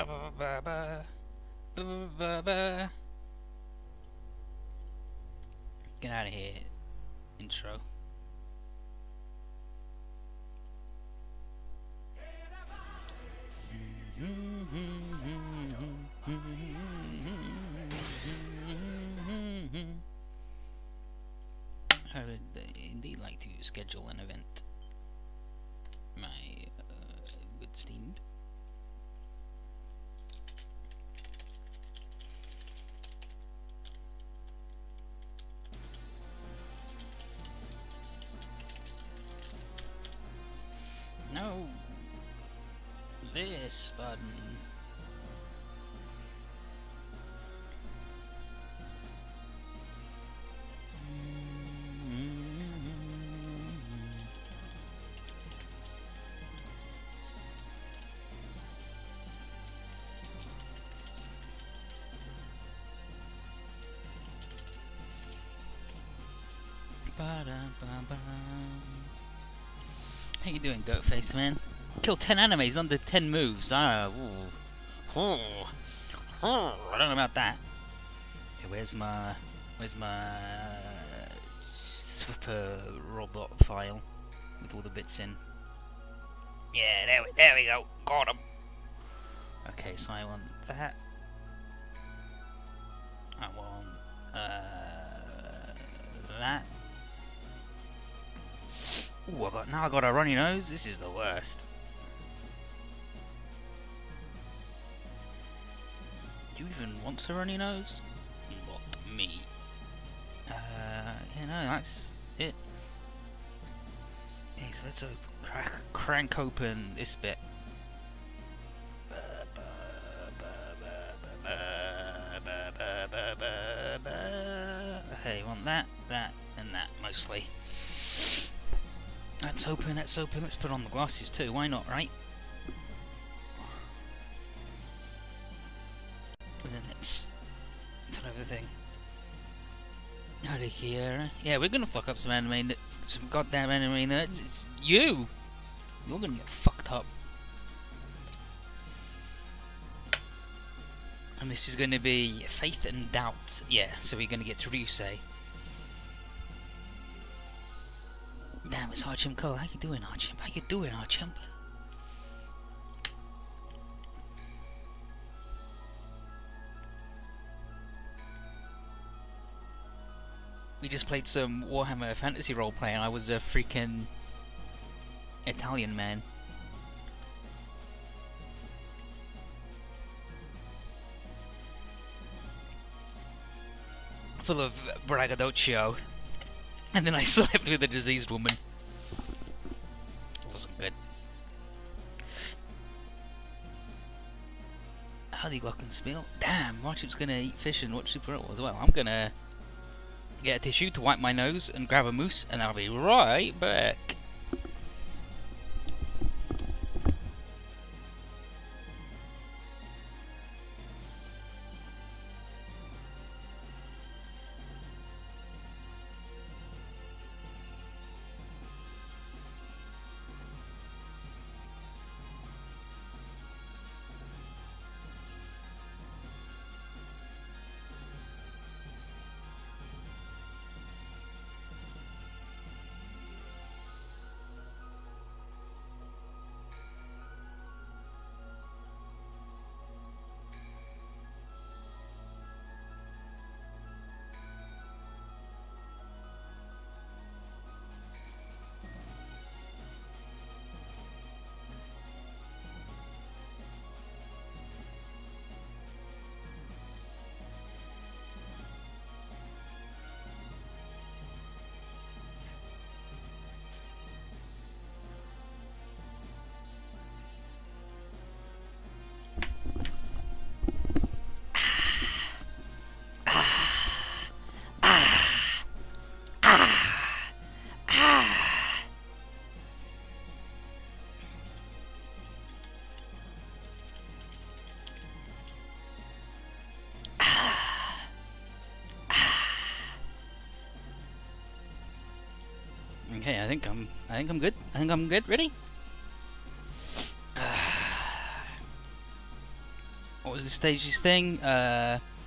Ba ba ba ba ba ba ba ba. Get out of here, intro. I would indeed like to schedule an event. My good steamed. No, this button. How you doing, goat face man? Kill 10 animes under 10 moves. I don't know about that. Okay, where's my super robot file with all the bits in? Yeah, there we go. Got him. Okay, so I want that. I want that. Ooh, I got a runny nose. This is the worst. Do you even want a runny nose? Not me. Yeah, no, that's it. Okay, so let's crank open this bit. Okay, want that, and that mostly. That's open, that's open. Let's put on the glasses too. Why not, right? And then let's turn over the thing. Out of here. Yeah, we're gonna fuck up some anime, some goddamn anime nerds. It's you. You're gonna get fucked up. And this is gonna be faith and doubt. Yeah, so we're gonna get Teruse. Damn, it's Archimp Cole. How you doing, Archimp? How you doing, Archimp? We just played some Warhammer Fantasy roleplay and I was a freaking Italian man. Full of braggadocio. And then I slept with a diseased woman. It wasn't good. Howdy Glockenspiel. Damn, Marchip's gonna eat fish and watch Super Roll as well. I'm gonna get a tissue to wipe my nose and grab a moose and I'll be right back. Okay, I think I'm good. I think I'm good. Ready? was the stage's thing?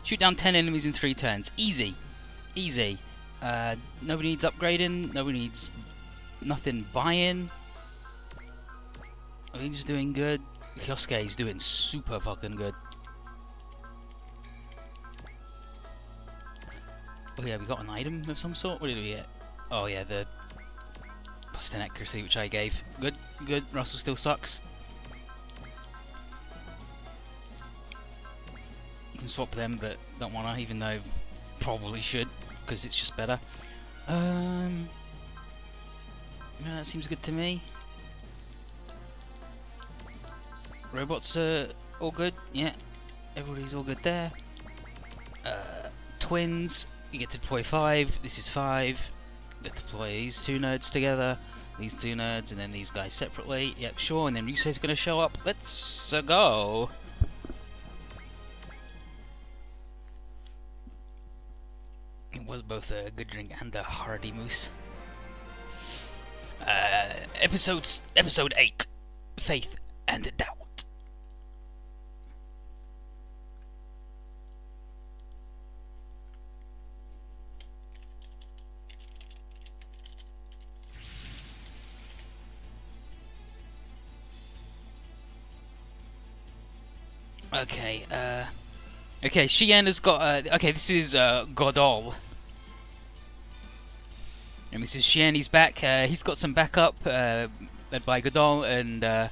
Shoot down 10 enemies in 3 turns. Easy. Easy. Nobody needs upgrading. Nobody needs nothing buying. Everything's doing good. Kyosuke's doing super fucking good. Oh yeah, we got an item of some sort. What did we get? Oh yeah, the plus 10 accuracy, which I gave. Good, good. Russell still sucks. You can swap them, but don't wanna, even though probably should, because it's just better. Yeah, that seems good to me. Robots are all good. Yeah, everybody's all good there. Twins. You get to deploy 5, this is 5. Let's deploy these 2 nerds together, these 2 nerds, and then these guys separately. Yep, sure, and then Ryusei's gonna show up. Let's go! It was both a good drink and a hearty moose. Episode 8, Faith and Doubt. Okay, okay, Shien has got, okay, this is, Godol. And this is Shien, he's back, he's got some backup, led by Godol, and,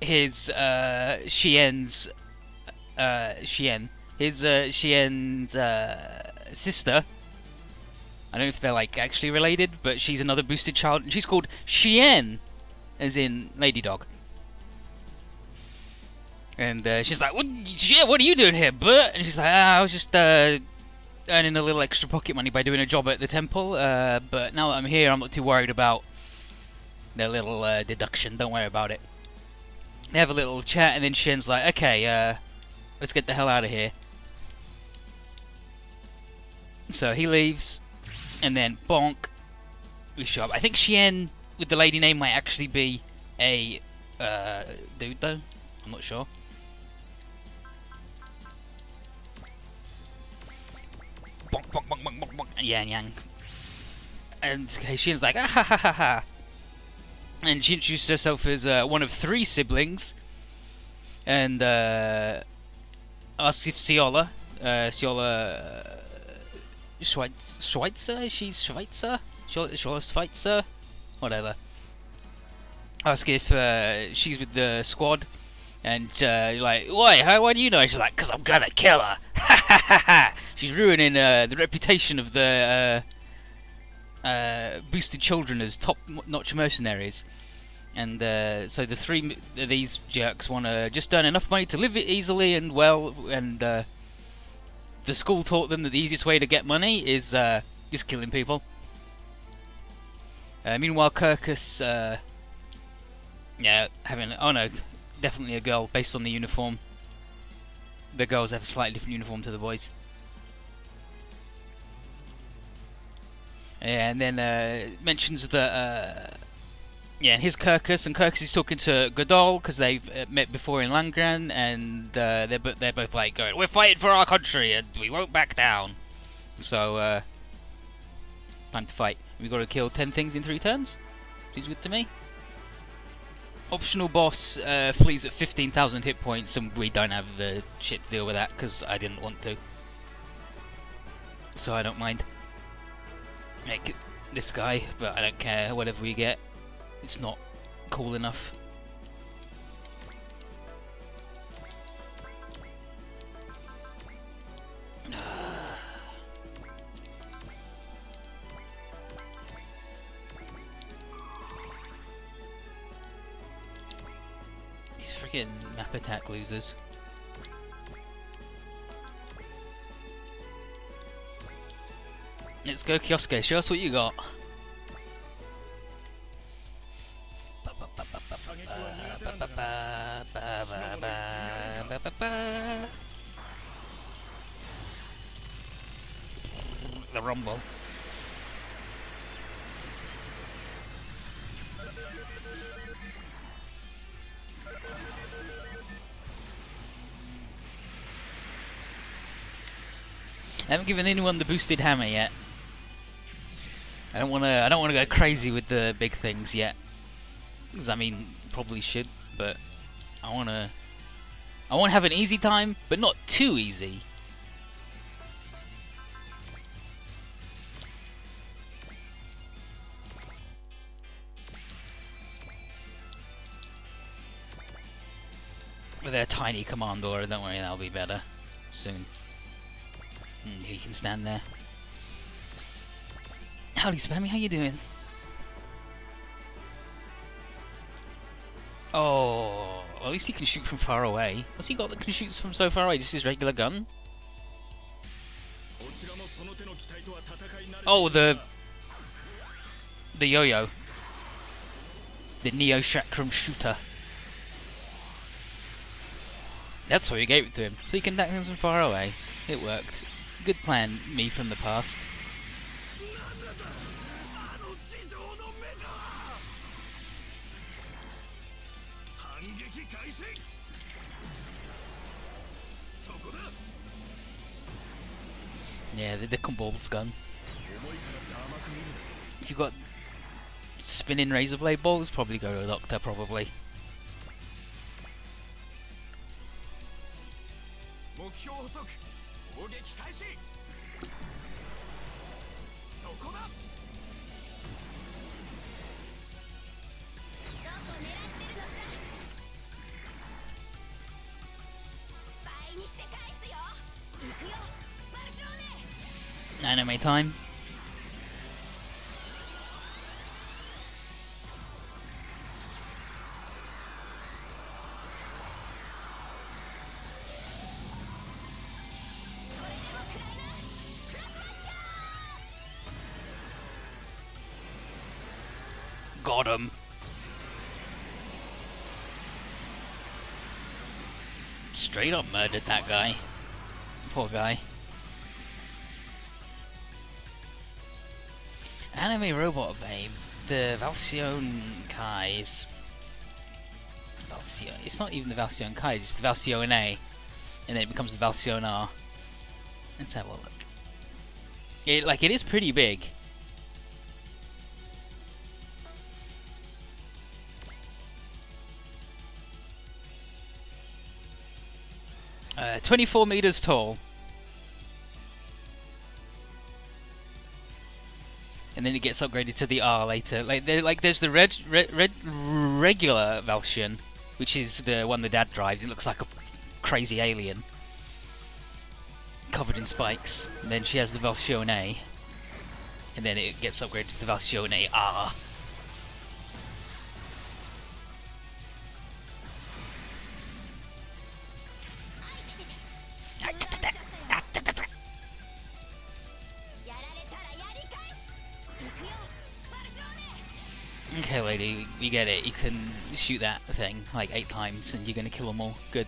his, Shien's, sister. I don't know if they're like actually related, but she's another boosted child, and she's called Shien, as in Lady Dog. And she's like, "What are you doing here, Bert?" And she's like, "I was just earning a little extra pocket money by doing a job at the temple. But now that I'm here, I'm not too worried about the little deduction. Don't worry about it." They have a little chat, and then Shien's like, "Okay, let's get the hell out of here." So he leaves. And then, bonk, we show up. I think Shien, with the lady name, might actually be a dude, though. I'm not sure. Bonk, bonk, bonk, bonk, bonk, bonk. Yang, yang. And okay, Shien's like, ah ha ha ha ha. And she introduced herself as one of 3 siblings. And asks if Ciola, Schweitzer? She's Schweitzer? Schweitzer? Whatever. Ask if she's with the squad, and you're like, why do you know? And she's like, "'Cause I'm gonna kill her!" Ha ha ha ha! She's ruining the reputation of the boosted children as top-notch mercenaries. And so the 3 of these jerks want to just earn enough money to live easily and well, and the school taught them that the easiest way to get money is just killing people. Meanwhile, Kirkus, yeah, oh no, definitely a girl based on the uniform. The girls have a slightly different uniform to the boys. And then mentions that, yeah, and here's Kirkus, and Kirkus is talking to Godol because they've met before in Landgren, and they're both like going, "We're fighting for our country and we won't back down." So, time to fight. We've got to kill 10 things in 3 turns. Seems good to me. Optional boss flees at 15,000 hit points, and we don't have the shit to deal with that because I didn't want to. So I don't mind. Make this guy, but I don't care. Whatever we get, it's not cool enough. These freaking map attack losers. Let's go, Kyosuke. Show us what you got. The rumble. I haven't given anyone the boosted hammer yet. I don't wanna go crazy with the big things yet. Because I mean, probably should, but I wanna have an easy time, but not too easy. With their tiny command aura, don't worry, that'll be better soon. He can stand there. Howdy, Spammy, how you doing? Oh, at least he can shoot from far away. What's he got that can shoot from so far away? Just his regular gun? Oh, the yo-yo. The Neo Chakram shooter. That's why we gave it to him, so he can attack things from far away. It worked. Good plan, me from the past. Yeah, the Dickon-Ball's gun. If you've got spinning razor blade balls, probably go to a doctor, probably. Anime time. Got him. Straight up murdered that guy. Poor guy. Anime robot babe. The Valsion Kais. Valsion. It's not even the Valsion Kais, it's the Valsion A. And then it becomes the Valsion R. Let's have a look. It is pretty big. Uh, 24 meters tall. And then it gets upgraded to the R later. There's the regular Valsion, which is the one the dad drives. It looks like a crazy alien, covered in spikes. And then she has the Valsion A, and then it gets upgraded to the Valsion A R. Okay, lady, you get it. You can shoot that thing like 8 times, and you're gonna kill them all. Good.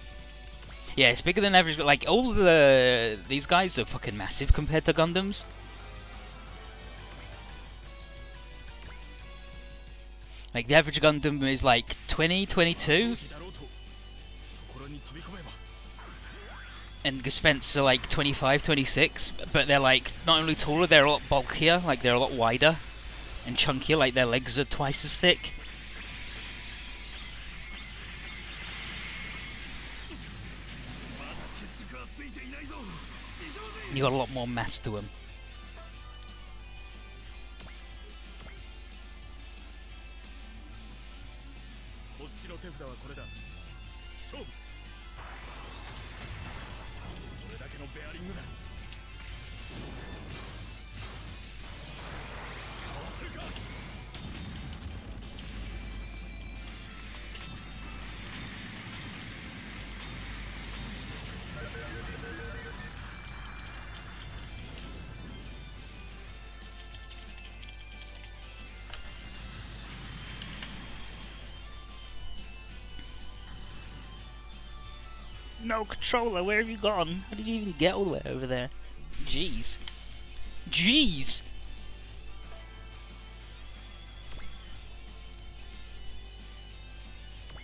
Yeah, it's bigger than average. Like all these guys are fucking massive compared to Gundams. Like the average Gundam is like 20, 22, and Gespensts are like 25, 26. But they're like not only taller, they're a lot bulkier. Like they're a lot wider and chunkier, like their legs are twice as thick. You got a lot more mass to them. No controller, where have you gone? How did you even get all the way over there? Jeez. Jeez!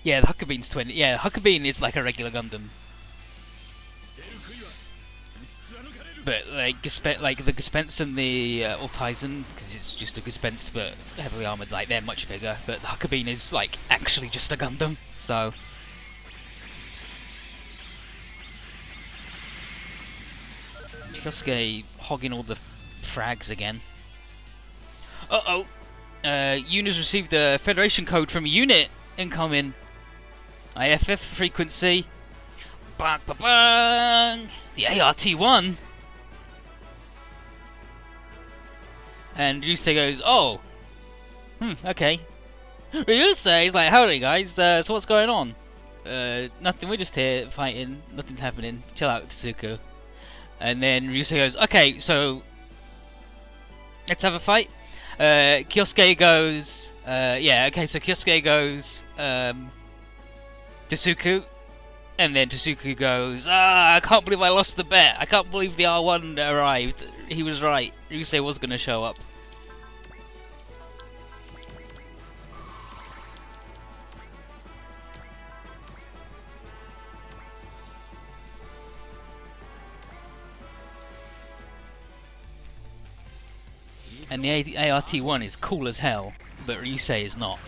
Yeah, the Huckabean's 20. Yeah, Huckabeen is like a regular Gundam. But like the Gespenst and the Ultizen, because it's just a Gespenst but heavily armored, like they're much bigger. But the Huckabee is like actually just a Gundam, so. Kyosuke hogging all the frags again. Uh-oh. Unit's received a Federation code from a unit incoming. IFF frequency. Bang, bang, bang. The ART-1. And Ryusei goes, oh. Okay. Ryusei is like, howdy guys, so what's going on? Nothing, we're just here fighting, nothing's happening. Chill out, Tsuku. And then Ryusei goes, okay, so let's have a fight. Kyosuke goes, yeah, okay, so Kyosuke goes, Tsuku, and then Tsuku goes, I can't believe I lost the bet. I can't believe the R1 arrived. He was right. Ryusei was going to show up. And the ART-1 is cool as hell, but Ryusei is not.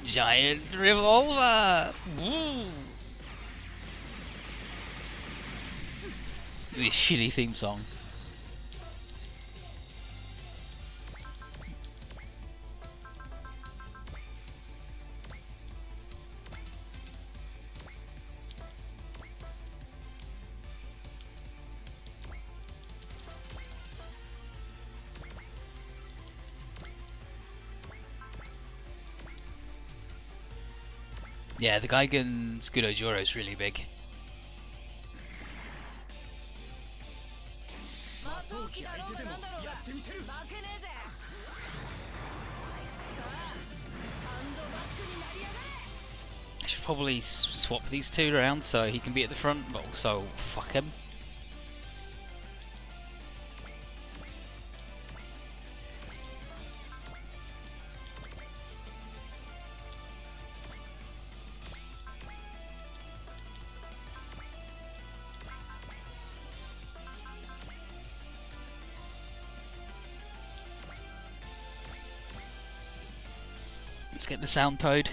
Giant revolver! Woo! This shitty theme song. Yeah, the Geigen Scudo Juro is really big. I should probably swap these two around so he can be at the front, but also fuck him. Let's get the sound code.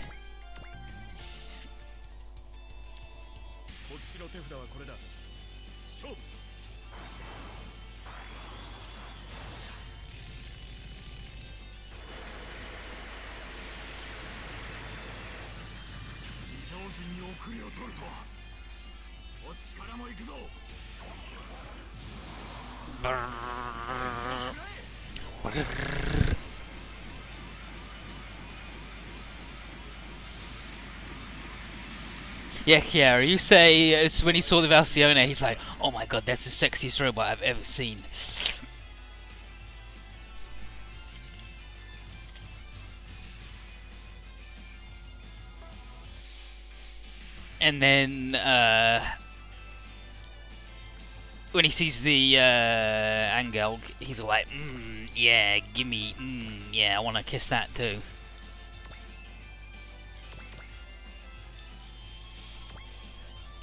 Yeah, Kiara, you say it's when he saw the Valsiona, he's like, oh my god, that's the sexiest robot I've ever seen. And then, when he sees the Angel, he's all like, yeah, gimme, yeah, I want to kiss that too.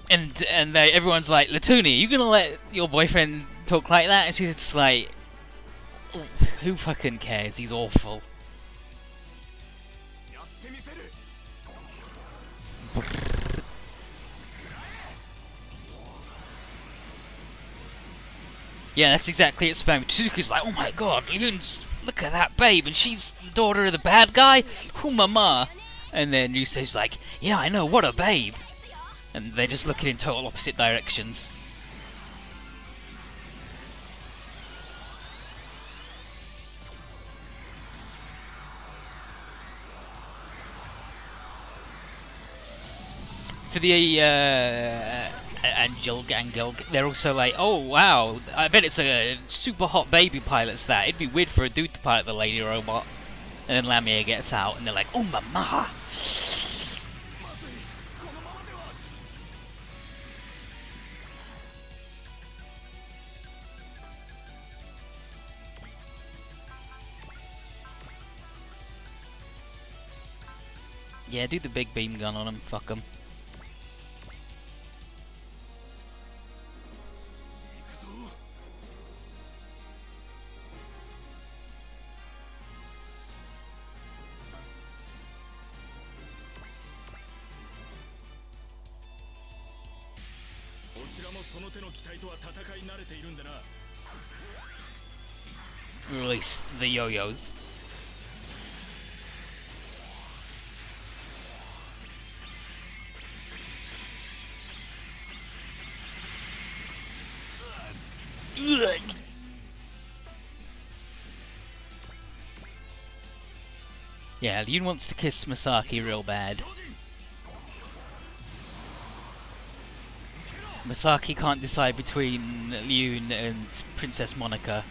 And everyone's like, Latuni, you gonna let your boyfriend talk like that? And she's just like, who fucking cares? He's awful. Yeah, that's exactly it. Spam. Tsuku's like, oh my god, look at that babe, and she's the daughter of the bad guy? Who mama? And then Yusei's like, yeah, I know, what a babe. And they're just looking in total opposite directions. For the Angel, they're also like, oh wow, I bet it's a super hot baby pilot's that. It'd be weird for a dude to pilot the lady robot. And then Lamia gets out and they're like, oh mama. Yeah, do the big beam gun on him, fuck him. Release the yo-yos. Yeah, Lyun wants to kiss Masaki real bad. Masaki can't decide between Lyun and Princess Monica.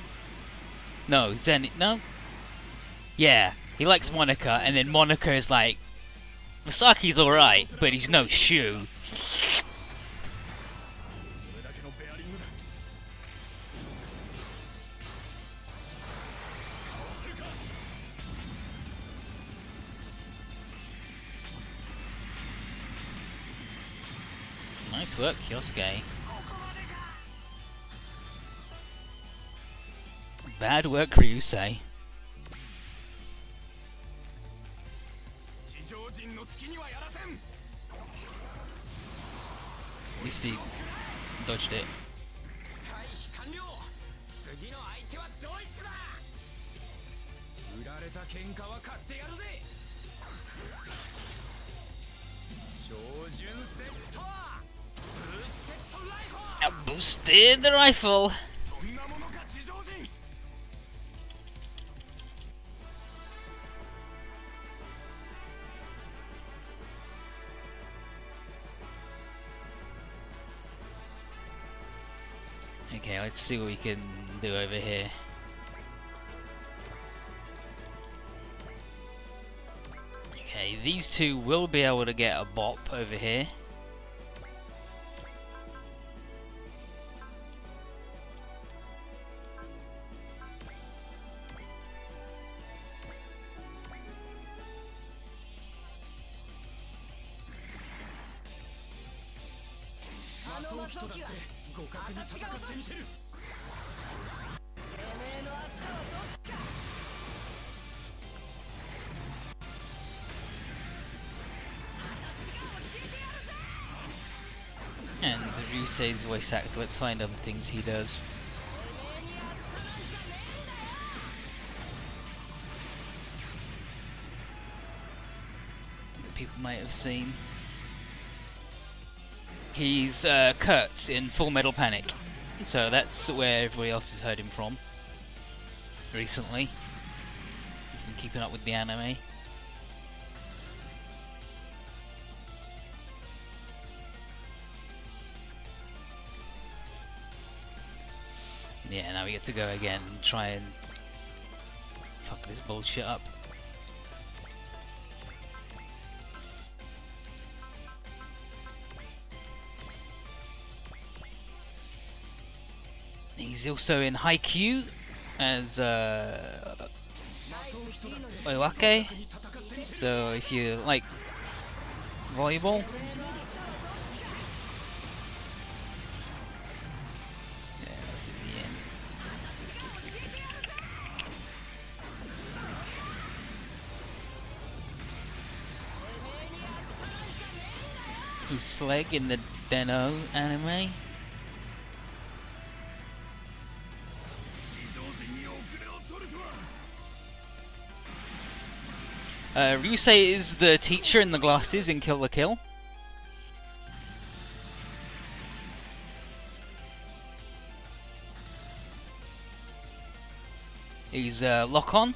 No, no? Yeah, he likes Monica, and then Monica is like, Masaki's alright, but he's no shoe. Nice work, Kyosuke. Bad work, Ryusei. At least he dodged it. I boosted the rifle. Okay, let's see what we can do over here. Okay, these two will be able to get a bop over here. And Ryusei's voice actor, let's find other things he does. That people might have seen. He's Kurtz in Full Metal Panic, so that's where everybody else has heard him from recently. He's been keeping up with the anime. Yeah, now we get to go again and try and fuck this bullshit up. He's also in Haikyuu as Oiwake, so if you like volleyball, yeah, this is the end. He's Slag in the Den-O anime. Ryusei is the teacher in the glasses in Kill la Kill. He's Lock-On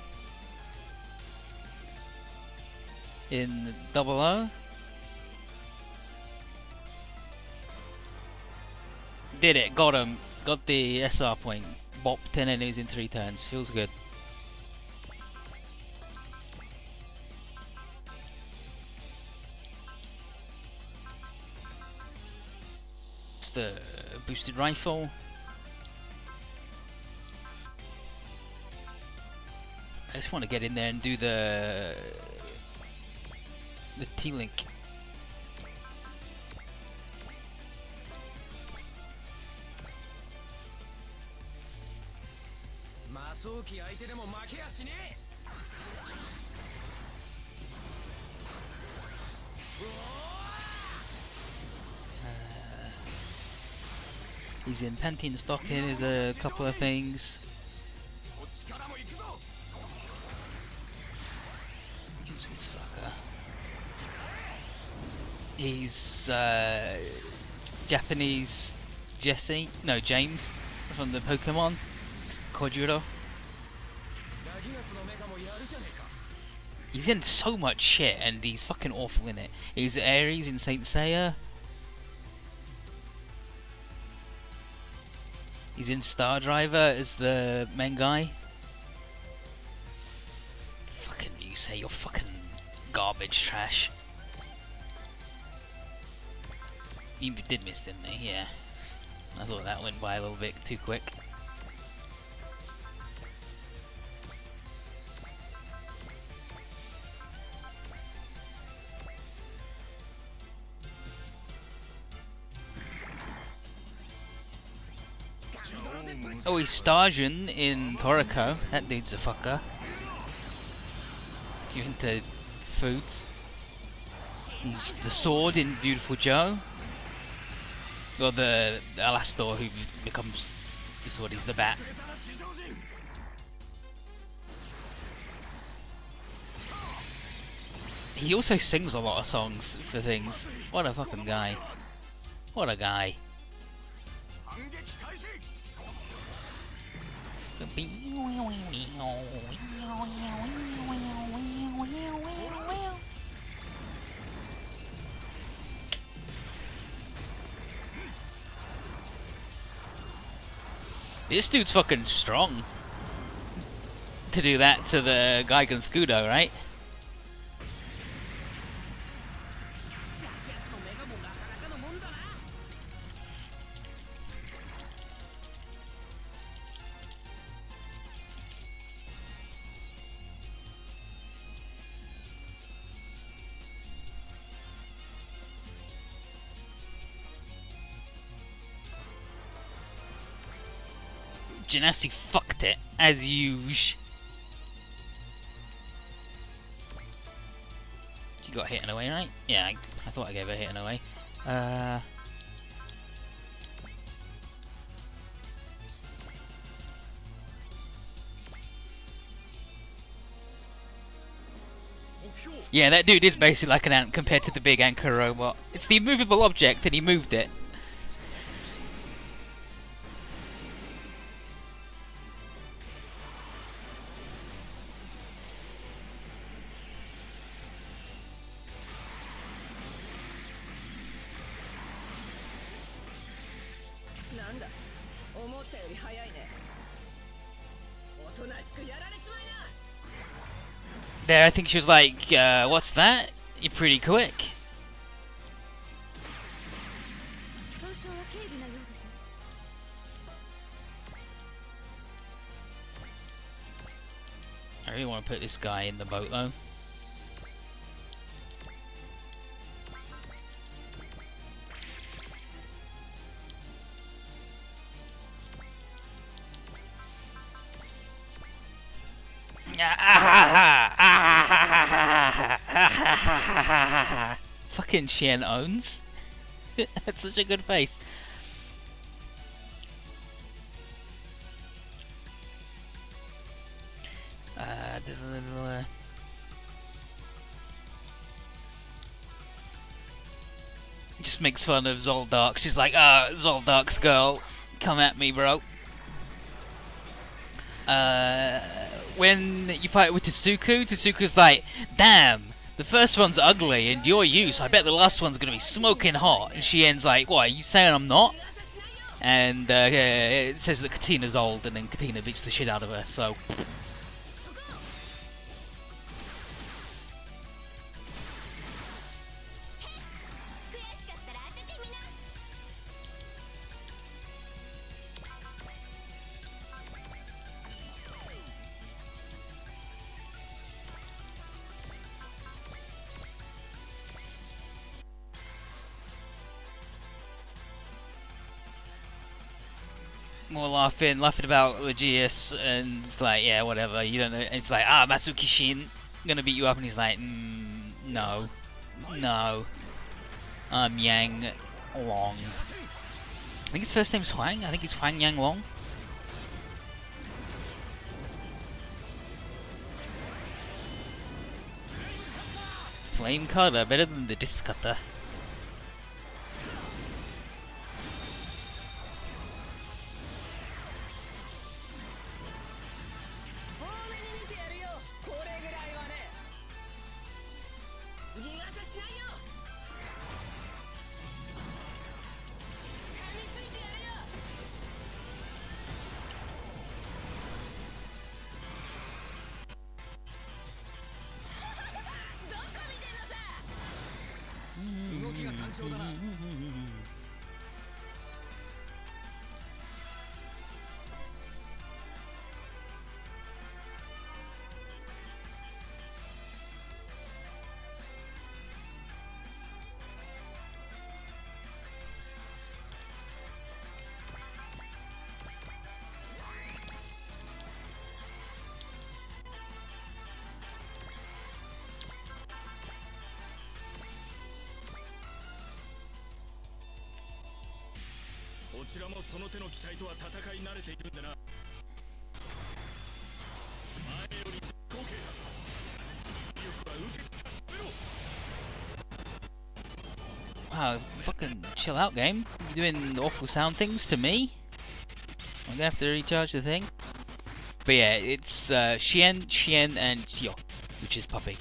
in Double O. Did it, got him. Got the SR point. Bop 10 enemies in 3 turns. Feels good. It's the boosted rifle. I just want to get in there and do the T-Link. He's in Panty and Stocking, is a couple of things. Who's this fucker? He's Japanese Jesse, no James, from the Pokemon Kojuro. He's in so much shit and he's fucking awful in it. He's Ares in Saint Seiya. He's in Star Driver as the main guy. Fucking you say you're fucking garbage trash. You did miss, didn't he? Yeah. I thought that went by a little bit too quick. Oh, he's Starjun in Toriko. That dude's a fucker. If you're into foods. He's the sword in Beautiful Joe. Or the Alastor who becomes the sword, he's the bat. He also sings a lot of songs for things. What a fucking guy. What a guy. This dude's fucking strong to do that to the Gaigan Scudo, right? Genasi fucked it, as usual. She got hit in a way, right? Yeah, I thought I gave her a hit in a way. Yeah, that dude is basically like an ant compared to the big anchor robot. It's the immovable object and he moved it. There, I think she was like, what's that? You're pretty quick. I really want to put this guy in the boat though. Fucking Chien owns. That's such a good face. Just makes fun of Zoldark. She's like, ah, Zoldark's girl, come at me, bro. When you fight with Tsuku's like, damn, the first one's ugly and you're you, so I bet the last one's gonna be smoking hot. And she ends like, what, are you saying I'm not? And it says that Katina's old, and then Katina beats the shit out of her, so... More laughing about Legius, and it's like, yeah, whatever, you don't know. It's like, ah, Masuki Shin, gonna beat you up, and he's like, no, I'm Yang Long. I think his first name's Huang. I think he's Huang Yang Wong. Flame cutter, better than the disc cutter. Wow, fucking chill out, game. You're doing awful sound things to me. I'm gonna have to recharge the thing. But yeah, it's Xian, and Xiao, which is puppy.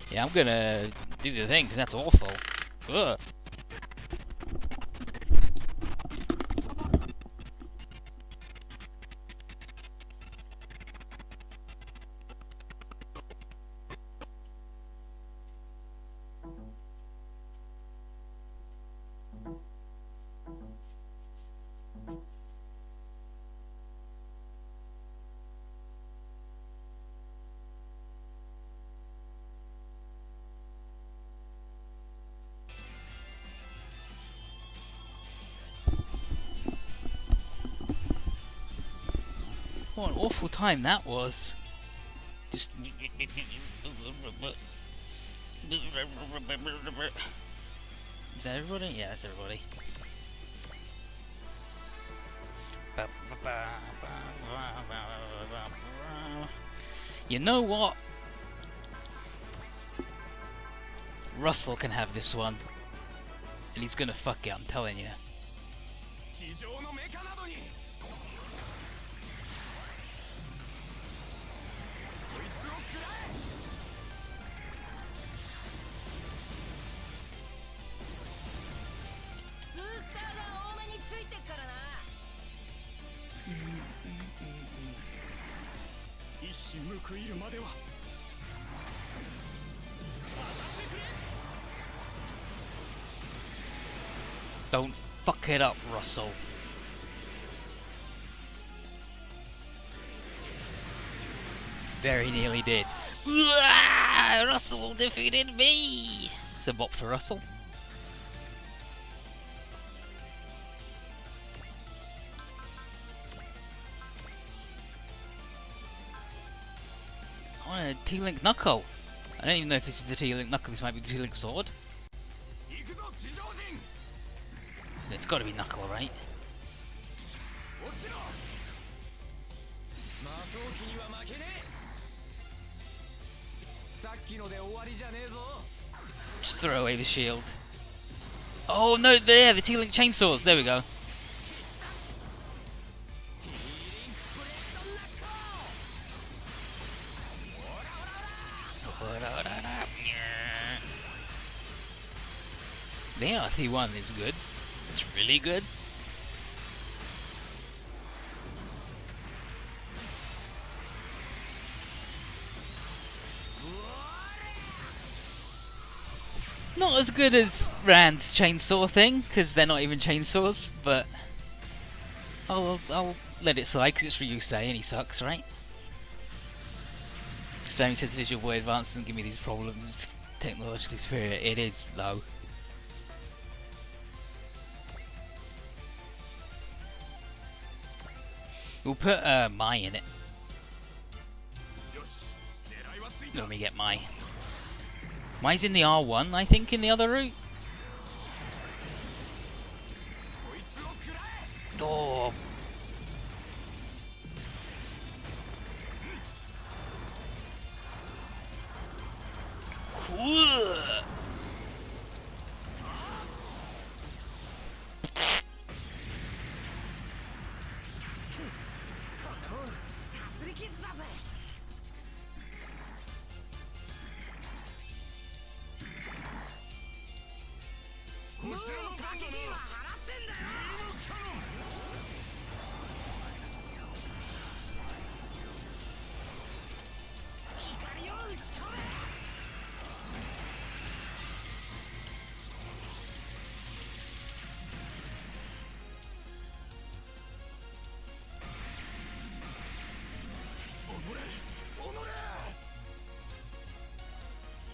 Yeah, I'm gonna do the thing because that's awful. Ugh. What an awful time that was. Just... Is that everybody? Yeah, that's everybody. You know what? Russell can have this one. And he's gonna fuck it, I'm telling you. Don't fuck it up, Russell. Very nearly did. Russell defeated me! It's a bop for Russell. I want a T-Link Knuckle. I don't even know if this is the T-Link Knuckle, this might be the T-Link Sword. It's gotta be Knuckle, right? Just throw away the shield. Oh no, there, the T-Link chainsaws, there we go. The RT1 is good. It's really good. Not as good as Rand's chainsaw thing, because they're not even chainsaws, but I'll let it slide because it's Ryusei and he sucks, right? Spammy says Visual Boy Advance doesn't give me these problems, it's technologically superior. It is, though. We'll put Mai in it. Let me get Mai. Mai's in the R1, I think, in the other route. Oh. Ugh.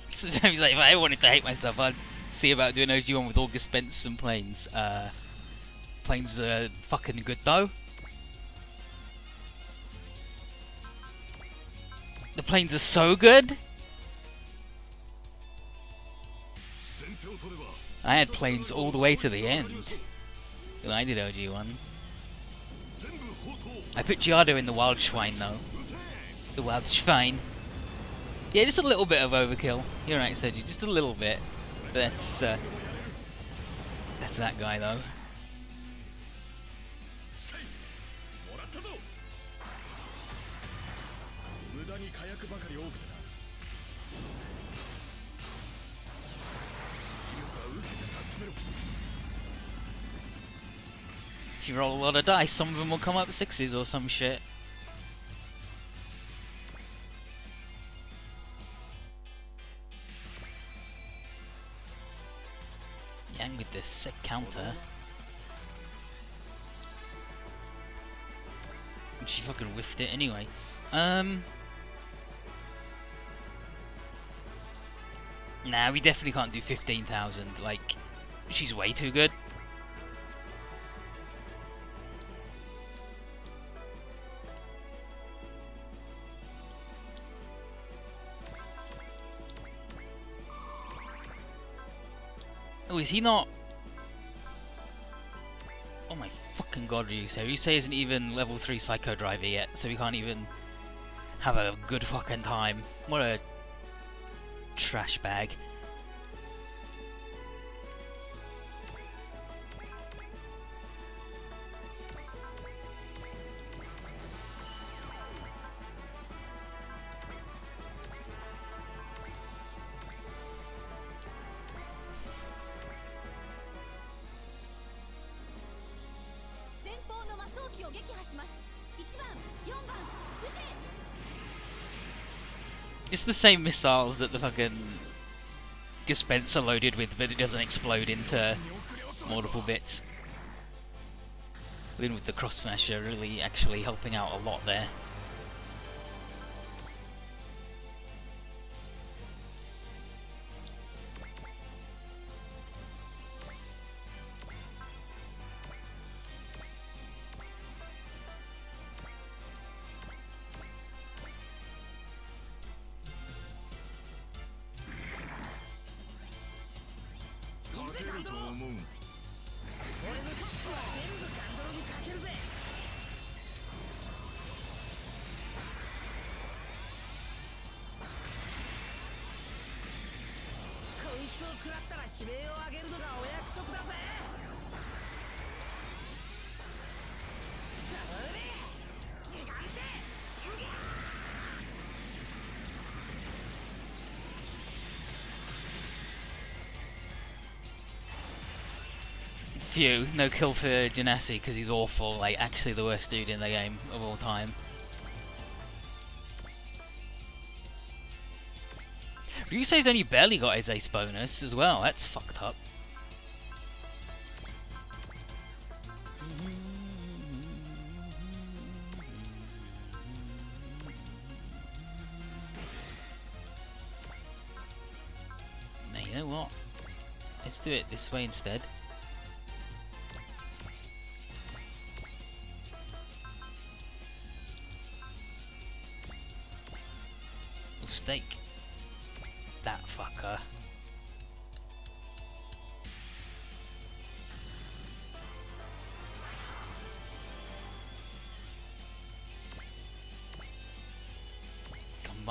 Sometimes, like, if I wanted to hate myself, I'd see about doing OG1 with August Spence and Plains. Plains are fucking good though. The Plains are so good. I had Plains all the way to the end when I did OG1. I put Giardo in the Wild Schwein though. The Wild Schwein. Yeah, just a little bit of overkill. You're right, Sergi, just a little bit. But that's that guy though. If you roll a lot of dice, some of them will come up 6s or some shit. Yang with this sick counter. And she fucking whiffed it anyway. Nah, we definitely can't do 15,000. Like, she's way too good. Oh, is he not? Oh my fucking god, Ryusei. Ryusei isn't even level 3 Psycho Driver yet, so we can't even have a good fucking time. What a trash bag. It's the same missiles that the fucking dispenser loaded with, but it doesn't explode into multiple bits. Even with the cross smasher really actually helping out a lot there. Phew, no kill for Genasi because he's awful, like actually the worst dude in the game of all time. Ryusei's only barely got his ace bonus as well, that's fucked up. Now you know what? Let's do it this way instead. Steak. That fucker.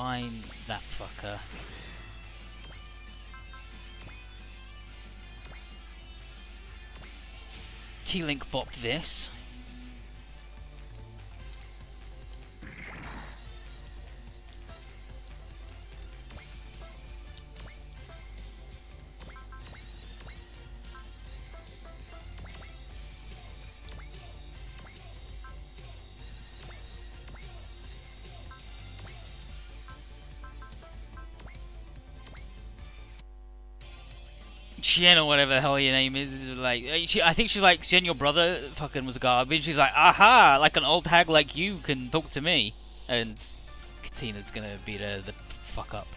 combine that fucker. T-Link bop this. Chien or whatever the hell your name is like, I think she's like, Chien, your brother fucking was garbage. She's like, aha, like an old hag like you can talk to me. And Katina's gonna beat her the fuck up.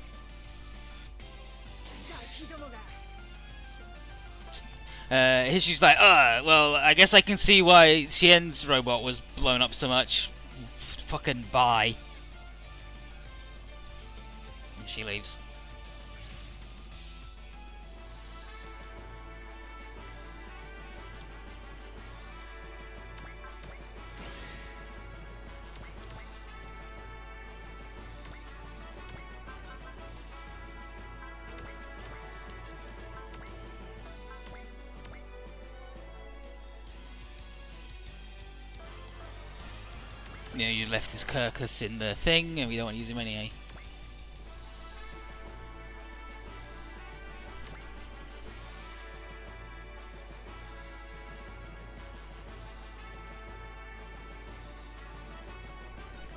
Here she's like, well, I guess I can see why Xien's robot was blown up so much. Fucking bye. And she leaves. You know, you left his Kirkus in the thing, and we don't want to use him anyway.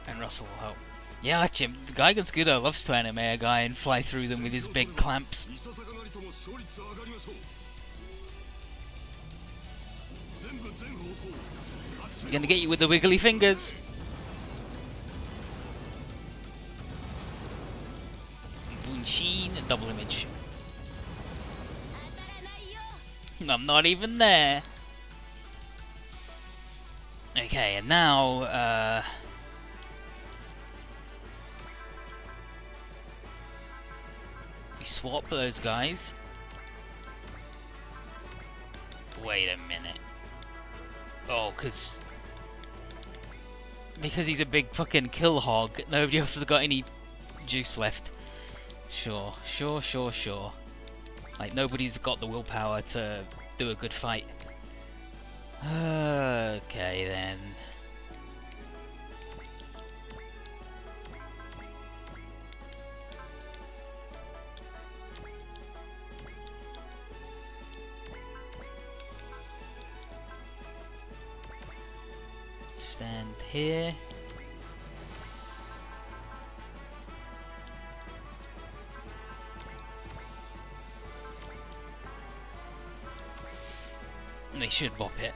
And Russell will help. Yeah, actually, the Guy Scooter loves to anime a guy and fly through them with his big clamps. Gonna get you with the wiggly fingers. Bunshin, double image. I'm not even there. Okay, and now, we swap those guys. Wait a minute. Oh, because he's a big fucking kill hog, nobody else has got any juice left. Sure. Like, nobody's got the willpower to do a good fight. Okay, then. Stand here. They should bop it.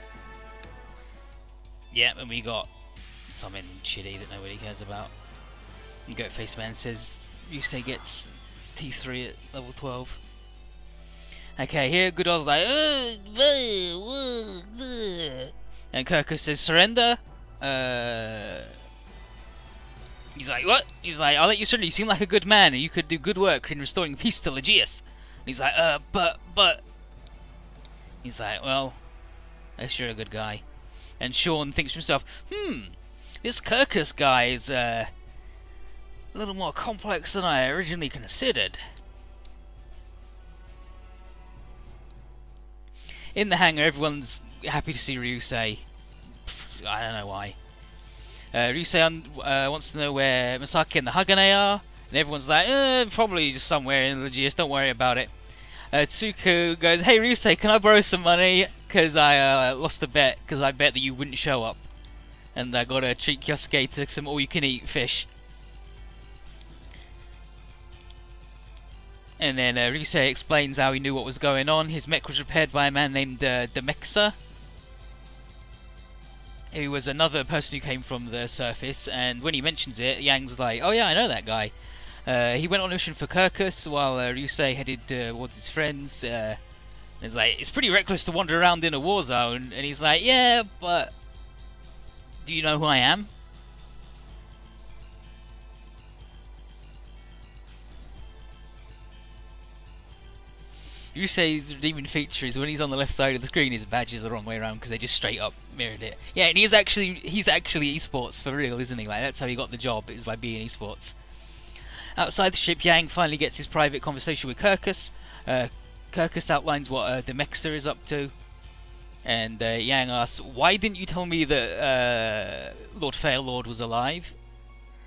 Yeah, and we got something shitty that nobody cares about. You go Faceman says Yusei gets T3 at level 12. Okay, here Goodall's like, and Kirkus says surrender. He's like, what? He's like, I'll let you surrender. You seem like a good man, and you could do good work in restoring peace to Legius. And he's like, but. He's like, well, I guess you're a good guy. And Sean thinks to himself, this Kirkus guy is a little more complex than I originally considered. In the hangar, everyone's happy to see Ryusei. I don't know why. Ryusei wants to know where Misaki and the Hagane are, and everyone's like, probably just somewhere in Legius, don't worry about it. Tsuku goes, hey Ryusei, can I borrow some money? Because I lost a bet, because I bet that you wouldn't show up. And I gotta treat Kyosuke to some all-you-can-eat fish. And then Ryusei explains how he knew what was going on. His mech was repaired by a man named Demexa, who was another person who came from the surface. And when he mentions it, Yang's like, oh yeah, I know that guy. He went on a mission for Kirkus while Ryusei headed towards his friends. It's like, it's pretty reckless to wander around in a war zone. And he's like, yeah, but do you know who I am? Ryusei's redeeming feature is when he's on the left side of the screen, his badge is the wrong way around because they just straight up mirrored it. Yeah, and he's actually esports for real, isn't he? Like, that's how he got the job, is by being esports. Outside the ship, Yang finally gets his private conversation with Kirkus. Kirkus outlines what Demexter is up to. And Yang asks, why didn't you tell me that Lord Fairlord was alive?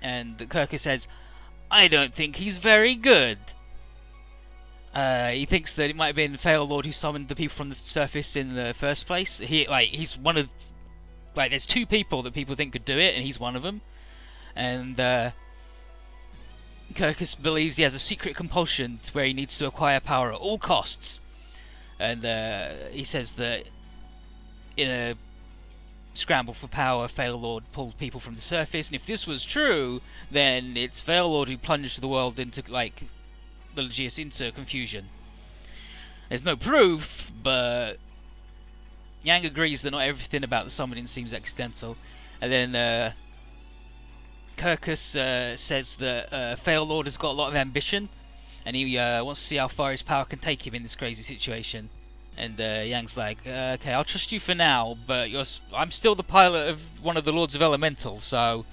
And Kirkus says, I don't think he's very good. He thinks that it might have been Fairlord who summoned the people from the surface in the first place. He's one of... there's two people that people think could do it, and he's one of them. And Kirkus believes he has a secret compulsion to where he needs to acquire power at all costs. And he says that in a scramble for power, Fairlord pulled people from the surface, and if this was true, then it's Fairlord who plunged the world into, the Legius into confusion. There's no proof, but Yang agrees that not everything about the summoning seems accidental. And then Kirkus says that Fairlord has got a lot of ambition, and he wants to see how far his power can take him in this crazy situation. And Yang's like, okay, I'll trust you for now, but I'm still the pilot of one of the Lords of Elemental, so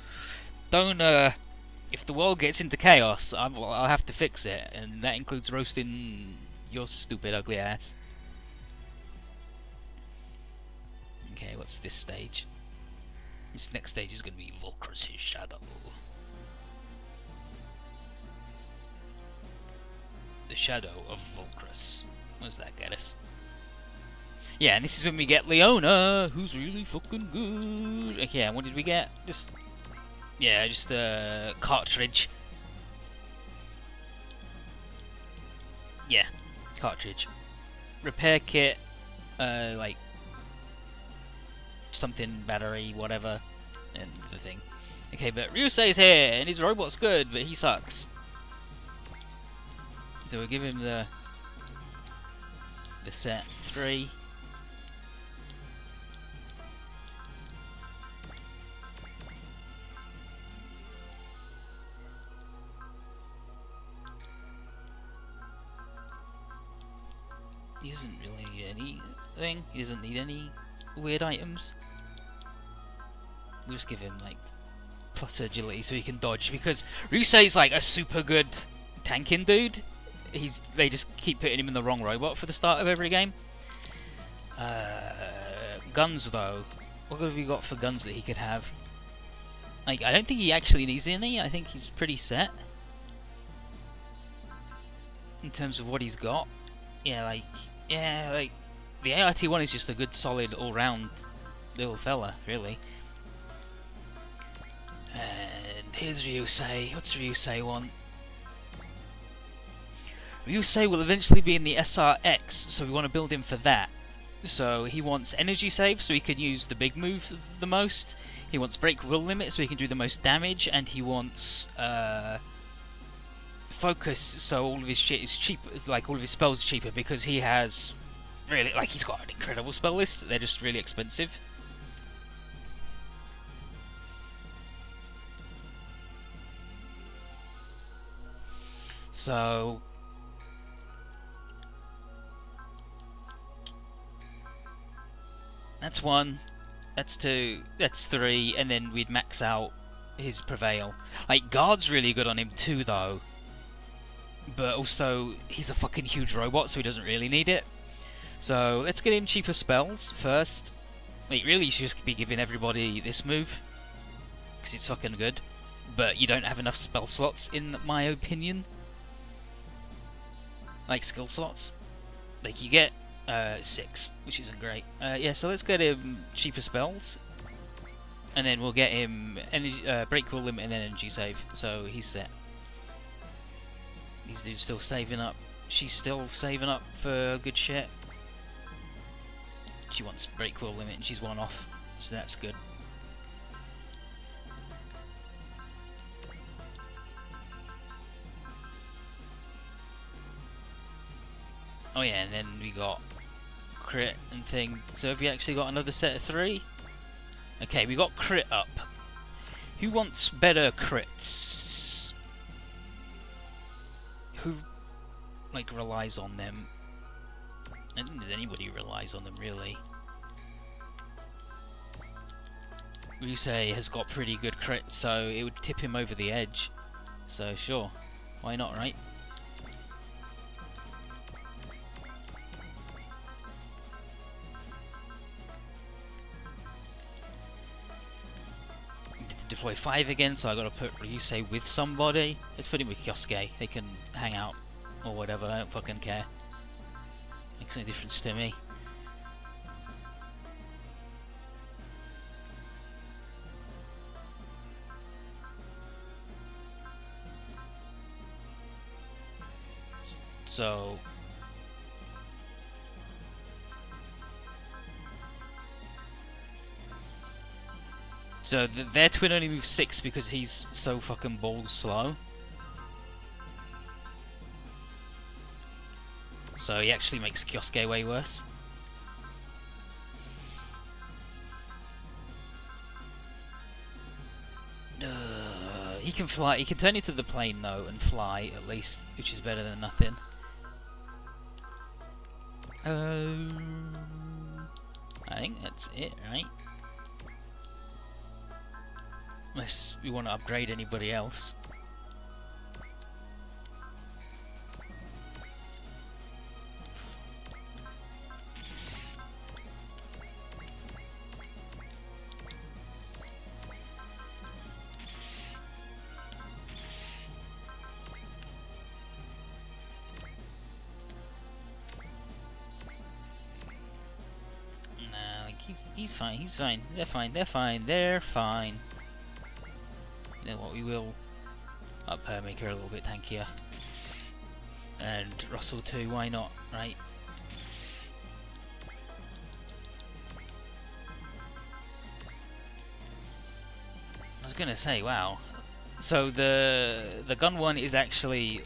don't, if the world gets into chaos, I'll have to fix it, and that includes roasting your stupid ugly ass. Okay, what's this stage? This next stage is going to be Volcrus' shadow. The shadow of Volcrus. What does that get us? Yeah, and this is when we get Leona, who's really fucking good. Okay, and what did we get? Just a cartridge. Yeah, cartridge. Repair kit, something battery, whatever, and the thing. Okay, but Ryusei's here, and his robot's good, but he sucks. So we'll give him the set 3. He doesn't really need anything. He doesn't need any weird items. We'll just give him plus agility so he can dodge, because Ryusei's a super good tanking dude. They just keep putting him in the wrong robot for the start of every game. Guns though, what have we got for guns that he could have? I don't think he actually needs any. I think he's pretty set in terms of what he's got. Yeah, the ART-1 is just a good, solid, all-round little fella, really. And here's Ryusei. What's Ryusei want? Ryusei will eventually be in the SRX, so we want to build him for that. So he wants energy save, so he can use the big move the most. He wants break will limit, so he can do the most damage, and he wants focus, so all of his shit is cheaper, all of his spells are cheaper, because he has really, he's got an incredible spell list. They're just really expensive. So that's 1, that's 2, that's 3, and then we'd max out his Prevail. Guard's really good on him too, though. But also, he's a fucking huge robot, so he doesn't really need it. So, let's get him cheaper spells first. Really, you should just be giving everybody this move, because it's fucking good. But you don't have enough spell slots, in my opinion. Skill slots. You get 6, which isn't great. Yeah, so let's get him cheaper spells. And then we'll get him energy, break will limit and then energy save, so he's set. These dudes still saving up. She's still saving up for good shit. She wants break will limit and she's 1 off, so that's good. Oh yeah, and then we got crit and thing. So have we actually got another set of 3? Okay, we got crit up. Who wants better crits? Who relies on them? I don't think there's anybody who relies on them, really. Ryusei has got pretty good crits, so it would tip him over the edge. So sure. Why not, right? Deploy 5 again, so I gotta put Ryusei with somebody. Let's put him with Kyosuke. They can hang out or whatever. I don't fucking care. Makes no difference to me. So their twin only moves 6 because he's so fucking balls slow. So he actually makes Kyosuke way worse. He can fly. He can turn into the plane though and fly at least, which is better than nothing. I think that's it, right? Unless we want to upgrade anybody else. He's fine, he's fine. They're fine, they're fine, they're fine. You know what, we will up her, make her a little bit tankier. And Russell too, why not, right? I was gonna say, wow. So the gun one is actually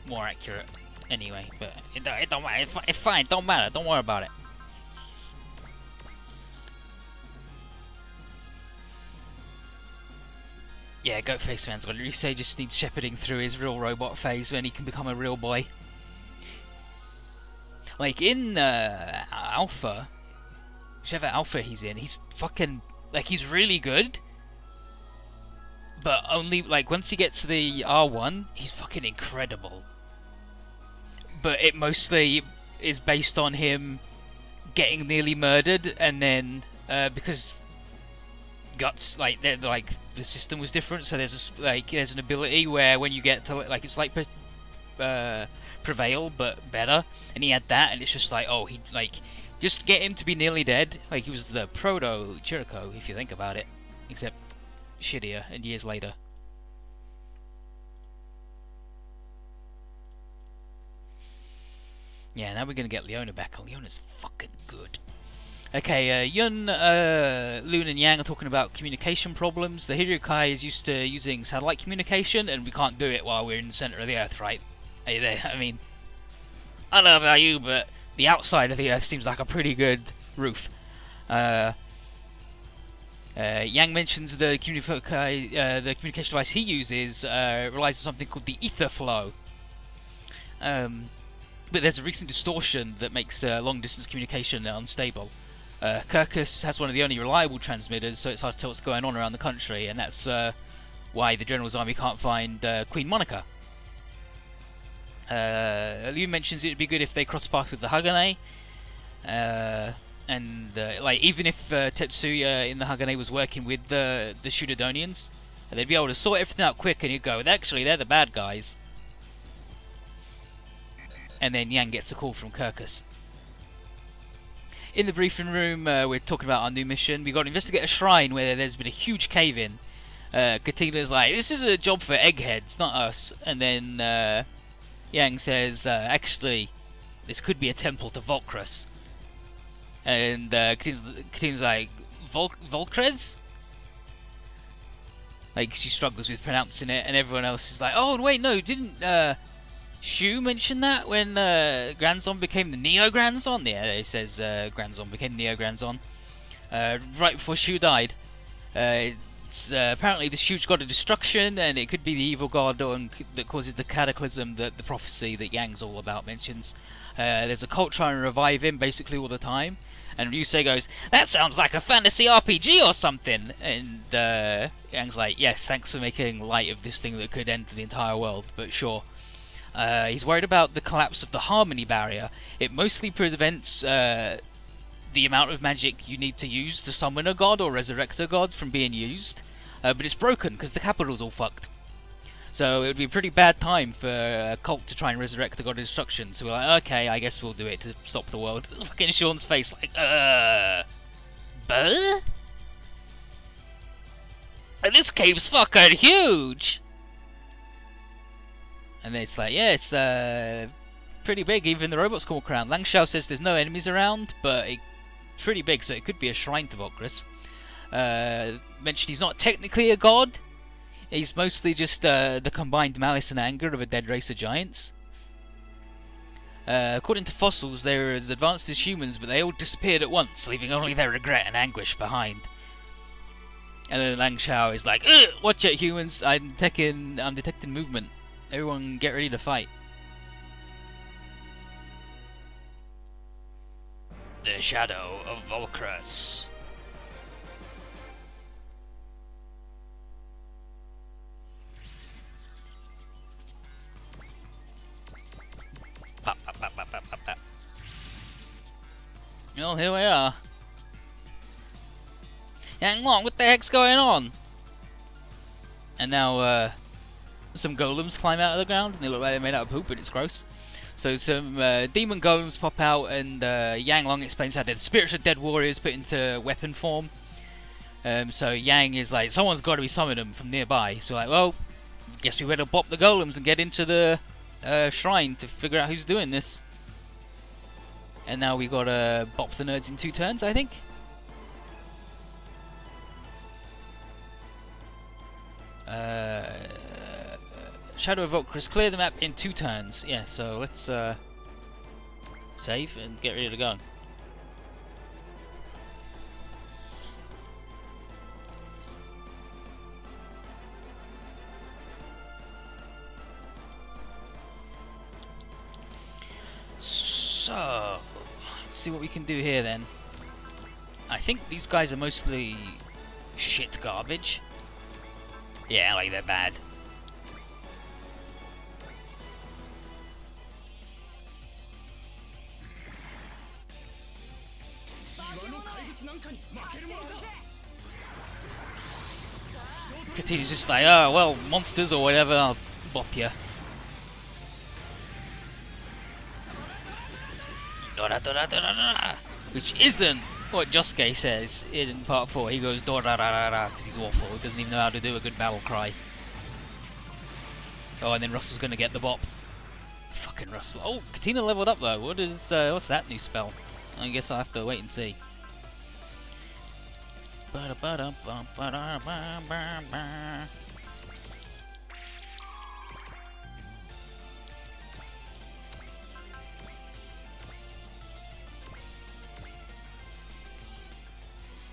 more accurate anyway, but it don't matter, it's fine, don't matter, don't worry about it. Yeah, Goatface man's got Ryusei just needs shepherding through his real robot phase when he can become a real boy. Like in Alpha, whichever Alpha he's in, he's fucking, like, he's really good. But only, like, once he gets the R1, he's fucking incredible. But it mostly is based on him getting nearly murdered, and then, because Guts, like, the system was different, so there's there's an ability where when you get to, like, it's like Prevail, but better, and he had that, and it's just like, oh, he, like, just get him to be nearly dead, like he was the proto Chirico, if you think about it, except shittier and years later. Yeah, now we're gonna get Leona back. Leona's fucking good. Okay, Yun, Loon and Yang are talking about communication problems. The Hiryokai is used to using satellite communication, and we can't do it while we're in the center of the Earth, right? I mean, I don't know about you, but the outside of the Earth seems like a pretty good roof. Yang mentions the communication device he uses relies on something called the ether flow. But there's a recent distortion that makes long-distance communication unstable. Kirkus has one of the only reliable transmitters, so it's hard to tell what's going on around the country, and that's why the General's army can't find Queen Monica. Liu mentions it'd be good if they cross paths with the Hagane, and like, even if Tetsuya in the Hagane was working with the Shudadonians, they'd be able to sort everything out quick, and you'd go, actually, they're the bad guys. And then Yang gets a call from Kirkus. In the briefing room, we're talking about our new mission. We've got to investigate a shrine where there's been a huge cave-in. Katina's like, this is a job for eggheads, not us. And then Yang says, actually, this could be a temple to Volcrus. And Katina's like, Volcres? Like, she struggles with pronouncing it, and everyone else is like, oh, wait, no, didn't Shu mention that when Grandzon became the Neo Grandzon? Yeah, it says Grandzon became Neo Grandzon right before Shu died. It's apparently this huge god of destruction, and it could be the evil god that causes the cataclysm that the prophecy that Yang's all about mentions. There's a cult trying to revive him basically all the time, and Ryusei goes, that sounds like a fantasy RPG or something, and Yang's like, yes, thanks for making light of this thing that could end the entire world, but sure. He's worried about the collapse of the harmony barrier. It mostly prevents the amount of magic you need to use to summon a god or resurrect a god from being used, but it's broken because the capital's all fucked. So it would be a pretty bad time for a cult to try and resurrect the god of destruction. So we're like, okay, I guess we'll do it to stop the world. Fucking Sean's face like, buh? And this cave's fucking huge! And it's like, yeah, it's pretty big, even the robots come around. Langshao says there's no enemies around, but it's pretty big, so it could be a shrine to Volcrus. Mentioned he's not technically a god. He's mostly just the combined malice and anger of a dead race of giants. According to fossils, they were as advanced as humans, but they all disappeared at once, leaving only their regret and anguish behind. And then Langshao is like, ugh, watch it, humans! I'm detecting movement. Everyone, get ready to fight. The shadow of Volcrus. Pop, pop, pop, pop, pop, pop, pop. Well, here we are. Hang on, what the heck's going on? And now, some golems climb out of the ground, and they look like they're made out of poop, and it's gross. So some demon golems pop out, and Yang Long explains how they're the spirits of dead warriors put into weapon form. So Yang is like, someone's got to be summoning them from nearby. So like, well, guess we better bop the golems and get into the shrine to figure out who's doing this. And now we got to bop the nerds in 2 turns, I think. Shadow of Volcrus, clear the map in 2 turns. Yeah, so let's save and get ready to go. So, let's see what we can do here then. I think these guys are mostly shit garbage. Yeah, like they're bad. Katina's just like, oh, well, monsters or whatever, I'll bop you. Which isn't what Josuke says in part 4. He goes do-da-da-da-da because he's awful. He doesn't even know how to do a good battle cry. Oh, and then Russell's gonna get the bop. Fucking Russell. Oh, Katina leveled up though. What is what's that new spell? I guess I'll have to wait and see.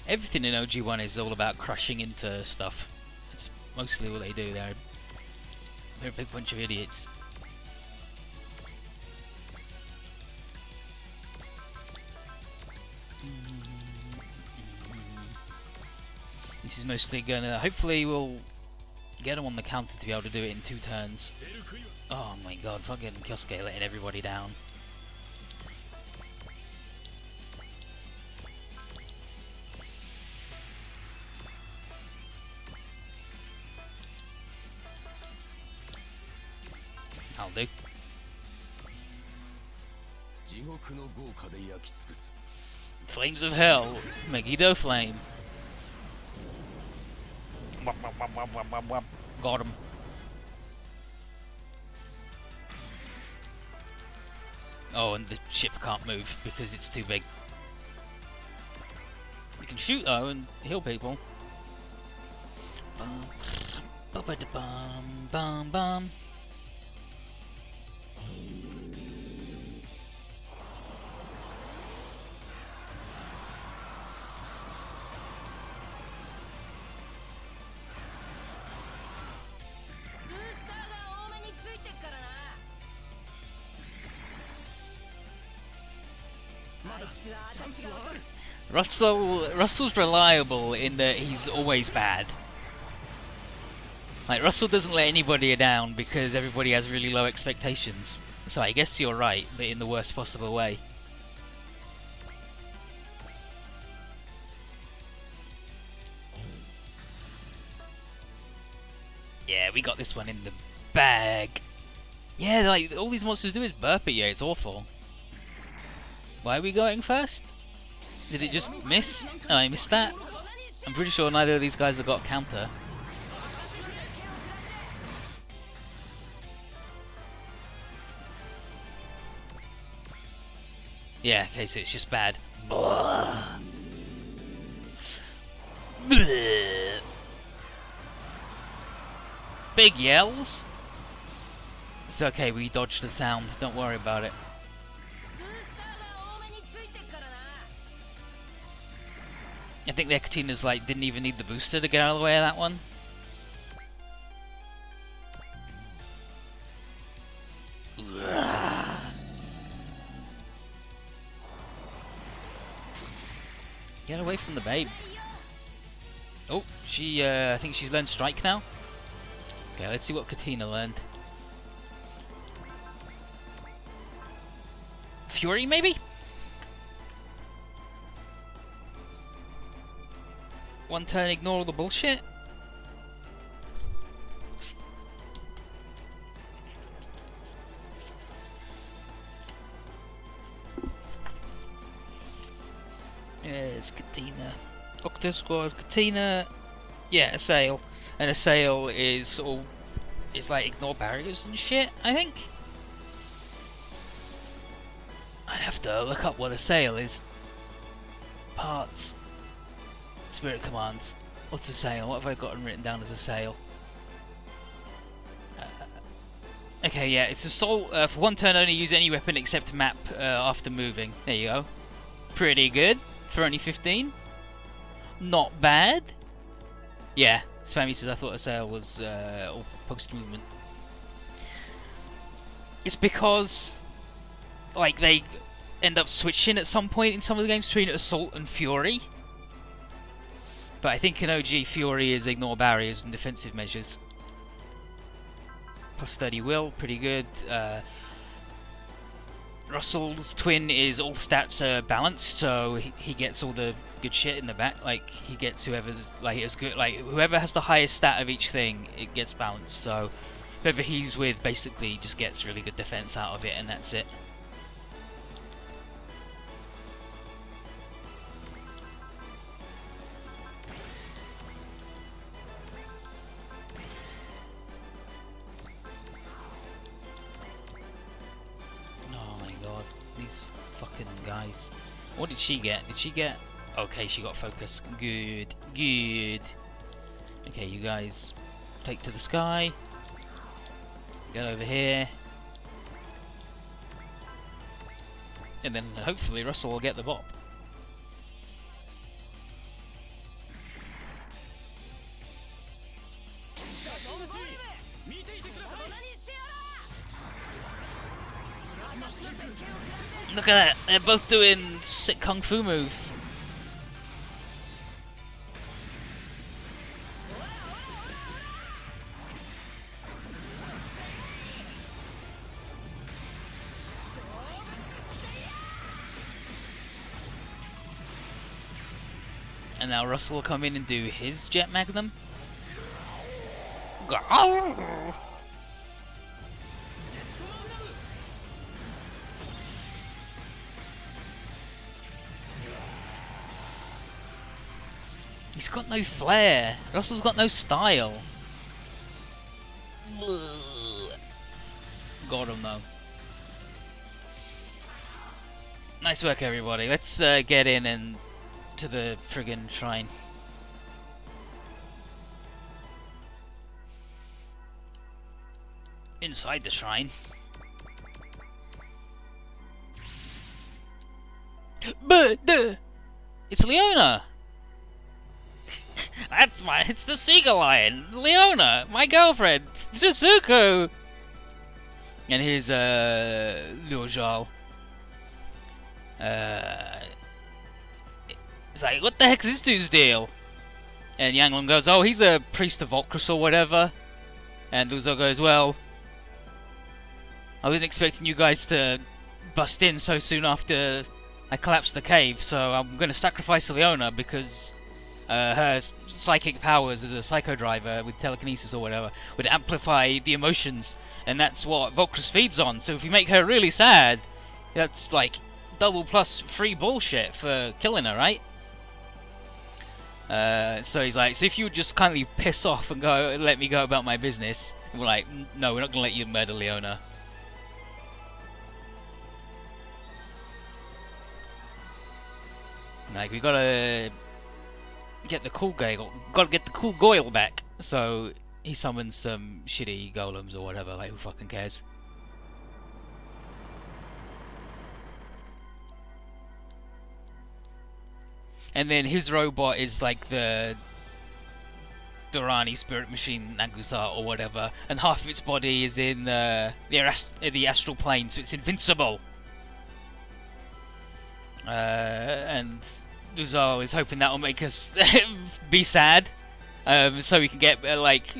Everything in OG1 is all about crashing into stuff. It's mostly what they do. They're a big bunch of idiots. This is mostly gonna... Hopefully we'll get them on the counter to be able to do it in 2 turns. Oh my god, fucking Kyosuke letting everybody down. I'll do. Flames of Hell, Megiddo Flame. Got him. Oh, and the ship can't move because it's too big. We can shoot though and heal people. Bum, bum, bum, bum. Russell's reliable in that he's always bad. Like, Russell doesn't let anybody down because everybody has really low expectations. So I guess you're right, but in the worst possible way. Yeah, we got this one in the bag. Yeah, like, all these monsters do is burp at you, it's awful. Why are we going first? Did it just miss? Oh, I missed that? I'm pretty sure neither of these guys have got a counter. Yeah, okay, so it's just bad. Blah. Blah. Big yells. It's okay, we dodged the sound, don't worry about it. I think their Katinas like didn't even need the booster to get out of the way of that one. Get away from the babe. Oh, she I think she's learned Strike now. Okay, let's see what Katina learned. Fury, maybe? One turn, ignore all the bullshit? It's Katina. Octo Squad, Katina. Yeah, Assail. And Assail is all like ignore barriers and shit, I think. I'd have to look up what Assail is. Parts. Spirit commands. What's Assail? What have I gotten written down as Assail? Okay, yeah, it's Assault. For one turn only use any weapon except map after moving. There you go. Pretty good for only 15. Not bad. Yeah, Spammy says I thought Assail was all post-movement. It's because like they end up switching at some point in some of the games between Assault and Fury. But I think in OG, Fury is ignore barriers and defensive measures. Plus 30 will, pretty good. Russell's twin is all stats are balanced, so he gets all the good shit in the back. Like he gets whoever's like as good, like whoever has the highest stat of each thing, it gets balanced. So whoever he's with basically just gets really good defense out of it, and that's it. Guys, what did she get? Did she get? Okay, she got focus. Good, good. Okay, you guys take to the sky. Get over here, and then hopefully Russell will get the bop. Look at that, they're both doing sick kung fu moves. And now Russell will come in and do his Jet Magnum. He's got no flair. Russell's got no style. God oh no. Nice work, everybody. Let's get in and to the friggin' shrine. Inside the shrine. It's Leona! It's the Seagull Lion! Leona! My girlfriend! Shizuku! And here's, Liujal. It's like, what the heck's this dude's deal? And Yanglong goes, oh, he's a priest of Okras or whatever. And Uzo goes, well, I wasn't expecting you guys to bust in so soon after I collapsed the cave, so I'm going to sacrifice Leona because her psychic powers as a psycho driver with telekinesis or whatever would amplify the emotions, and that's what Volcrus feeds on. So if you make her really sad, that's like double plus free bullshit for killing her, right? So he's like, so if you would just kindly piss off and go, let me go about my business. And we're like, no, we're not gonna let you murder Leona. Like, we gotta get the cool Goyle, gotta get the cool Goyle back. So he summons some shitty golems or whatever. Like, who fucking cares? And then his robot is like the Durrani spirit machine Nagusa or whatever, and half of its body is in the astral plane, so it's invincible. And Duzal is hoping that will make us be sad, so we can get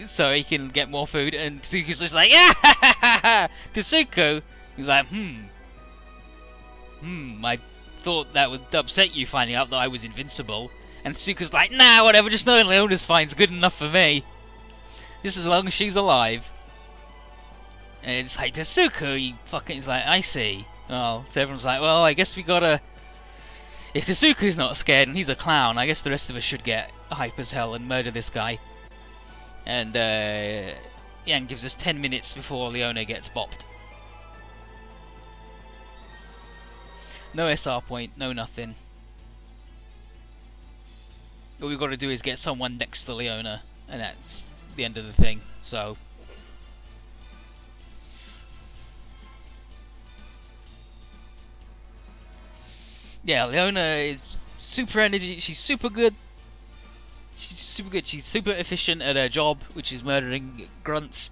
so he can get more food. And Tsuku's just like, yeah, to Tsuku, he's like, I thought that would upset you finding out that I was invincible. And Tsuku's like, nah, whatever, just knowing Leona's fine's good enough for me. Just as long as she's alive. And it's like, Tsuku, he fucking is like, I see. Well, so everyone's like, well, I guess we gotta... If Tsuku's not scared and he's a clown, I guess the rest of us should get hype as hell and murder this guy. And, Yang gives us 10 minutes before Leona gets bopped. No SR point, no nothing. All we've got to do is get someone next to Leona, and that's the end of the thing, so... Yeah, Leona is super energy, she's super good. She's super efficient at her job, which is murdering grunts,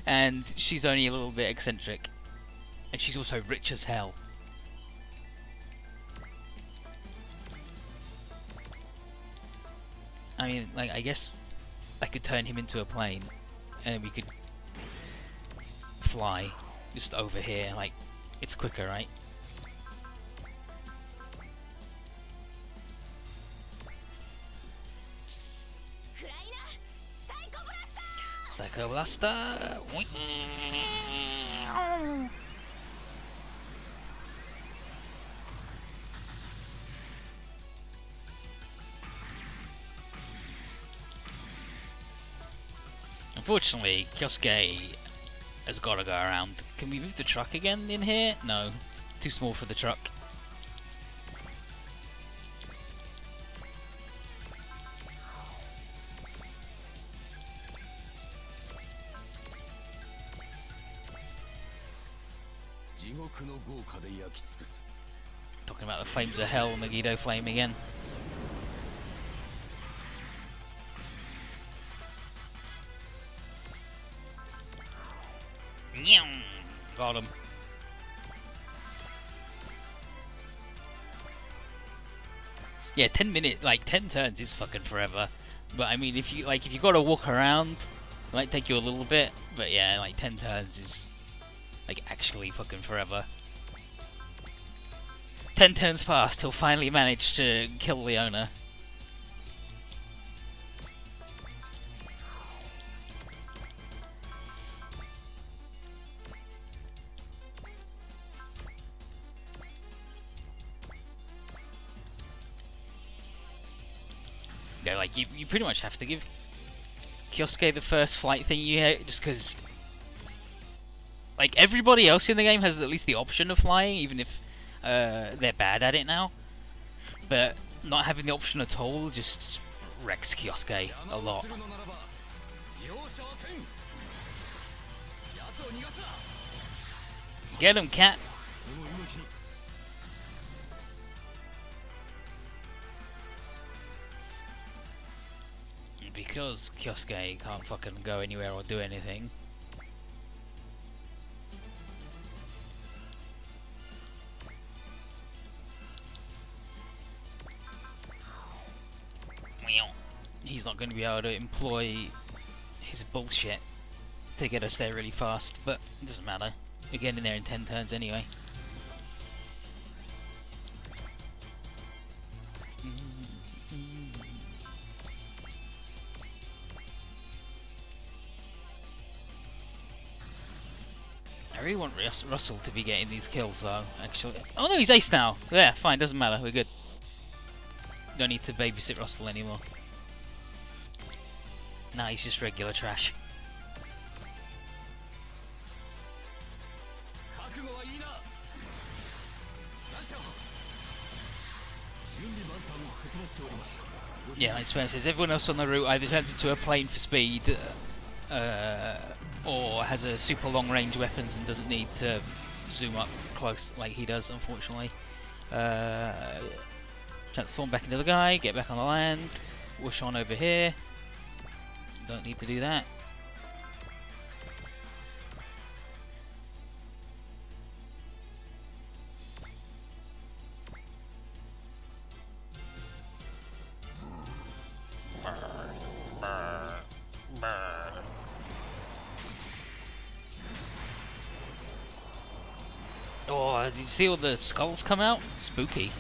and she's only a little bit eccentric. And she's also rich as hell. I mean, like, I guess I could turn him into a plane, and we could fly just over here. Like, it's quicker, right? Psycho Blaster! Unfortunately, Kyosuke has got to go around. Can we move the truck again in here? No, it's too small for the truck. Talking about the flames of hell, Megiddo flame again. Got him. Yeah, 10 minutes, like 10 turns is fucking forever. But I mean, if you gotta walk around, it might take you a little bit. But yeah, like 10 turns is like actually fucking forever. 10 turns past, he'll finally manage to kill Leona. Yeah, like you pretty much have to give Kyosuke the first flight thing you hit, just because like everybody else in the game has at least the option of flying, even if they're bad at it now. But not having the option at all just wrecks Kyosuke a lot. Get him, cat! Because Kyosuke can't fucking go anywhere or do anything. He's not going to be able to employ his bullshit. to get us there really fast, but it doesn't matter. We're getting there in 10 turns anyway. I really want Russell to be getting these kills though, actually. Oh no, he's ace now! Yeah, fine, doesn't matter, we're good. Don't need to babysit Russell anymore. Nah, he's just regular trash. Yeah, like Spare says, everyone else on the route either turns into a plane for speed, or has a super long range weapons and doesn't need to zoom up close like he does, unfortunately. Transform back into the guy, get back on the land, whoosh on over here. Don't need to do that. Oh, did you see all the skulls come out? Spooky.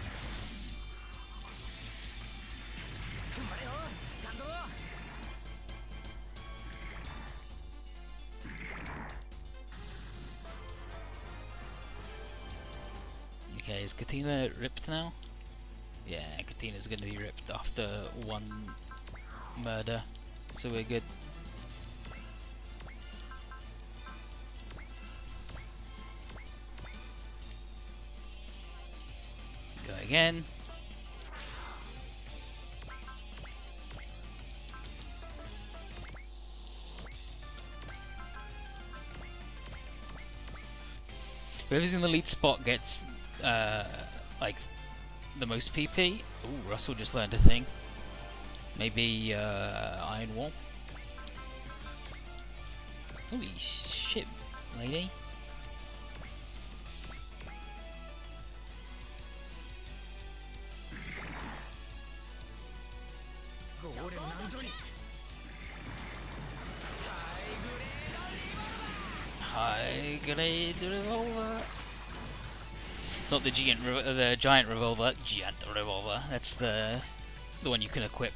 Okay, is Katina ripped now? Yeah, Katina's gonna be ripped after one murder, so we're good. Go again. Whoever's in the lead spot gets like the most PP. Ooh, Russell just learned a thing. Maybe Iron Wall. Holy shit, lady. High grade revolver. It's not the giant revolver. Giant revolver. That's the one you can equip.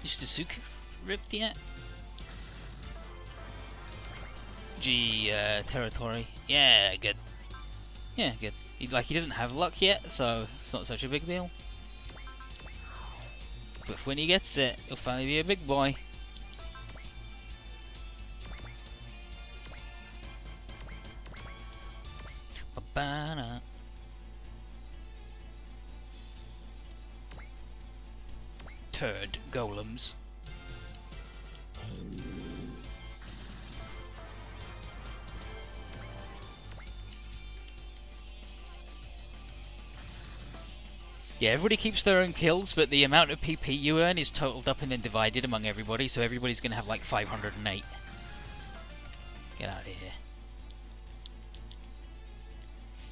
Is Suzuki ripped yet? G territory. Yeah, good. Yeah, good. He doesn't have luck yet, so it's not such a big deal. But when he gets it, he'll finally be a big boy. Ba-ba-na. Turd golems. Yeah, everybody keeps their own kills, but the amount of PP you earn is totaled up and then divided among everybody, so everybody's going to have like 508. Get out of here.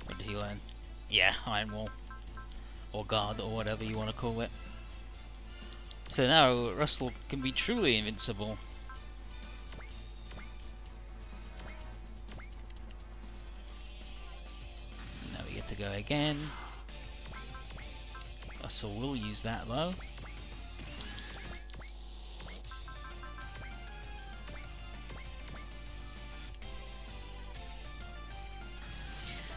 What did he learn? Yeah, Iron Wall. Or Guard, or whatever you want to call it. So now Russell can be truly invincible. Now we get to go again. Russell will use that though.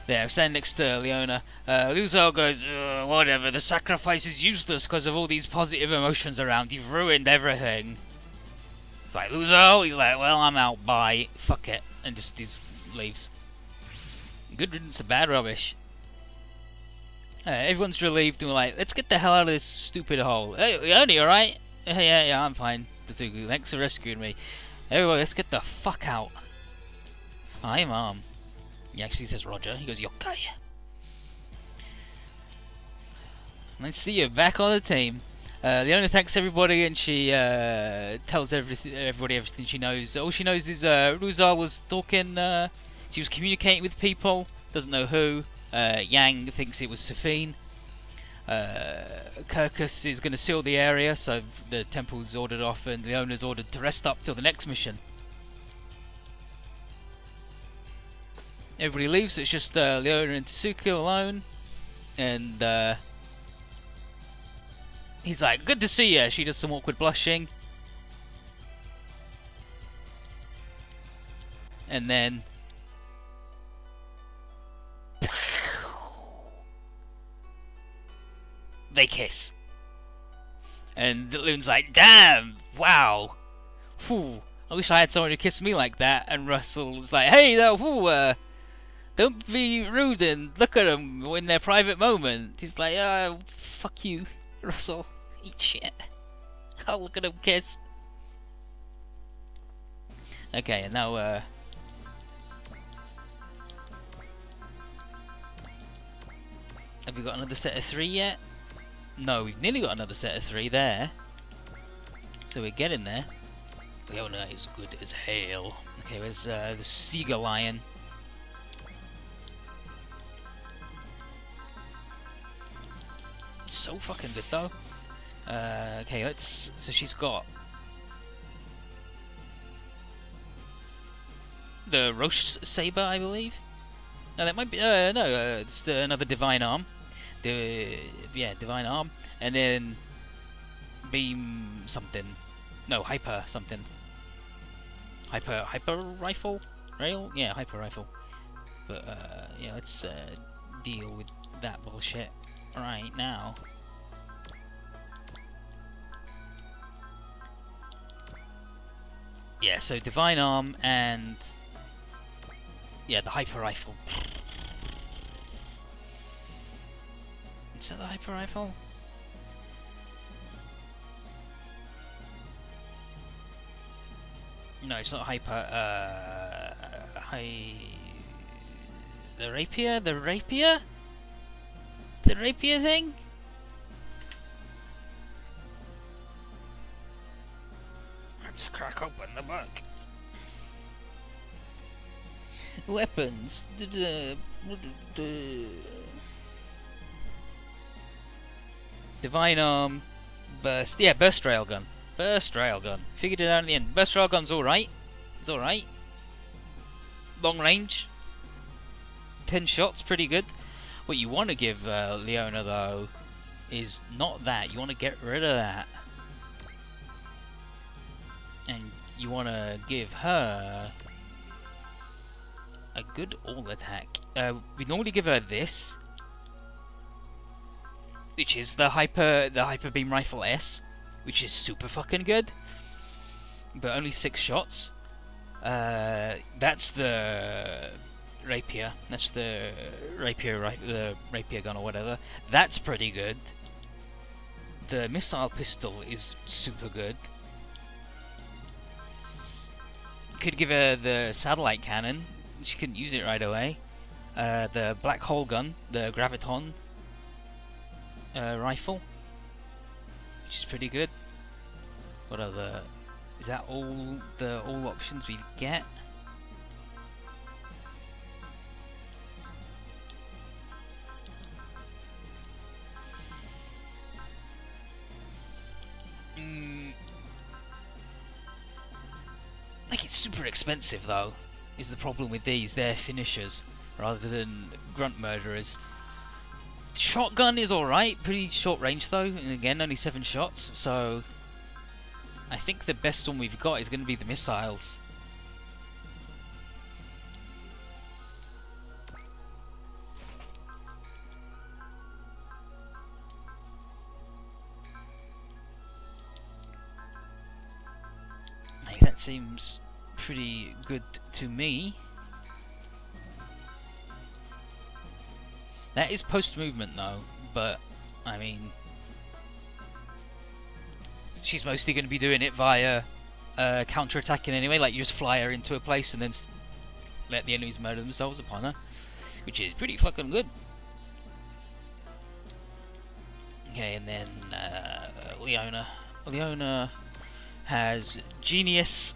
There, stand next to Leona. Luzo goes, whatever, the sacrifice is useless because of all these positive emotions around. You've ruined everything. It's like, Luzo? He's like, well, I'm out, bye. Fuck it. And just leaves. Good riddance of bad rubbish. Everyone's relieved and we're like, let's get the hell out of this stupid hole. Hey, Leone, you alright? Yeah, I'm fine. Tsugu, thanks for rescuing me. Everyone, let's get the fuck out. Hi, Mom. He actually says Roger. He goes, yokai. Let's see you back on the team. Leona thanks everybody and she tells everybody everything she knows. All she knows is Ruzar was talking, she was communicating with people, doesn't know who. Yang thinks it was Safine. Kirkus is going to seal the area, so the temple's ordered off and the owner's ordered to rest up till the next mission. Everybody leaves, so it's just Leona and Tsuku alone, and he's like, good to see you. She does some awkward blushing. And then they kiss. And Loon's like, damn, wow. Whew, I wish I had someone who kissed me like that. And Russell's like, hey, don't be rude and look at them in their private moment. He's like, fuck you, Russell. Eat shit. I'll look at them kiss. Okay, and now, have we got another set of 3 yet? No, we've nearly got another set of 3 there. So we're getting there. Leona is good as hell. Okay, where's the Seeger Lion? It's so fucking good though. Okay, so she's got the Roche Saber, I believe. No, that might be. It's another Divine Arm. Divine Arm, and then Beam something. No, Hyper something. Hyper Rifle, Rail. Yeah, Hyper Rifle. But yeah, let's deal with that bullshit right now. Yeah, so Divine Arm and yeah, the Hyper Rifle. Is that the Hyper Rifle? No, it's not Hyper. The Rapier? The Rapier? The Rapier thing? Let's crack open the book. Weapons. Divine Arm. Burst. Yeah, Burst Railgun. Burst Railgun. Figured it out in the end. Burst Railgun's alright. It's alright. Long range. 10 shots, pretty good. What you want to give Leona, though, is not that. You want to get rid of that. And you want to give her a good all attack. We normally give her this, which is the Hyper Beam Rifle S, which is super fucking good, but only 6 shots. That's the Rapier. That's the Rapier gun or whatever. That's pretty good. The missile pistol is super good. Could give her the satellite cannon. She couldn't use it right away. The black hole gun, the graviton rifle, which is pretty good. What other? Is that all the options we get? Like, it's super expensive though, is the problem with these. They're finishers rather than grunt murderers. Shotgun is alright, pretty short range though, and again only 7 shots, so I think the best one we've got is going to be the missiles. That seems pretty good to me. That is post movement though, but I mean, she's mostly going to be doing it via counter-attacking anyway. Like, you just fly her into a place and then let the enemies murder themselves upon her, which is pretty fucking good. Okay, and then Leona has Genius.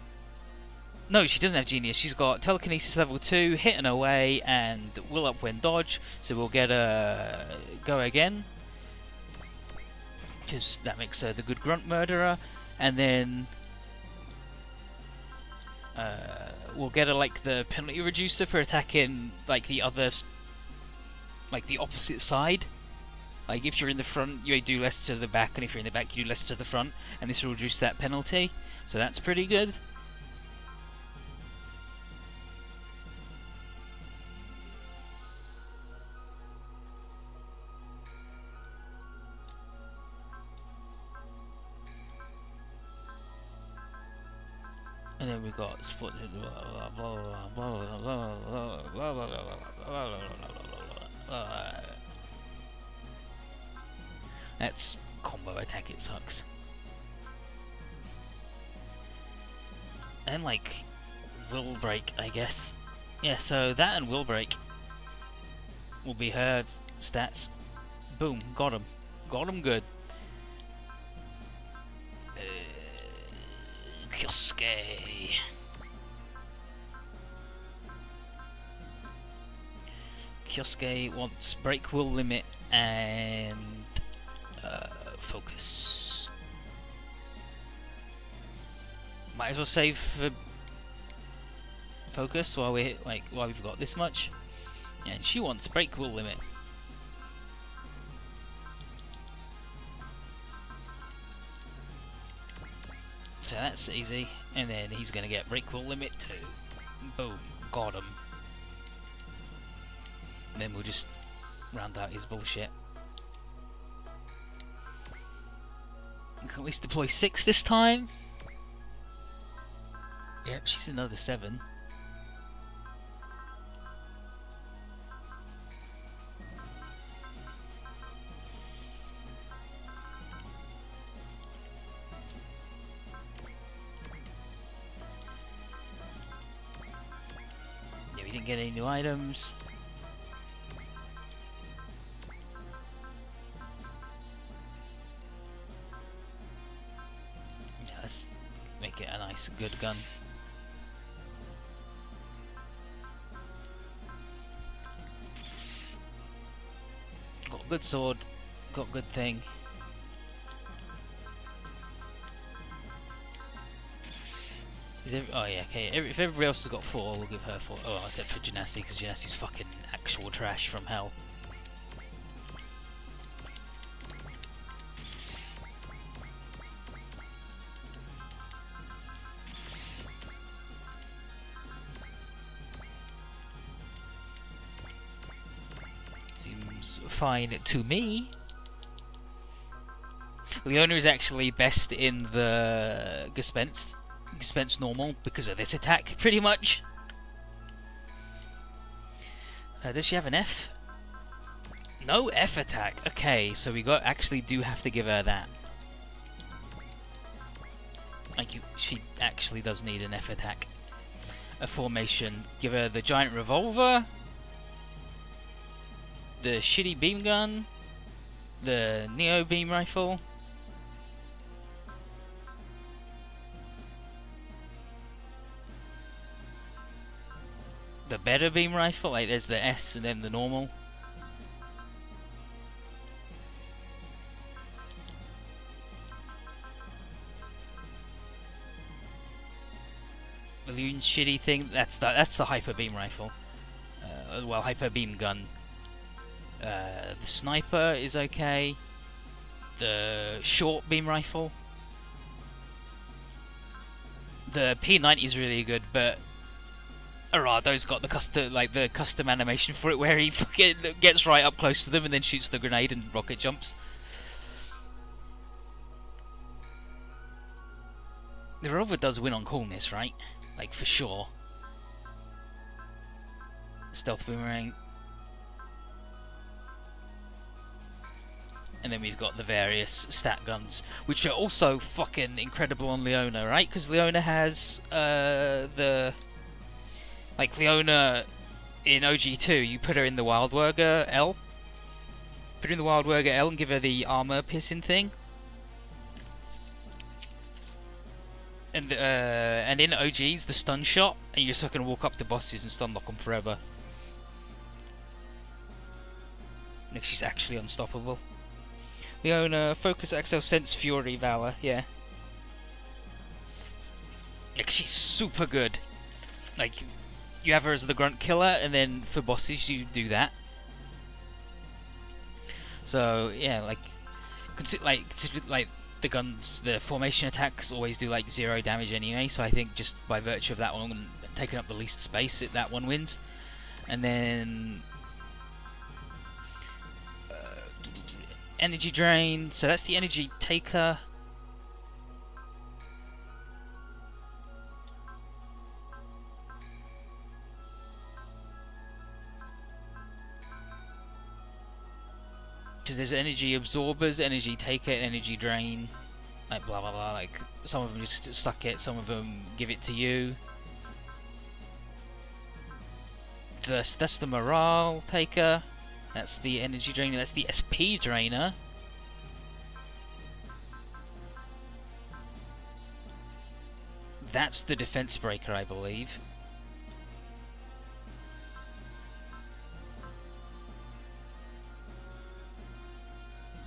No, she doesn't have Genius. She's got Telekinesis level 2, Hit and Away, and Will Up When Dodge. So we'll get a go again. because that makes her the good grunt murderer, and then we'll get her like the penalty reducer for attacking like the others, like the opposite side. Like if you're in the front, you do less to the back, and if you're in the back, you do less to the front, and this will reduce that penalty. So that's pretty good. And then we got split. That's combo attack, it sucks. And like will break, I guess. Yeah, so that and will break will be her stats. Boom, got him. Got him good. Kyosuke. Kyosuke wants break will limit and focus. Might as well save for focus while we've got this much. And she wants break will limit. So that's easy, and then he's gonna get break will limit too. Boom, got him. And then we'll just round out his bullshit. We can at least deploy 6 this time. Yep, she's another 7. Yeah, we didn't get any new items. Let's make it a nice, good gun. Got a good sword, got a good thing. Oh yeah, okay. If everybody else has got 4, we'll give her 4. Oh, except for Genasi, because Genasi's fucking actual trash from hell. Seems fine to me. Leona is actually best in the Gespenst normal because of this attack, pretty much. Does she have an F? No F attack. Okay, so we actually do have to give her that. Like she actually does need an F attack. A formation. Give her the giant revolver, the shitty beam gun, the Neo beam rifle. The better beam rifle, like there's the S and then the normal. Balloon's shitty thing, that's the hyper beam rifle. Well, hyper beam gun. The sniper is okay. The short beam rifle. The P90 is really good, but Arado's got the custom animation for it, where he fucking gets right up close to them and then shoots the grenade and rocket jumps. The revolver does win on coolness, right? Like for sure. Stealth boomerang. And then we've got the various stat guns, which are also fucking incredible on Leona, right? Because Leona has like Leona in OG2, you put her in the Wild Worger L. Put her in the Wild Worger L and give her the armor piercing thing. And in OGs, the stun shot, and you're just gonna walk up to bosses and stun lock them forever. Like she's actually unstoppable. Leona, Focus, Excel, Sense, Fury, Valor, yeah. Like, she's super good. Like, you have her as the grunt killer, and then for bosses you do that. So, yeah, like the guns, the formation attacks always do like 0 damage anyway, so I think just by virtue of that one taking up the least space, that one wins. And then energy drain, so that's the energy taker. Because there's energy absorbers, energy taker, energy drain, like blah blah blah. Like some of them just suck it, some of them give it to you. That's the morale taker. That's the energy drainer. That's the SP drainer. That's the defense breaker, I believe.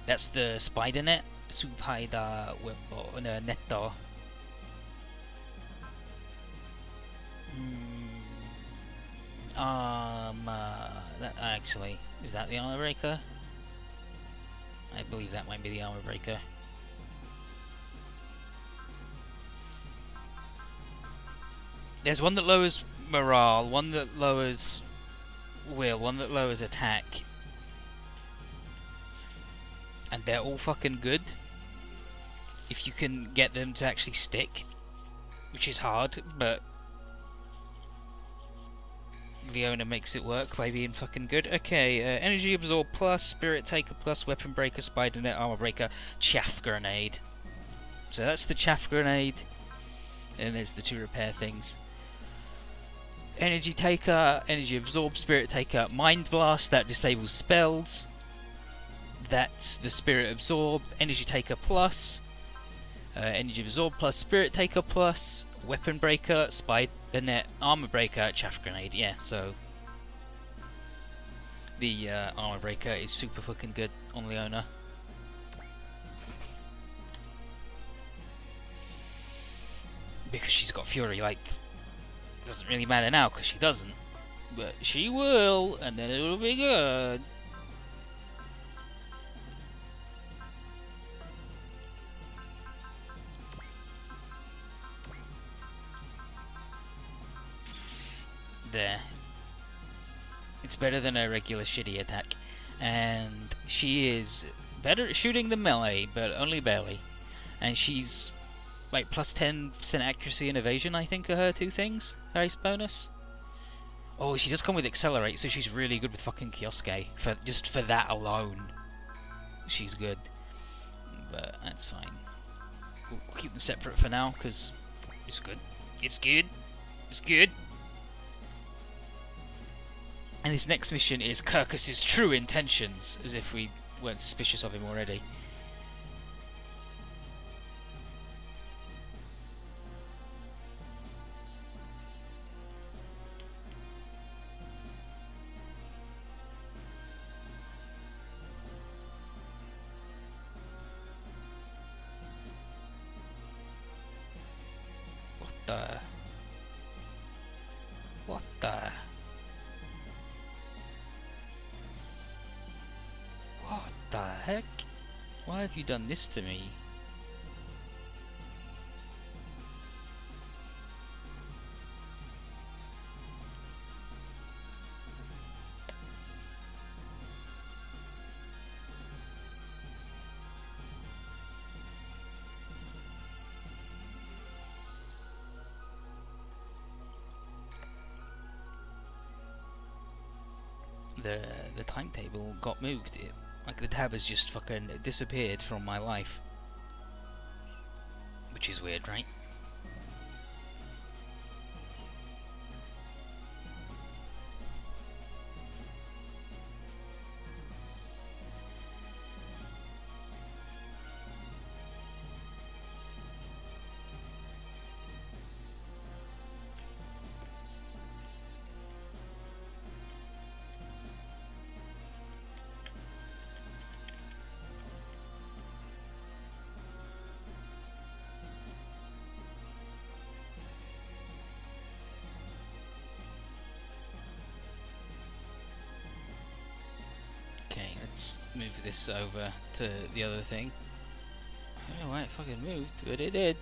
That's the spider net. Spider webbo netto. That actually, is that the armor breaker? I believe that might be the armor breaker. There's one that lowers morale, one that lowers will, one that lowers attack. And they're all fucking good if you can get them to actually stick, which is hard, but Leona makes it work by being fucking good. Okay, energy absorb plus, spirit taker plus, weapon breaker, spider net, armor breaker, chaff grenade. So that's the chaff grenade, and there's the 2 repair things. Energy taker, energy absorb, spirit taker, mind blast, that disables spells. That's the spirit absorb, energy taker plus, energy absorb plus, spirit taker plus, weapon breaker, spider net, armor breaker, chaff grenade. Yeah, so the armor breaker is super fucking good on Leona. Because she's got fury. Like, doesn't really matter now because she doesn't, but she will, and then it'll be good. There. It's better than a regular shitty attack. And she is better at shooting than melee, but only barely. And she's like plus 10% accuracy and evasion, I think, are her 2 things. Her ace bonus. Oh, she does come with accelerate, so she's really good with fucking Kyosuke. Just for that alone, she's good. But that's fine. We'll keep them separate for now, because it's good. It's good. It's good. And this next mission is Kirkus's true intentions, as if we weren't suspicious of him already. What the? What the? What the heck? Why have you done this to me? The timetable got moved. Like the tab has just fucking disappeared from my life. Which is weird, right? move this over to the other thing. I don't know why it fucking moved, but it did.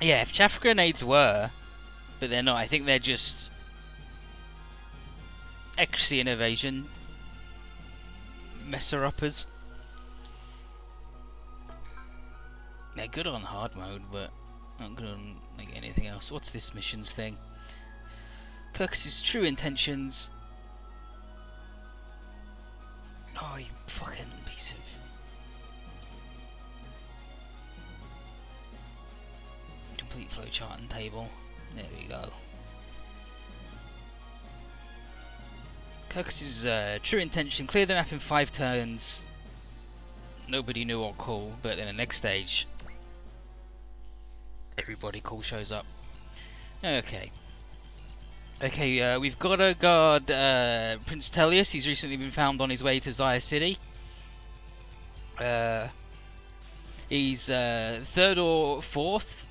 Yeah, if chaff grenades were, but they're not. I think they're just accuracy and evasion messer-uppers. They're good on hard mode, but not good on like anything else. What's this missions thing? Kirkus' true intentions. Oh, you fucking piece of... Complete flowchart and table. There we go. Kirkus' true intention, clear the map in 5 turns. Nobody knew what cool, but in the next stage, everybody cool shows up. Okay. Okay, we've got to guard Prince Tellius. He's recently been found on his way to Zaya City. He's 3rd or 4th.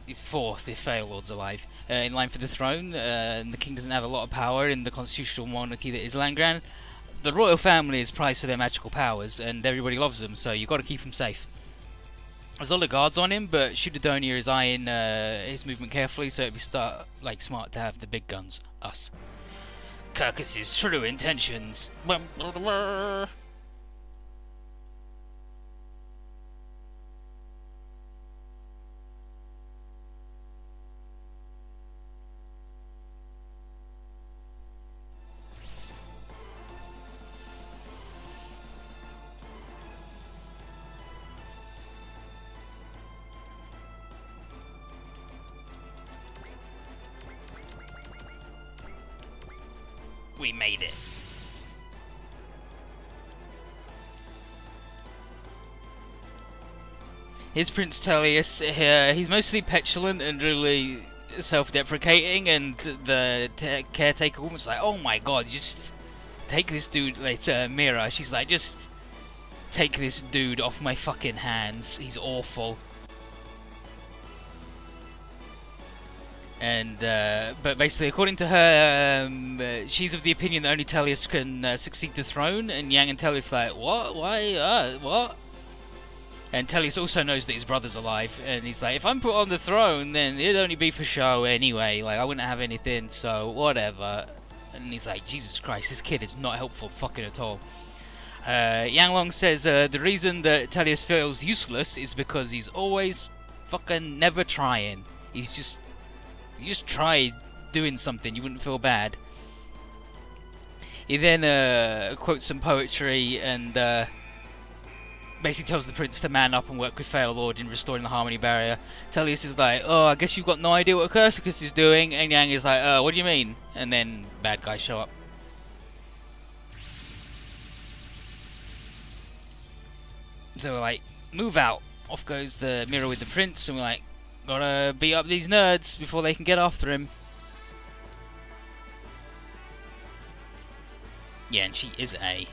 He's 4th if Failord's alive. In line for the throne. And the king doesn't have a lot of power in the constitutional monarchy that is Langran. The royal family is prized for their magical powers, and everybody loves them, so you've got to keep him safe. There's a lot of guards on him, but Shudadonia is eyeing his movement carefully, so it'd be smart to have the big guns. Us. Kirkus' true intentions. We made it. Here's Prince Tellius. He's mostly petulant and really self-deprecating, and the caretaker woman's like, "Oh my god, just take this dude." It's Mira. She's like, "Just take this dude off my fucking hands. He's awful." And but basically, according to her, she's of the opinion that only Tellius can succeed the throne. And Yang and Tellius like, "What? Why? What?" And Tellius also knows that his brother's alive, and he's like, "If I'm put on the throne, then it'd only be for show anyway. Like, I wouldn't have anything, so whatever." And he's like, "Jesus Christ, this kid is not helpful fucking at all." Yang Long says the reason that Tellius feels useless is because he's always fucking never trying. You just tried doing something, you wouldn't feel bad. He then quotes some poetry and basically tells the prince to man up and work with Failord in restoring the harmony barrier. Tellius is like, "Oh, I guess you've got no idea what Kirkus is doing," and Yang is like, "What do you mean?" And then bad guys show up. So we're like, "Move out." Off goes the mirror with the prince, and we're like, "Gotta beat up these nerds before they can get after him." Yeah, and she is A.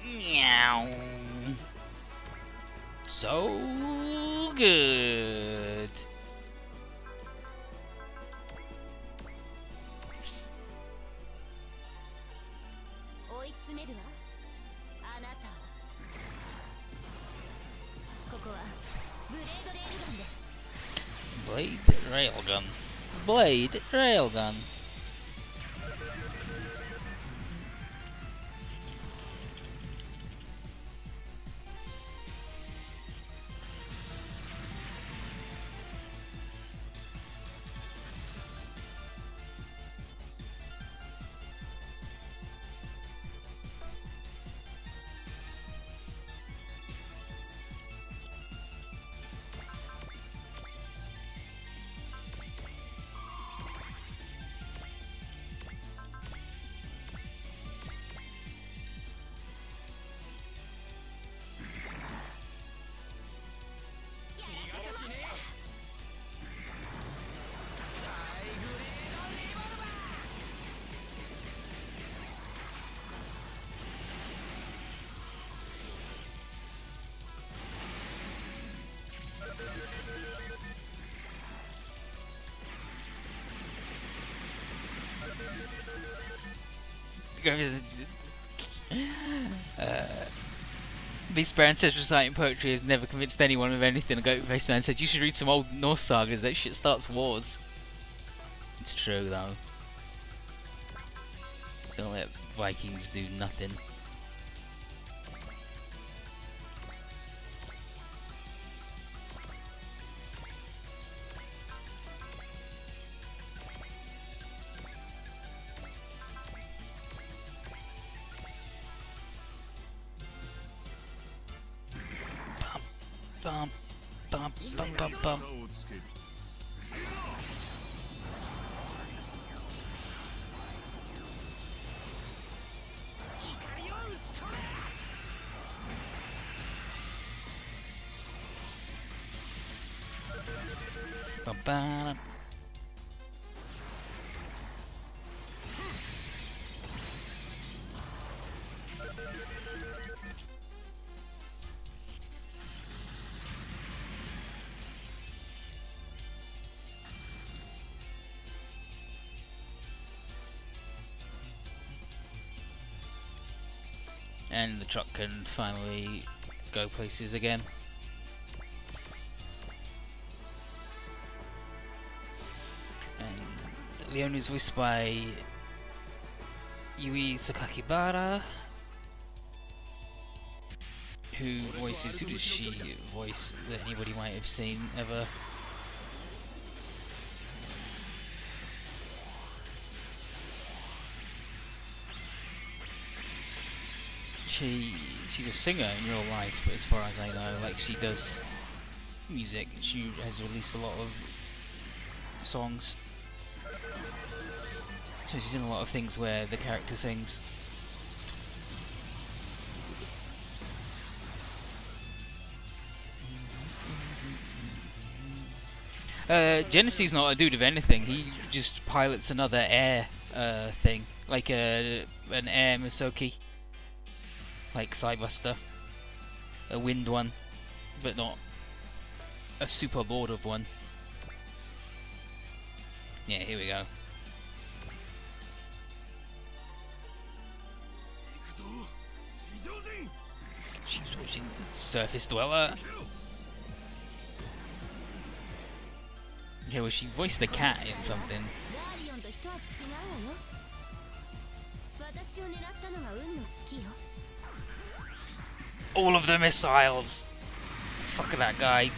Meow. So good. Blade railgun. Blade railgun. Beast Brand says reciting poetry has never convinced anyone of anything. A Goat-Faced Man said you should read some old Norse sagas, that shit starts wars. It's true though. Don't let Vikings do nothing. Bump, bump, bump, bump, bump. Ba-ba-da. And the truck can finally go places again. And Leon is voiced by Yui Sakakibara, who does she voice that anybody might have seen ever? She's a singer in real life, as far as I know. Like, she does music. She has released a lot of songs. So she's in a lot of things where the character sings. Genesee's not a dude of anything. He just pilots another air thing, like an air Masoki. Like Cybuster, a wind one, but not a super board of one. Yeah, here we go. She's watching the Surface Dweller. Yeah, well, she voiced the cat in something. All of the missiles! Fuck that guy.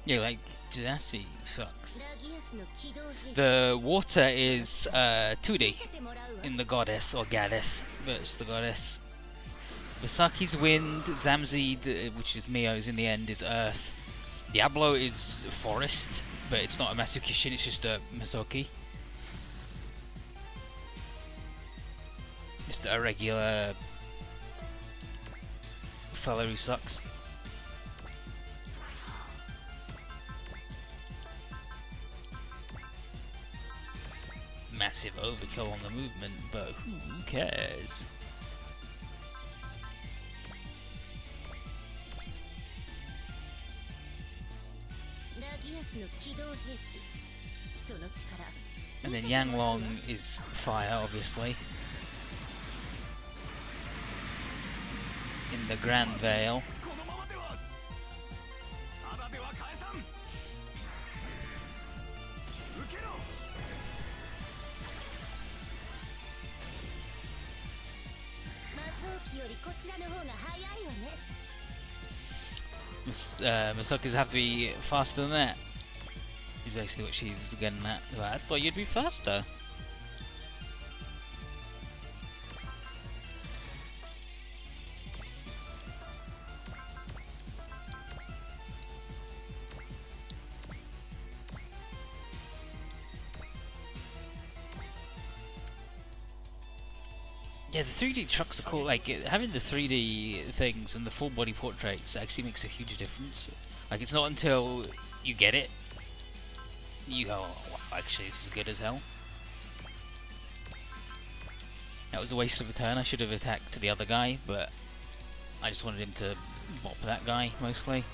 Yeah, like, Jurassic sucks. The water is 2D in the goddess, or goddess, but it's the goddess. Vasaki's wind, Zamzid, which is Mio's in the end, is earth. Diablo is forest, but it's not a Masukishin, it's just a Masoki. Just a regular fella who sucks. Massive overkill on the movement, but who cares? And then Yang Long is fire, obviously. In the Grand Vale. Masokas have to be faster than that. Is basically what she's getting at. Like, I thought you'd be faster. Yeah, the 3D trucks are cool. Like having the 3D things and the full body portraits actually makes a huge difference. Like it's not until you get it you go, oh, wow, actually this is good as hell. That was a waste of a turn. I should have attacked the other guy, but I just wanted him to mop that guy mostly.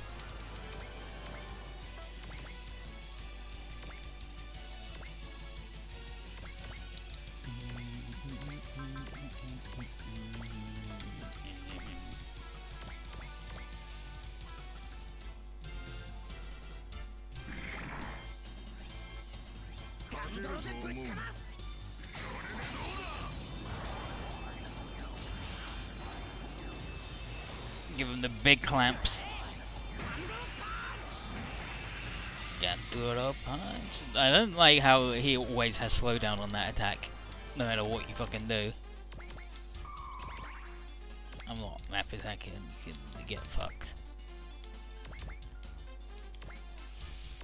Give him the big clamps. Gandura punch. I don't like how he always has slowdown on that attack, no matter what you fucking do. I'm not map attacking, you can get fucked.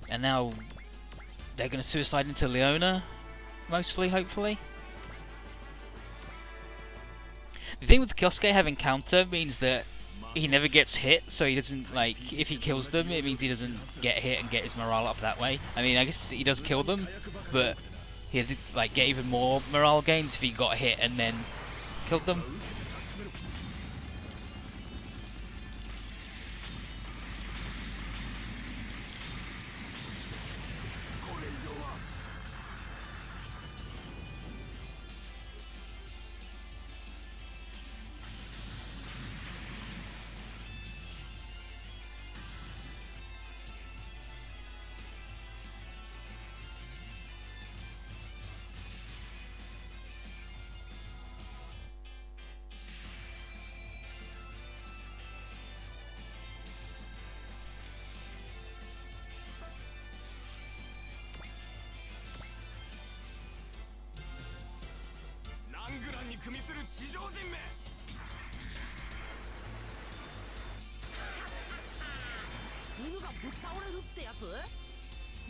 And now they're gonna suicide into Leona, mostly, hopefully. The thing with Kyosuke having counter means that he never gets hit, so he doesn't, like, if he kills them, it means he doesn't get hit and get his morale up that way. I mean, I guess he does kill them, but he'd, like, get even more morale gains if he got hit and then killed them.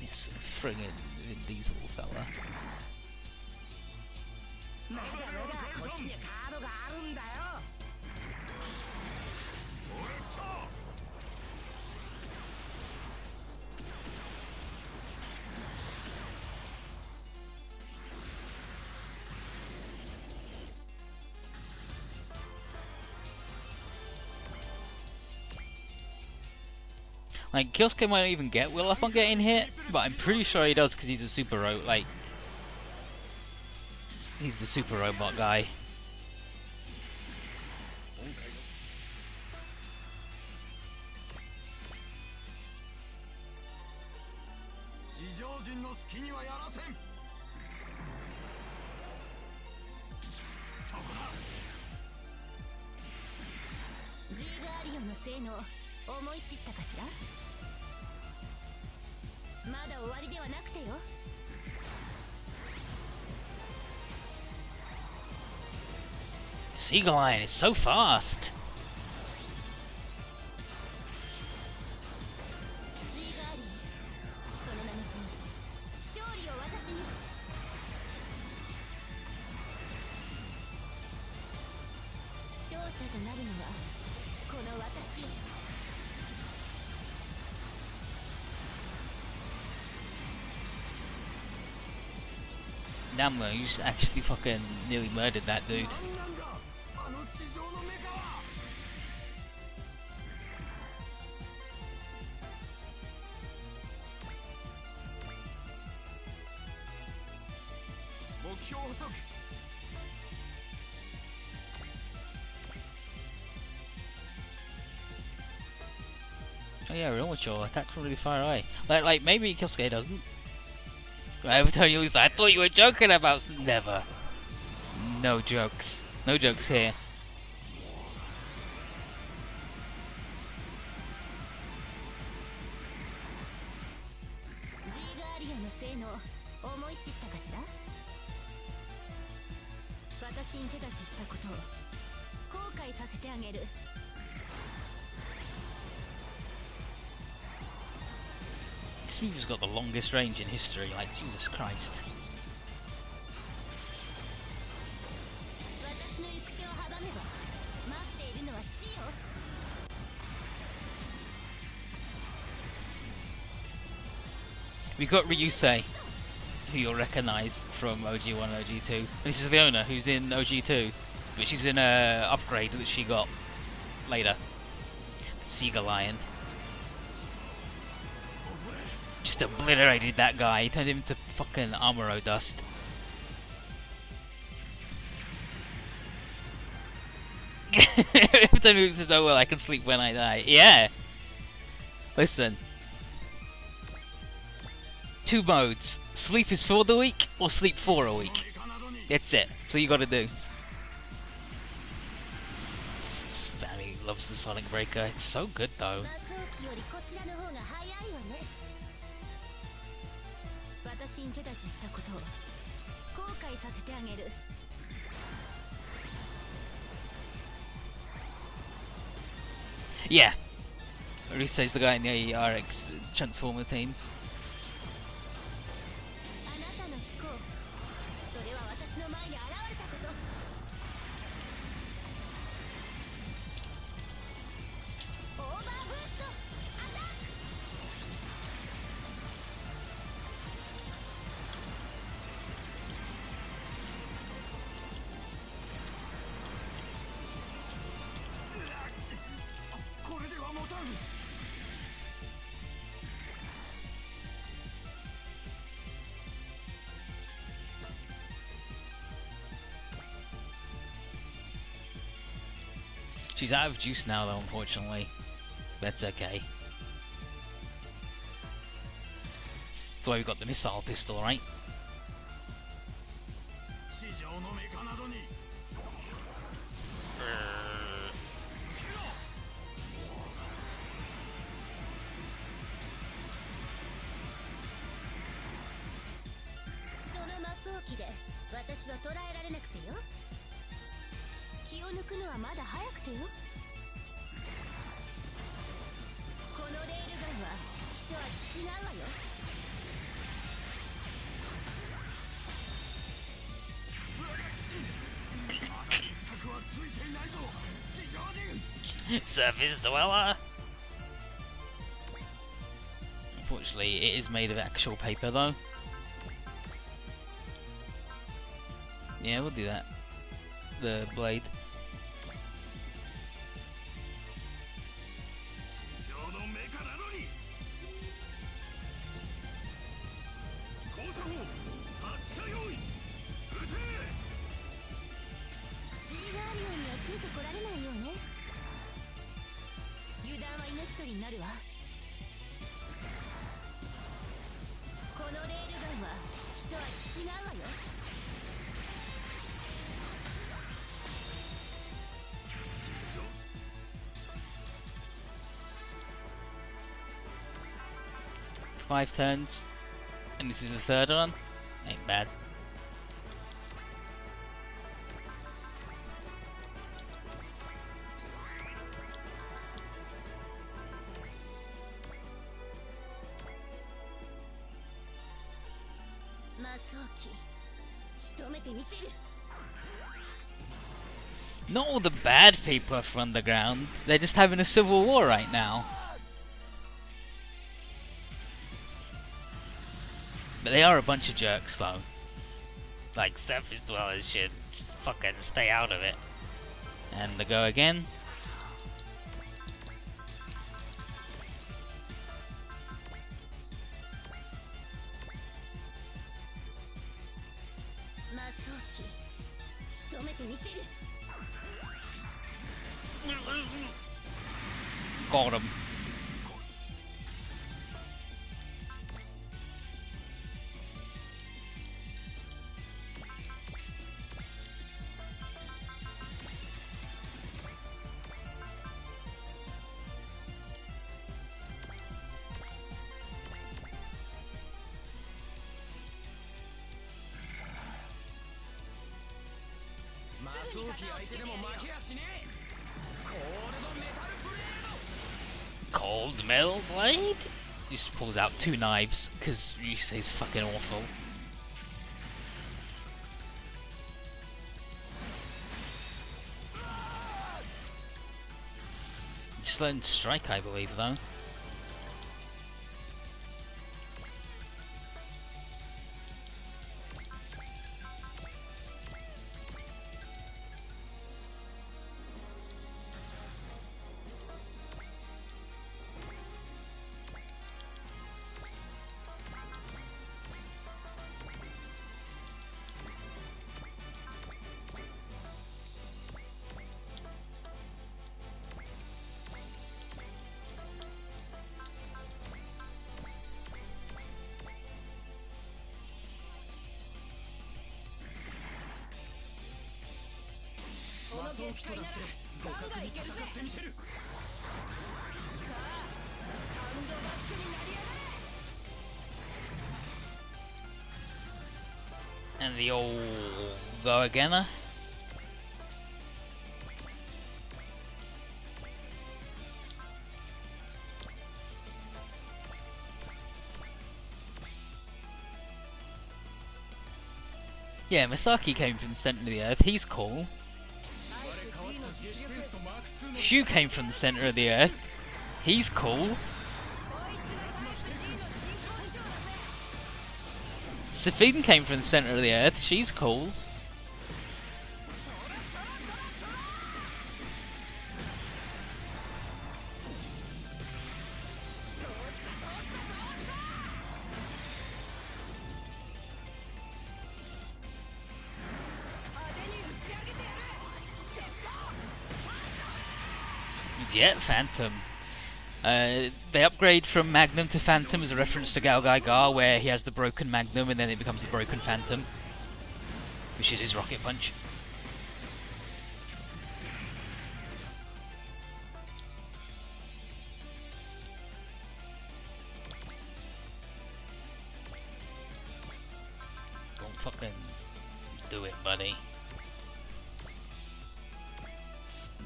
This friggin' Vin Diesel fella. Like, Kyosuke might not even get Will up on getting hit, but I'm pretty sure he does because he's a super robot. Like, he's the super robot guy. Seagull Lion is so fast! Damn, you just actually fucking nearly murdered that dude. Oh yeah, real mature. Attack from really far away. Like maybe Kyosuke doesn't. Every time you lose, I thought you were joking about. Never. No jokes. No jokes here. This move's got the longest range in history, like, Jesus Christ. We got Ryusei, who you'll recognise from OG1 and OG2. This is Leona, who's in OG2, but she's in a upgrade that she got later. Seagull Lion. Just obliterated that guy. He turned him into fucking Amuro dust. Every time he says, "Oh well, I can sleep when I die." Yeah. Listen. 2 modes. Sleep is for the weak, or sleep for a week. That's it. That's all you gotta do. Family loves the Sonic Breaker. It's so good though. Yeah. Ryusei's the guy in the RX Transformer team. She's out of juice now though, unfortunately. That's okay. That's why we got the missile pistol, right? Surface dweller! Unfortunately, it is made of actual paper though. Yeah, we'll do that. The blade. Five turns, and this is the third one. Ain't bad. Not all the bad people are from underground. They're just having a civil war right now. But they are a bunch of jerks though. Like, surface dwellers should just fucking stay out of it. And they go again. Got him. Cold metal blade? He just pulls out 2 knives because Ryusei's fucking awful. Excellent strike, I believe, though. And the old go again. Yeah, Misaki came from the center of the earth. He's cool. Shu came from the center of the earth. He's cool. Safine came from the center of the earth. She's cool. Yeah, Phantom. They upgrade from Magnum to Phantom as a reference to Galgai where he has the broken Magnum and then it becomes the broken Phantom, which is his rocket punch. Don't fucking do it, buddy.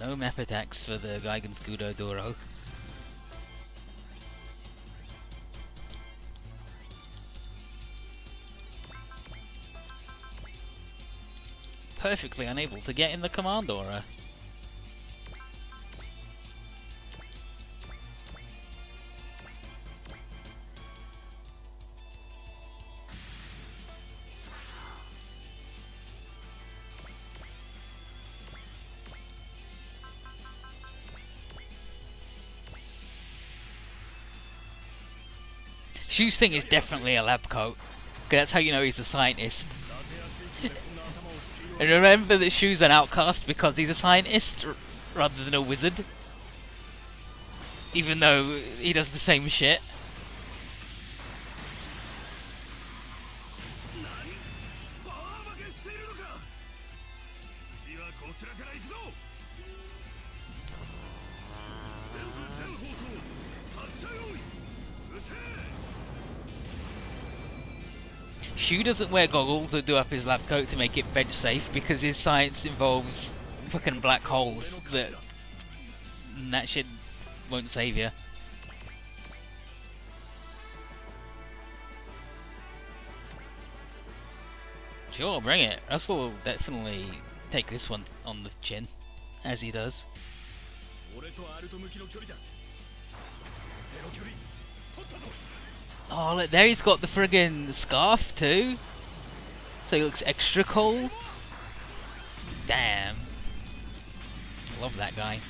No map attacks for the Geigen Scudo Doro. Perfectly unable to get in the command aura. Shu's thing is definitely a lab coat, 'cause that's how you know he's a scientist. And remember that Shu's an outcast because he's a scientist rather than a wizard, even though he does the same shit. Shu doesn't wear goggles or do up his lab coat to make it bench safe because his science involves fucking black holes that shit won't save you. Sure, bring it. Russell will definitely take this one on the chin, as he does. Oh, look, there he's got the friggin' scarf too. So he looks extra cool. Damn. Love that guy.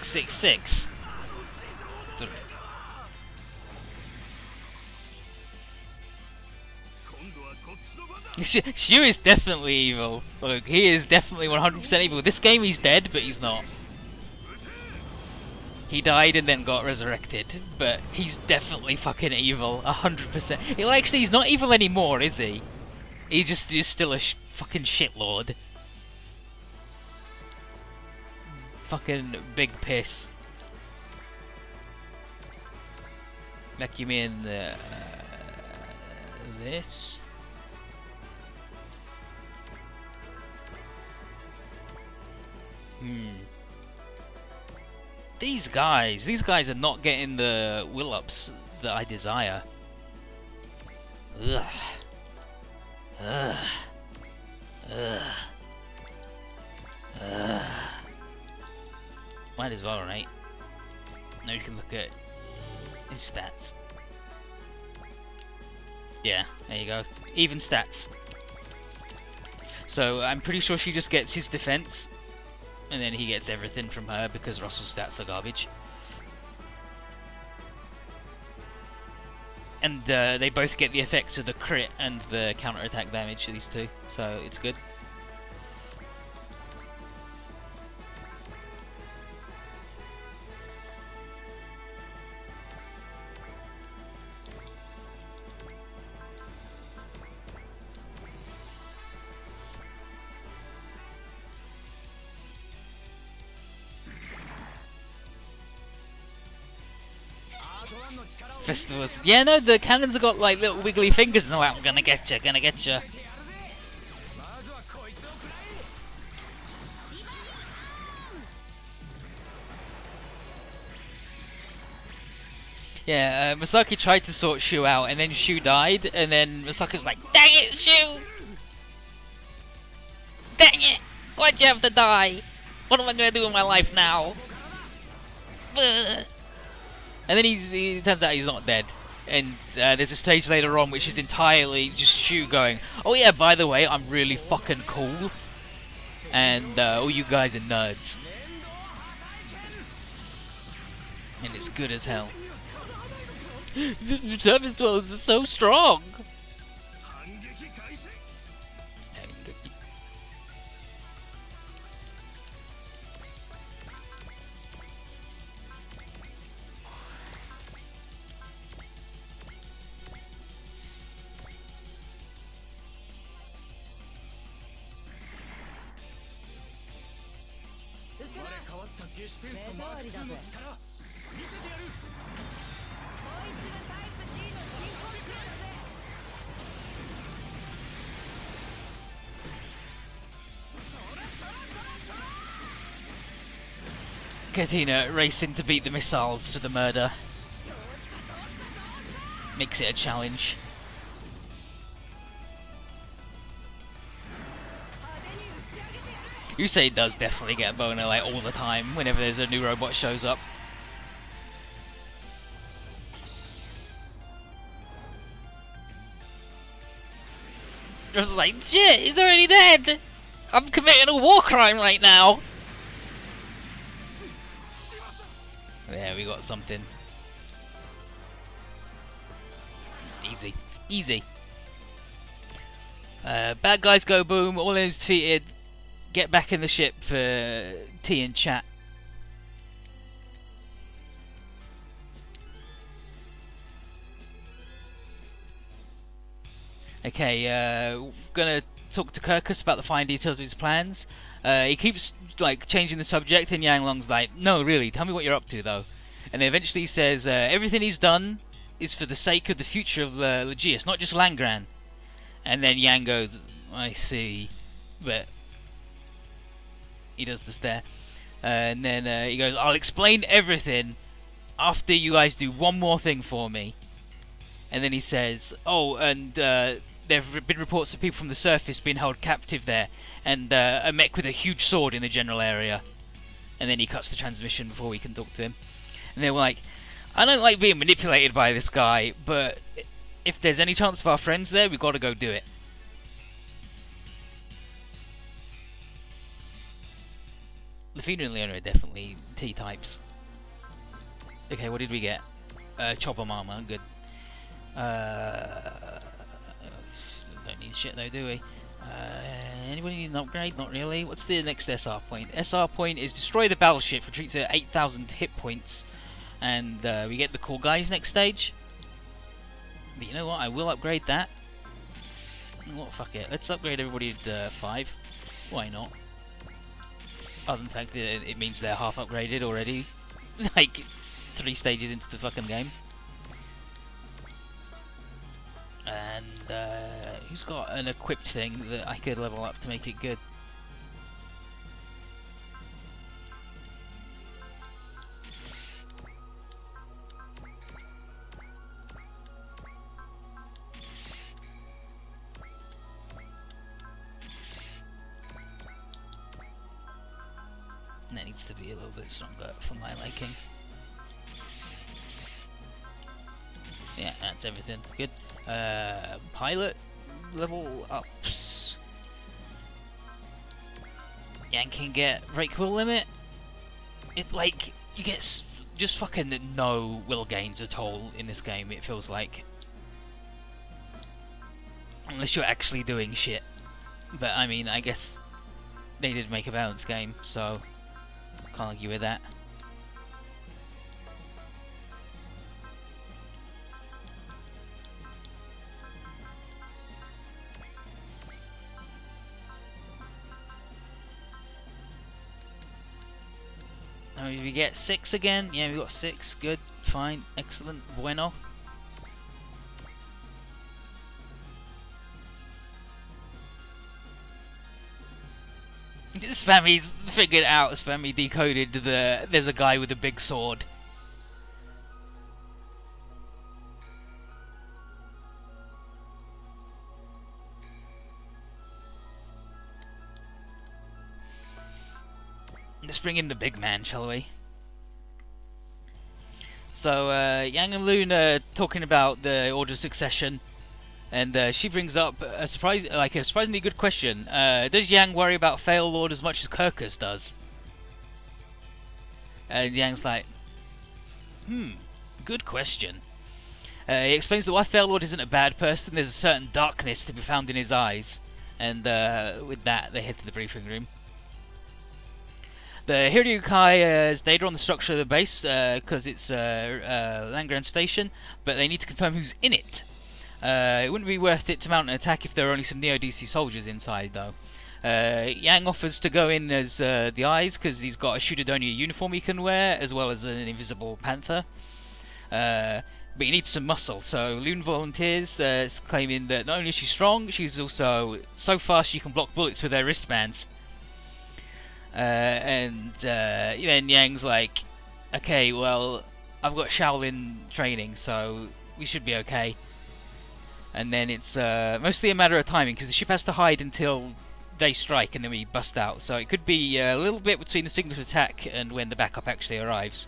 Six. Shu is definitely evil. Look, he is definitely 100% evil. This game he's dead, but he's not. He died and then got resurrected, but he's definitely fucking evil, 100%. Well, actually, he's not evil anymore, is he? He just is still a fucking shitlord. Fucking big piss. Vacuum in this. These guys are not getting the will-ups that I desire. Ugh. Ugh. Ugh. Ugh. Might as well, right? Now you can look at his stats. Yeah, there you go. Even stats. So I'm pretty sure she just gets his defense, and then he gets everything from her because Russell's stats are garbage. And they both get the effects of the crit and the counter-attack damage, these two, so it's good. Festivals. Yeah, no, the cannons have got like little wiggly fingers and they're like, I'm gonna get you, gonna get you. Yeah, Masaki tried to sort Shu out and then Shu died and then Masaki's like, dang it, Shu! Dang it! Why'd you have to die? What am I gonna do with my life now? Ugh. And then he turns out he's not dead. And there's a stage later on which is entirely just Shu going, oh yeah, by the way, I'm really fucking cool. And all you guys are nerds. And it's good as hell. The surface dwellers are so strong! Katina racing to beat the missiles to the murder. Makes it a challenge. Yusei does definitely get a boner like all the time whenever there's a new robot shows up. Just like, shit, he's already dead! I'm committing a war crime right now! There, we got something. Easy. Easy. Bad guys go boom, all enemies defeated. Get back in the ship for tea and chat. Okay, gonna talk to Kirkus about the fine details of his plans. He keeps like changing the subject, and Yang Long's like, no, really, tell me what you're up to, though. And then eventually he says everything he's done is for the sake of the future of Legius, not just Langran. And then Yang goes, I see, but he does the stare. And then he goes, I'll explain everything after you guys do one more thing for me. And then he says, oh, and there have been reports of people from the surface being held captive there, and a mech with a huge sword in the general area. And then he cuts the transmission before we can talk to him. And they were like, I don't like being manipulated by this guy, but if there's any chance of our friends there, we've got to go do it. Lafina and Leona are definitely T-types. Okay, what did we get? Chopper armor, good. Don't need shit though, do we? Anybody need an upgrade? Not really. What's the next SR point? SR point is destroy the battleship, retreats at 8,000 hit points, and we get the cool guys next stage. But you know what? I will upgrade that. What? Fuck it. Let's upgrade everybody to 5. Why not? Other than the fact that it means they're half upgraded already, like 3 stages into the fucking game. And who's got an equipped thing that I could level up to make it good? And that needs to be a little bit stronger for my liking. Yeah, that's everything. Good. Pilot level ups. Yang can get break will limit. It like you get just fucking no will gains at all in this game. It feels like, unless you're actually doing shit. But I mean, I guess they did make a balanced game, so can't argue with that. We get 6 again. Yeah, we got 6. Good, fine, excellent, bueno. Spammy's figured out. Spammy decoded the. There's a guy with a big sword. Let's bring in the big man, shall we? So Yang and Loon are talking about the Order of Succession, and she brings up a surprisingly good question. Does Yang worry about Fail Lord as much as Kirkus does? And Yang's like, good question. He explains that while Fail Lord isn't a bad person, there's a certain darkness to be found in his eyes, and with that they head to the briefing room. The Hiryukai has data on the structure of the base because it's Langren Station, but they need to confirm who's in it. It wouldn't be worth it to mount an attack if there were only some Neo-DC soldiers inside, though. Yang offers to go in as the Eyes because he's got a Shudodonia uniform he can wear, as well as an invisible panther. But he needs some muscle, so Loon volunteers, claiming that not only is she strong, she's also so fast she can block bullets with her wristbands. And then Yang's like, okay, well, I've got Shaolin training, so we should be okay. And then it's mostly a matter of timing, because the ship has to hide until they strike, and then we bust out. So it could be a little bit between the signal to attack and when the backup actually arrives.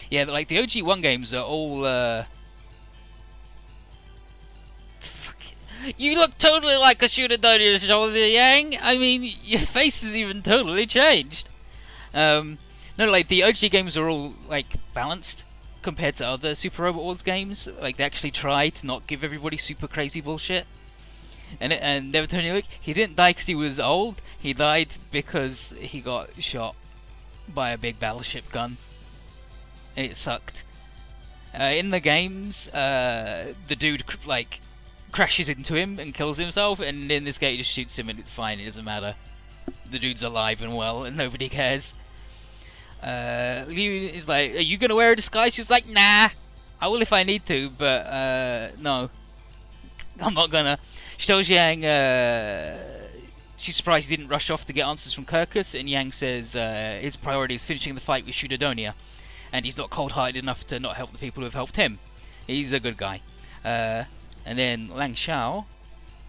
Yeah, like the OG1 games are all... You look totally like a Shudodonia soldier, Yang! I mean, your face has even totally changed! No, like, the OG games are all, like, balanced compared to other Super Robot Wars games. Like, they actually try to not give everybody super crazy bullshit. And Never Tony Luke, he didn't die because he was old, he died because he got shot by a big battleship gun. And it sucked. In the games, the dude, like, crashes into him and kills himself, and in this game he just shoots him and it's fine, it doesn't matter. The dude's alive and well and nobody cares. Liu is like, are you gonna wear a disguise? She's like, nah, I will if I need to, but no, I'm not gonna. She tells Yang she's surprised he didn't rush off to get answers from Kirkus, and Yang says his priority is finishing the fight with Shudodonia, and he's not cold-hearted enough to not help the people who have helped him. He's a good guy. And then Lang Xiao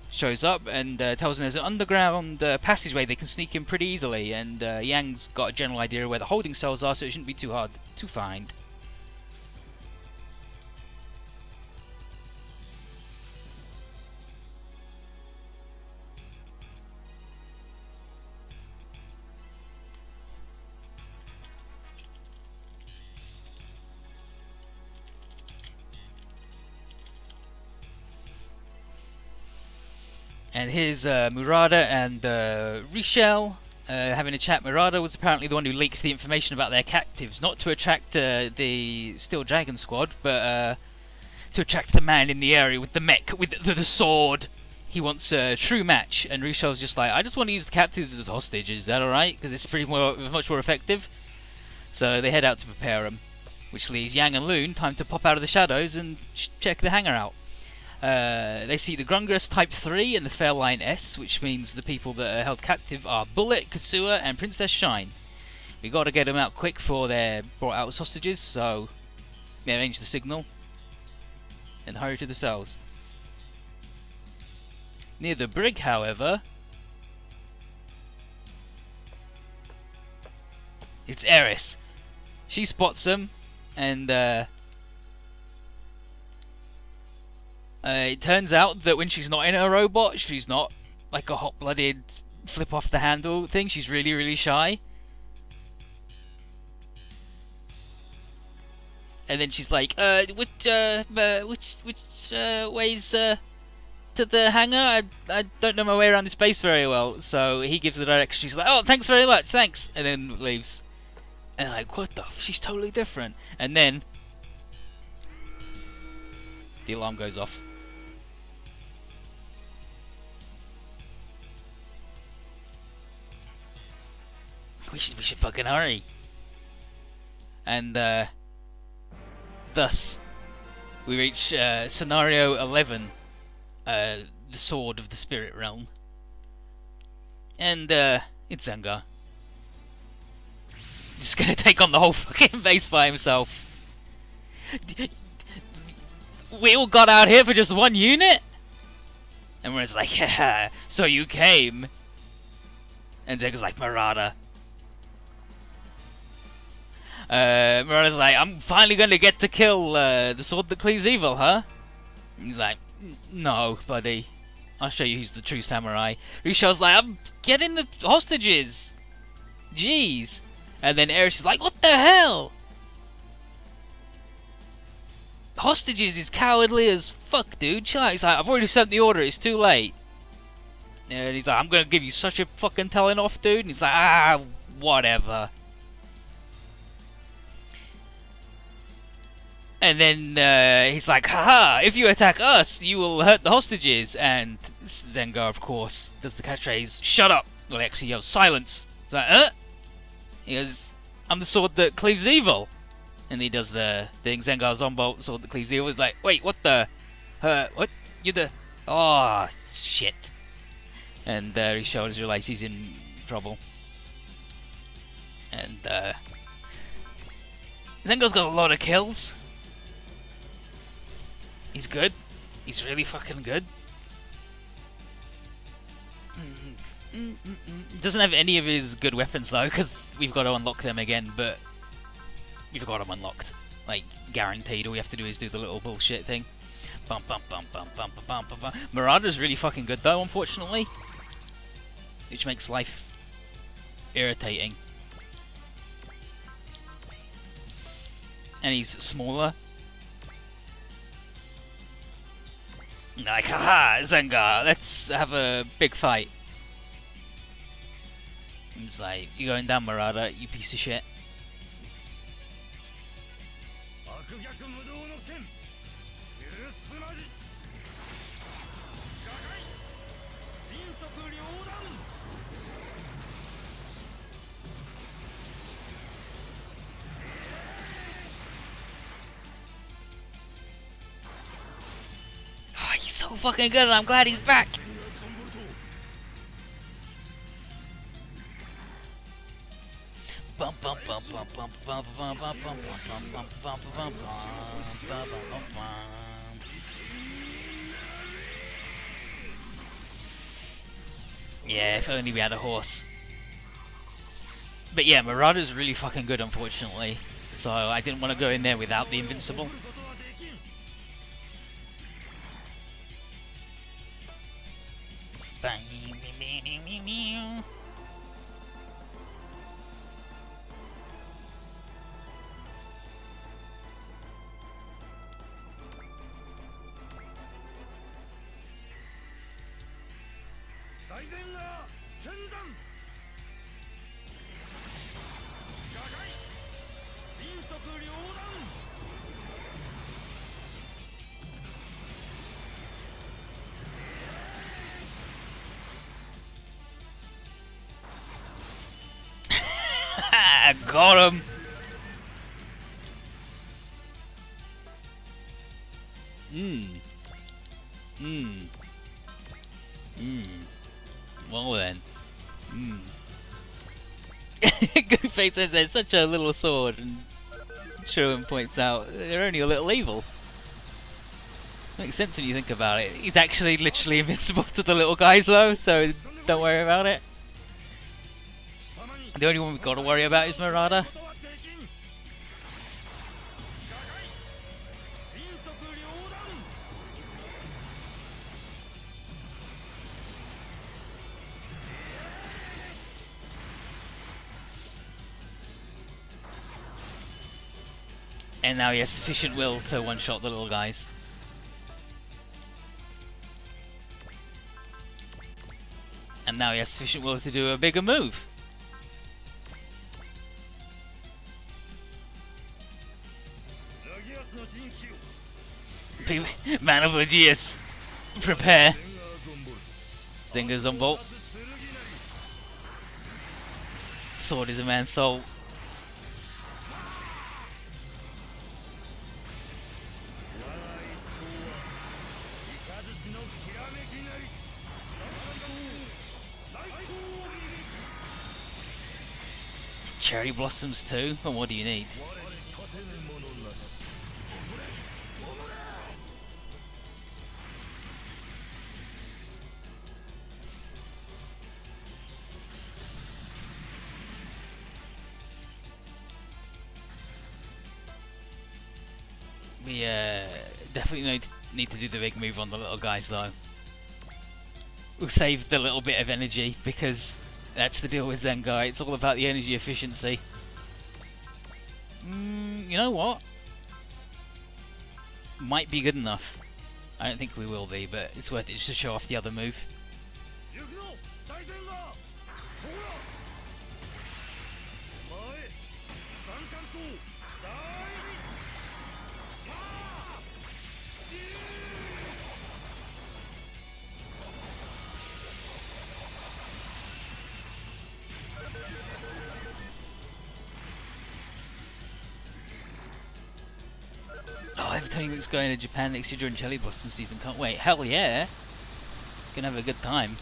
shows up and tells them there's an underground passageway they can sneak in pretty easily, and Yang's got a general idea of where the holding cells are, so it shouldn't be too hard to find. And here's Murata and Richelle having a chat. Murata was apparently the one who leaked the information about their captives, not to attract the Steel Dragon Squad, but to attract the man in the area with the mech, with the sword. He wants a true match, and Richelle's just like, I just want to use the captives as hostages, is that alright? Because it's pretty much more effective. So they head out to prepare him, which leaves Yang and Loon time to pop out of the shadows and check the hangar out. They see the Grungress Type 3 and the Fairline S, which means the people that are held captive are Bullet, Kasua, and Princess Shine. We gotta get them out quick before they're brought out as hostages, so they arrange the signal and hurry to the cells. Near the brig, however, it's Eris. She spots them, and it turns out that when she's not in her robot, she's not like a hot-blooded flip-off-the-handle thing. She's really, really shy. And then she's like, which ways to the hangar? I don't know my way around this base very well. So he gives the direction. She's like, oh, thanks very much, thanks. And then leaves. And I'm like, what the f? She's totally different. And then the alarm goes off. We should fucking hurry. And thus we reach scenario 11, the Sword of the Spirit Realm. And it's Zengar. Just gonna take on the whole fucking base by himself. We all got out here for just one unit? And we're just like, haha, so you came. And Zengar's like, Marauder. Marauder's like, I'm finally gonna get to kill the sword that cleaves evil, huh? And he's like, no, buddy. I'll show you who's the true samurai. Risho's like, I'm getting the hostages. Jeez. And then Eris is like, what the hell? Hostages is cowardly as fuck, dude. Chill out. He's like, I've already sent the order, it's too late. And he's like, I'm gonna give you such a fucking telling off, dude. And he's like, ah, whatever. And then he's like, haha, if you attack us, you will hurt the hostages. And Zengar, of course, does the catchphrase, shut up. Well, he actually yells, silence. He's like, He goes, I'm the sword that cleaves evil. And he does the thing, Zengar Zombolt, sword that cleaves evil. He's like, wait, what the? What? You're the... Oh, shit. And his shoulders realize he's in trouble. And Zengar's got a lot of kills. He's good. He's really fucking good. Doesn't have any of his good weapons though, because we've got to unlock them again, but we've got them unlocked. Like, guaranteed. All we have to do is do the little bullshit thing. Bum bum bum bum bum bum bum bum. Marauder's really fucking good though, unfortunately. Which makes life irritating. And he's smaller. Like, haha, Zengar, let's have a big fight. He's like, you're going down, Marauder, you piece of shit. Oh, he's so fucking good, and I'm glad he's back. Yeah, if only we had a horse. But yeah, Marauder's really fucking good, unfortunately. So I didn't want to go in there without the invincible. Got him! Mmm. Mmm. Mmm. Well then. Mmm. Goofy says there's such a little sword, and Sherwin points out they're only a little evil. Makes sense when you think about it. He's actually literally invincible to the little guys though, so don't worry about it. The only one we've got to worry about is Marauder. And now he has sufficient will to one-shot the little guys. And now he has sufficient will to do a bigger move. Man of Legius, prepare. Zenga's on bolt. Sword is a man's soul. Cherry blossoms too? Well, what do you need? We definitely need to do the big move on the little guys though. We'll save the little bit of energy because that's the deal with Zengai. It's all about the energy efficiency. You know what? Might be good enough. I don't think we will be, but it's worth it just to show off the other move. Oh, everything looks going to Japan next year during Cherry Blossom season. Can't wait. Hell yeah! Gonna have a good time.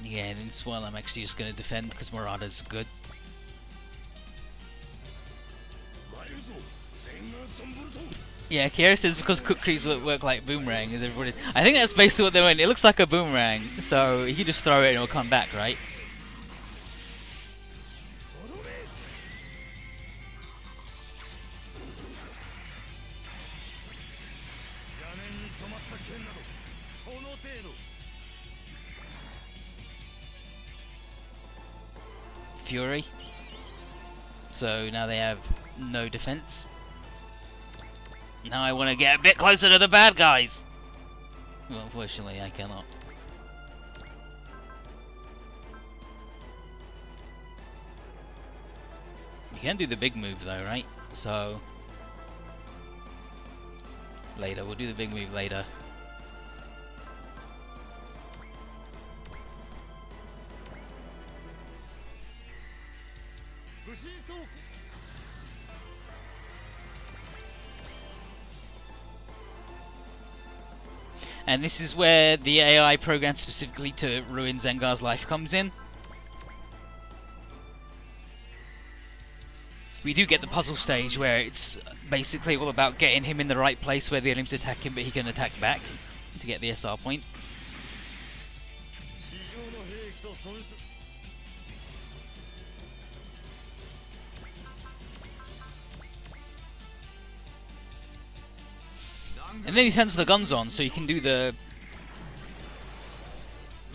Yeah, and in Swell I'm actually just gonna defend because Marauder's good. Yeah, Kiera says because cookies work like boomerang as everybody. I think that's basically what they went. It looks like a boomerang, so you just throw it and it'll come back, right? Fury. So now they have no defense. Now I want to get a bit closer to the bad guys. Well, unfortunately, I cannot. You can do the big move though, right? So later, we'll do the big move later. And this is where the AI programmed specifically to ruin Zengar's life comes in. We do get the puzzle stage where it's basically all about getting him in the right place where the enemies attack him but he can attack back to get the SR point. And then he turns the guns on, so you can do the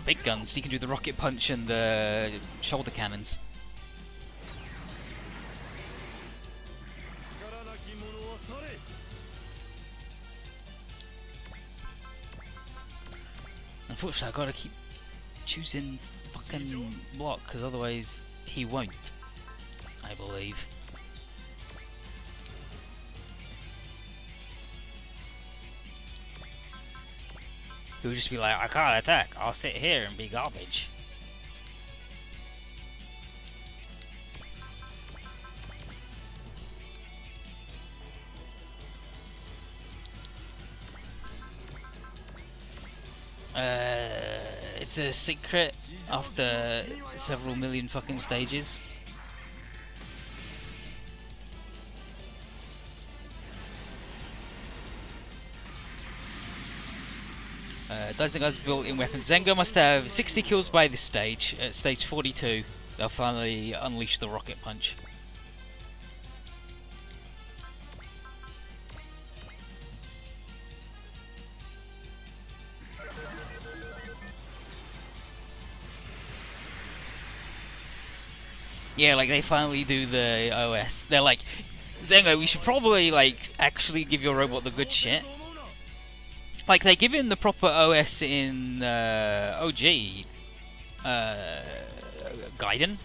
big guns. You can do the rocket punch and the shoulder cannons. Unfortunately, I've got to keep choosing fucking block, because otherwise he won't, I believe. He'll just be like, I can't attack, I'll sit here and be garbage. It's a secret after several million fucking stages. Daisenga's built-in weapons. Zenga must have 60 kills by this stage. At stage 42, they'll finally unleash the rocket punch. Yeah, like they finally do the OS. They're like, Zenga, we should probably like actually give your robot the good shit. Like they give him the proper OS in OG Gaiden,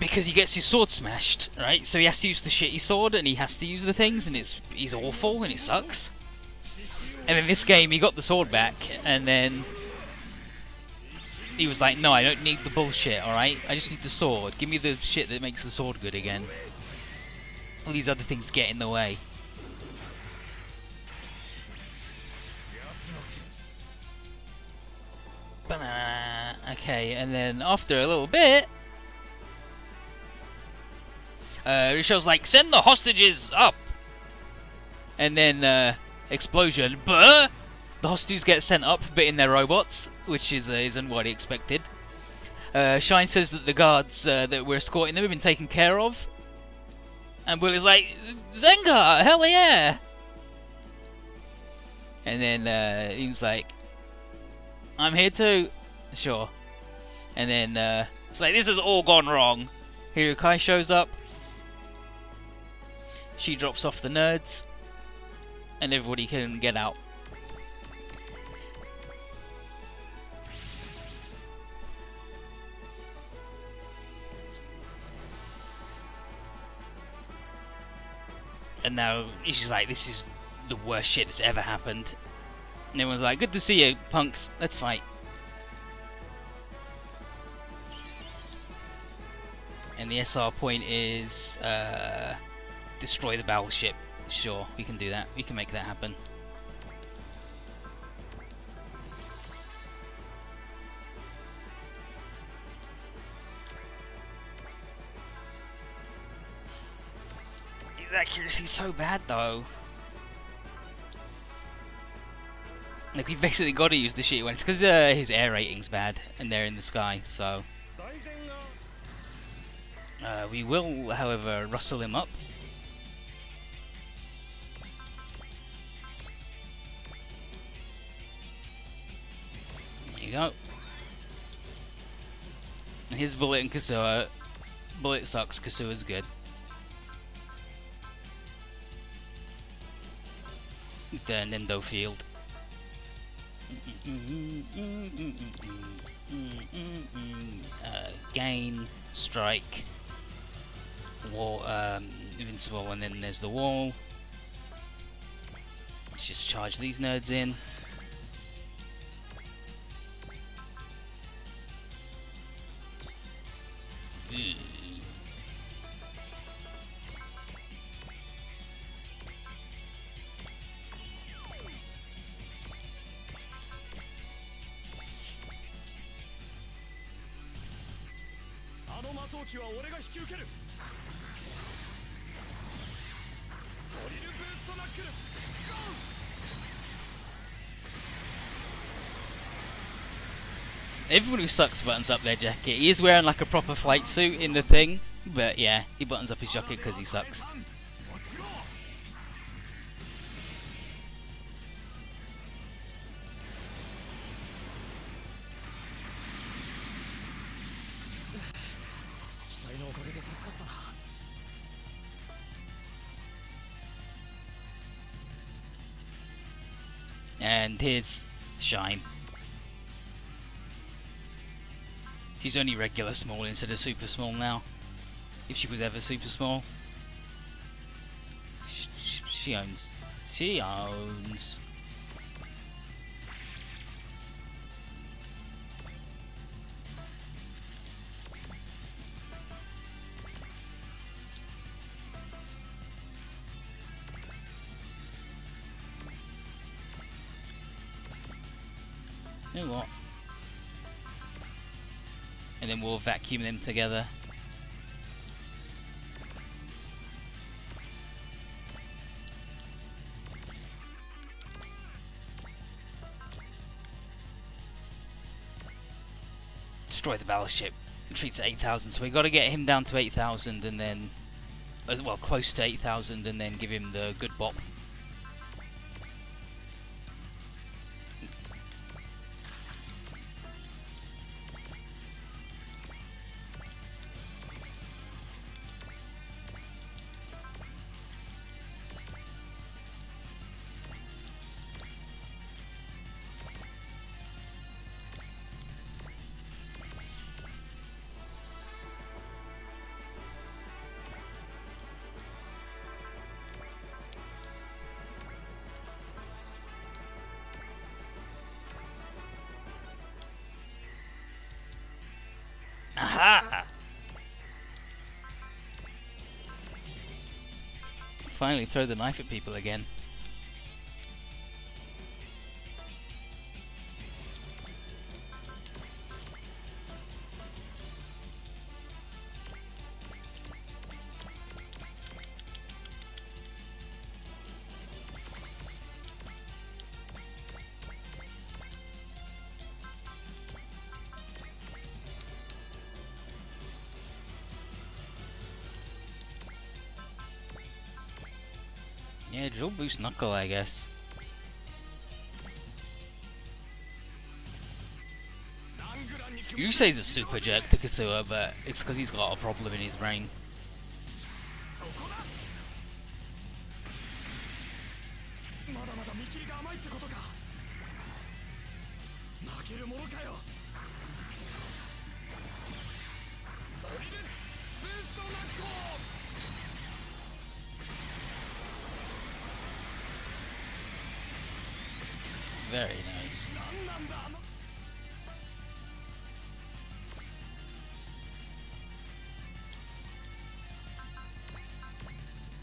because he gets his sword smashed, right? So he has to use the shitty sword, and he has to use the things, and he's awful, and it sucks. And in this game, he got the sword back, and then he was like, no, I don't need the bullshit, alright? I just need the sword. Give me the shit that makes the sword good again. All these other things get in the way. Okay, and then after a little bit, Richel's like, send the hostages up! And then, explosion. But the hostages get sent up, but in their robots, which isn't what he expected. Shine says that the guards that were escorting them have been taken care of. And Will is like, Zenga, hell yeah! And then he's like, I'm here too. Sure. And then it's like, this has all gone wrong. Hirukai shows up. She drops off the nerds. And everybody can get out. And now she's like, this is the worst shit that's ever happened. And everyone's like, good to see you, punks. Let's fight. And the SR point is destroy the battleship. Sure, we can do that. We can make that happen. His accuracy's so bad though. Like, we've basically got to use the shitty one. It's because his air rating's bad and they're in the sky, so we will, however, rustle him up. There you go. And here's Bullet and Kasua. Bullet sucks, Kasua's good. The Nendo Field. Gain, strike, wall, invincible, and then there's the wall. Let's just charge these nerds in. Everyone who sucks buttons up their jacket. He is wearing like a proper flight suit in the thing, but yeah, he buttons up his jacket because he sucks. And here's Shine. She's only regular small instead of super small now. If she was ever super small. She owns. She owns. You know what? And then we'll vacuum them together. Destroy the battleship. Retreats at 8,000, so we got to get him down to 8,000 and then, well, close to 8,000, and then give him the good bop. Aha! Finally throw the knife at people again. Yeah, drill boost knuckle, I guess. You say he's a super jerk to Kasua, but it's because he's got a problem in his brain. Very nice.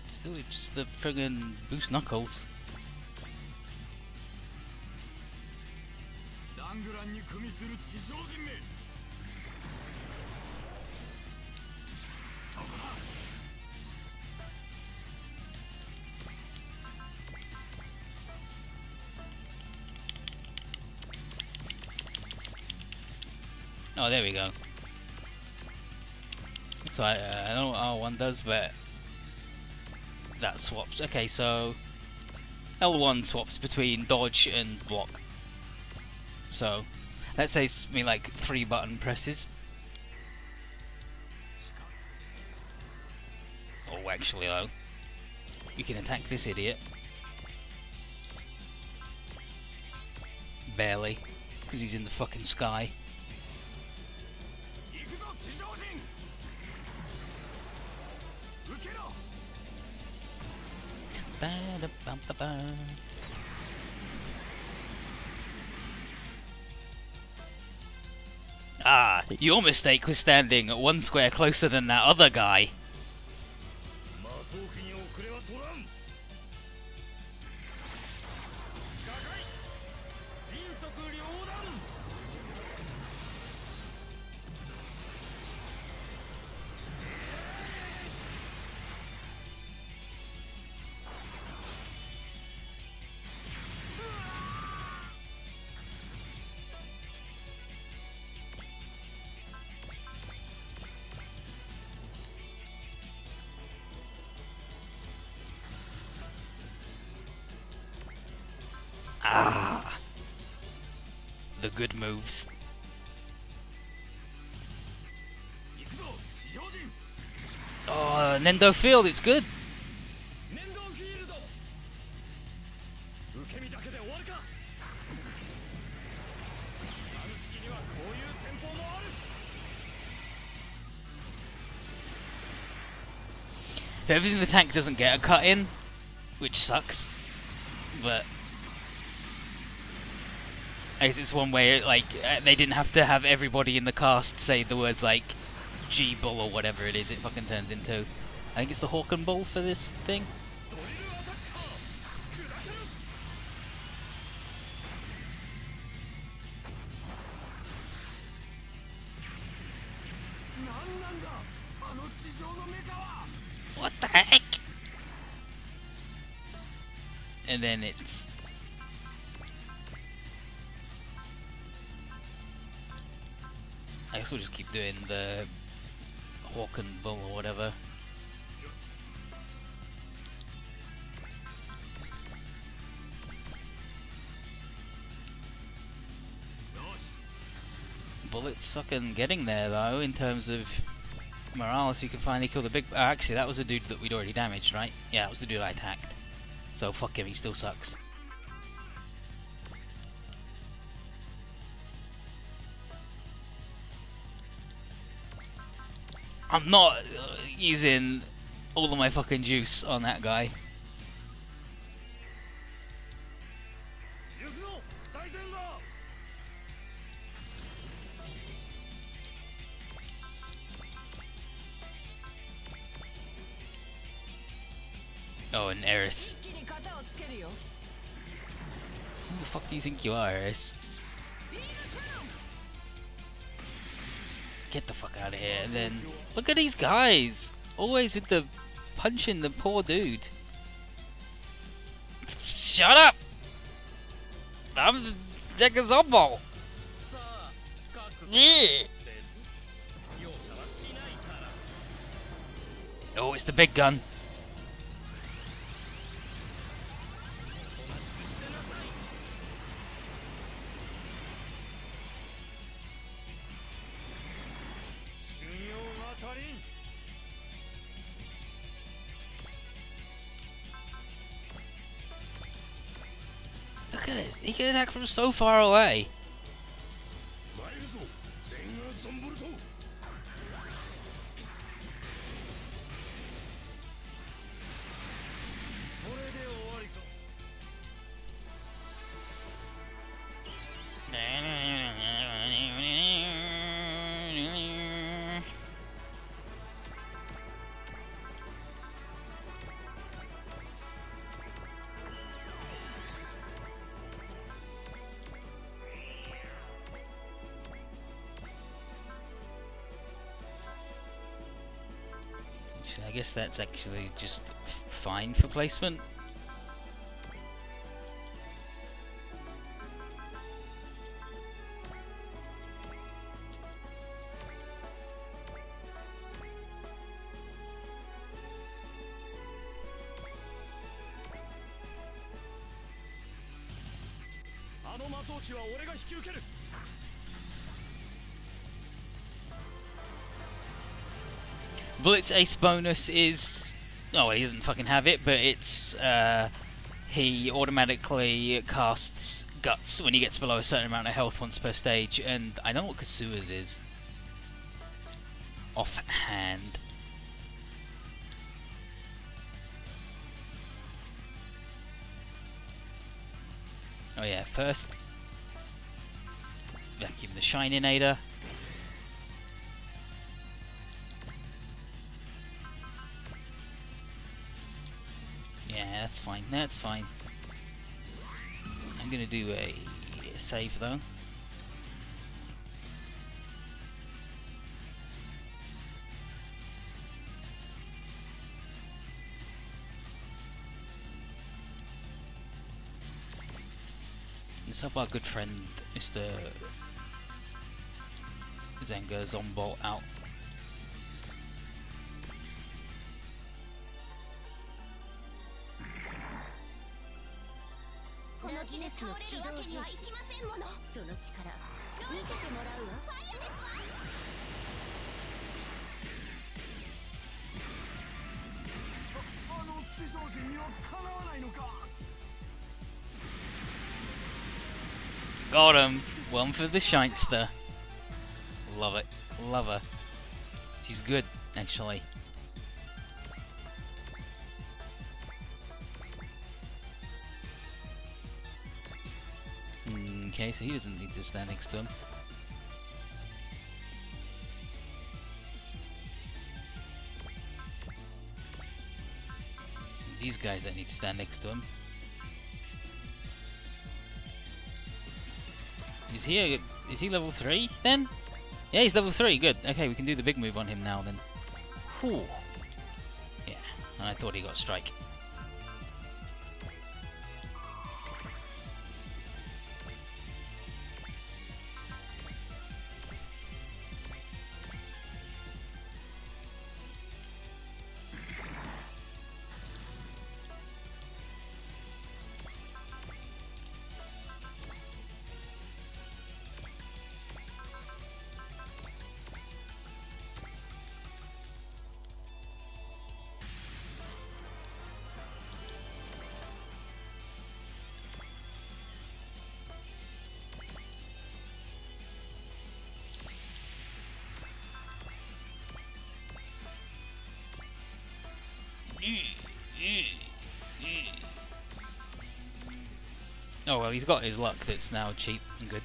Still just the friggin' boost knuckles. Oh, there we go. So I don't know what R1 does, but that swaps. Okay, so L1 swaps between dodge and block. So that saves me like 3 button presses. Oh, actually, though, you can attack this idiot. Barely, because he's in the fucking sky. Ah, your mistake was standing 1 square closer than that other guy. Ah, the good moves. Oh, Nendo Field, it's good. So everything in the tank doesn't get a cut in, which sucks, but I guess it's one way, like, they didn't have to have everybody in the cast say the words like G-Bull or whatever it is it fucking turns into. I think it's the Hawk and Bull for this thing. attack! And then it's... I guess we'll just keep doing the Hawk and Bull or whatever. Bullet's fucking getting there though in terms of morale, so you can finally kill the big... actually, that was a dude that we'd already damaged, right? Yeah, that was the dude I attacked. So fuck him, he still sucks. I'm not using all of my fucking juice on that guy. Oh, and Eris. Who the fuck do you think you are, Eris? Get the fuck out of here. And then, look at these guys! Always with the punching the poor dude. Shut up! I'm Zeka Zombo! Oh, it's the big gun. Look at this, he can attack from so far away. I guess that's actually just fine for placement. Bullet's ace bonus is... oh, he doesn't fucking have it, but it's... he automatically casts Guts when he gets below a certain amount of health once per stage, and I don't know what Kasua's is. Offhand. Oh yeah, first... vacuum the Shininator. Yeah, that's fine, that's fine. I'm gonna do a save though. Let's help our good friend Mr. Zenga Zombo out. Got him! One for the Shinester. Love it. Love her. She's good, actually. Okay, so he doesn't need to stand next to him. These guys don't need to stand next to him. Is he level 3 then? Yeah, he's level 3, good. Okay, we can do the big move on him now then. Whew. Yeah, and I thought he got strike. Oh well, he's got his luck that's now cheap and good.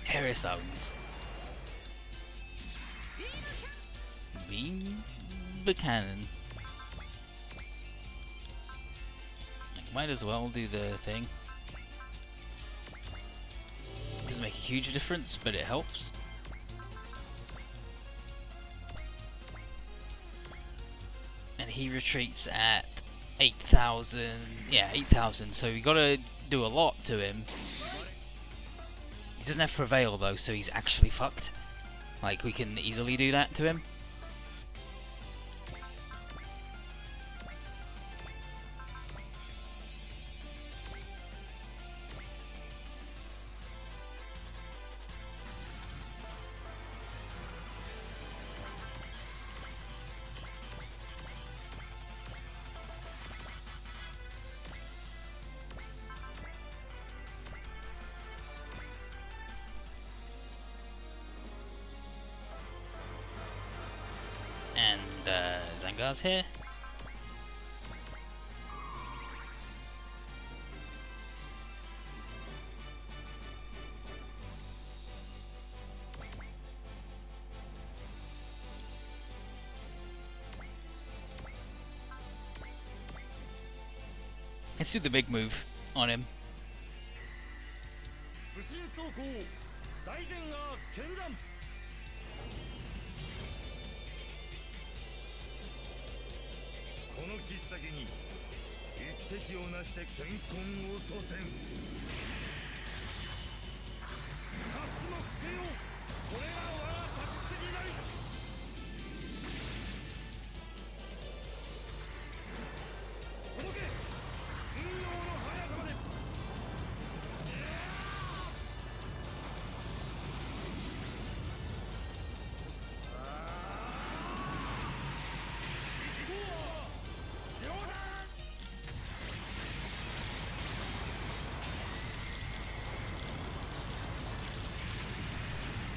Hairstones. Beam Buchanan. Might as well do the thing. Doesn't make a huge difference, but it helps. And he retreats at 8,000. Yeah, 8,000. So we gotta do a lot to him. He doesn't have Prevail though, so he's actually fucked. Like, we can easily do that to him. Zangar's here. Let's do the big move on him.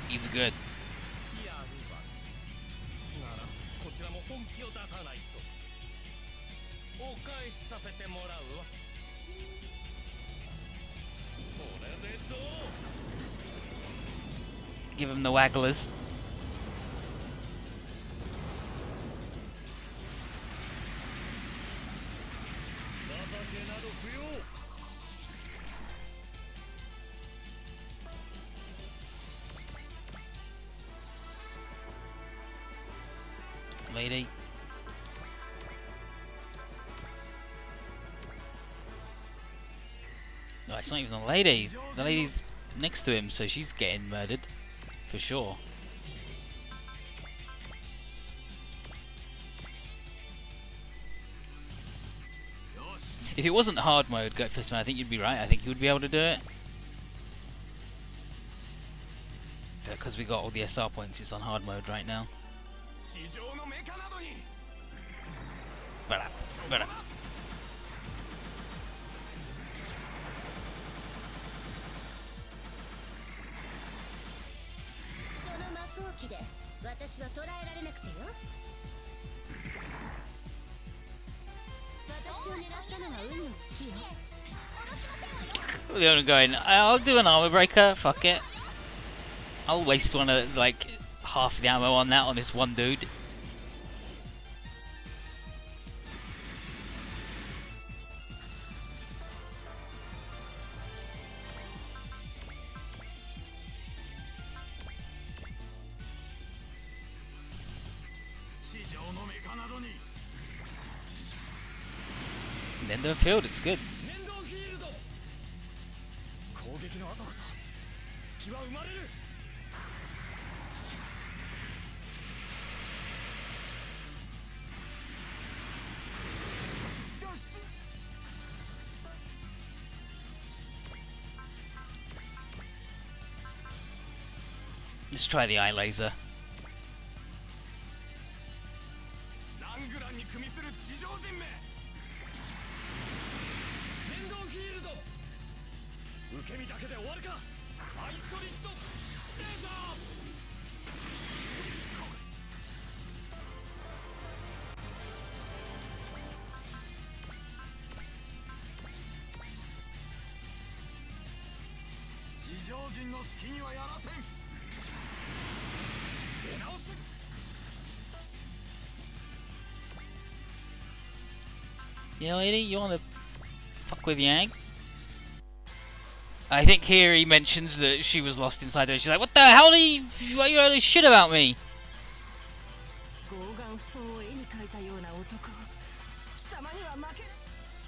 He's good. Give him the wagglers. Lady. No, it's not even the lady. The lady's next to him, so she's getting murdered. For sure. If it wasn't hard mode, Go Fist Man, I think you'd be right. I think you would be able to do it. Because we got all the SR points, it's on hard mode right now. Voilà. Voilà. We're only going, I'll do an armor breaker, fuck it. I'll waste one of, like, half the ammo on that on this one dude. Nendo field, it's good. Let's try the eye laser. Yeah, lady, you wanna fuck with Yang? I think here he mentions that she was lost inside her. She's like, what the hell are you all this shit about me?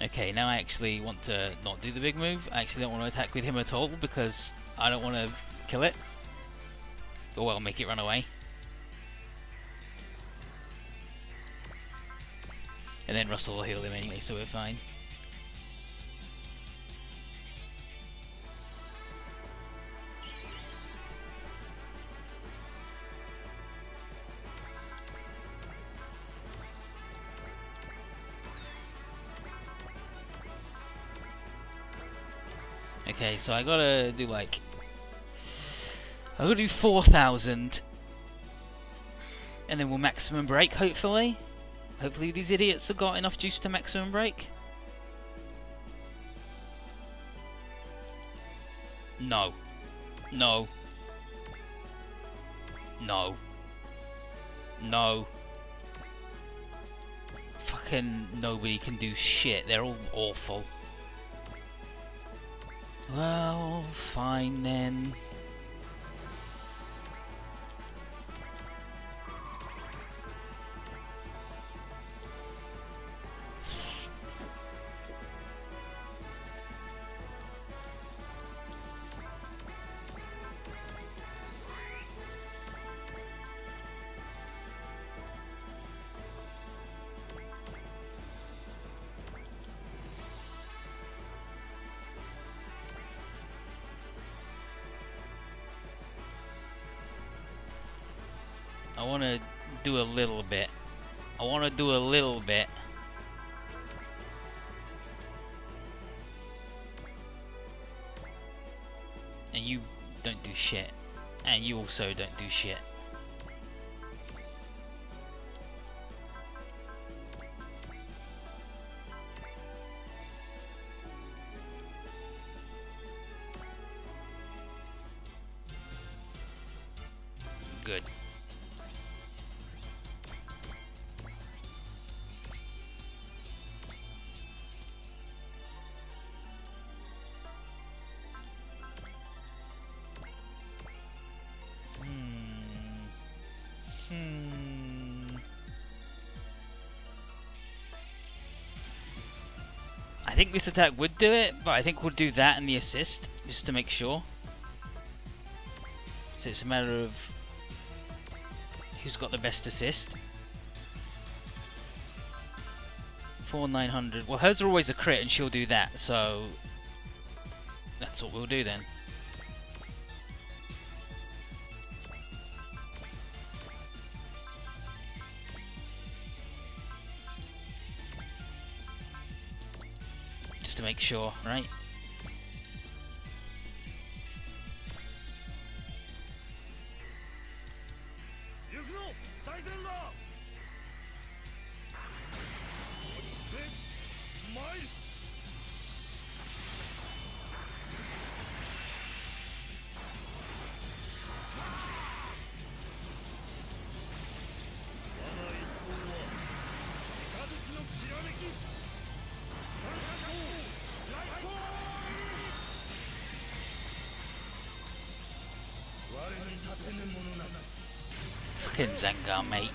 Okay, now I actually want to not do the big move. I actually don't want to attack with him at all because I don't want to kill it. Or well, make it run away. And then Russell will heal him anyway, so we're fine. Okay, so I gotta do like... I gotta do 4,000. And then we'll maximum break, hopefully. Hopefully these idiots have got enough juice to maximum break. No. No. No. No. Fucking nobody can do shit. They're all awful. Well, fine then. I want to do a little bit. I want to do a little bit. And you don't do shit. And you also don't do shit. Good. I think this attack would do it, but I think we'll do that and the assist, just to make sure. So it's a matter of who's got the best assist. 4,900. Well, hers are always a crit and she'll do that, so that's what we'll do then. just to make sure, right? Fucking Zengar, mate.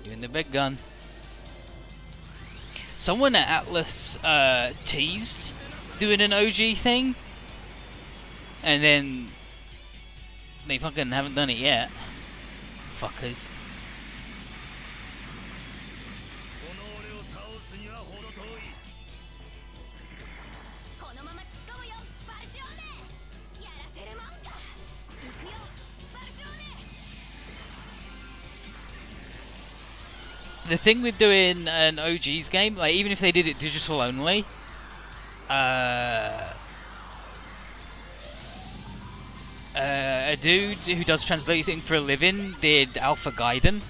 You in the big gun. Someone at Atlas teased doing an OG thing, and then they fucking haven't done it yet. Fuckers. The thing with doing an OG's game, like even if they did it digital only, a dude who does translating for a living did Alpha Gaiden,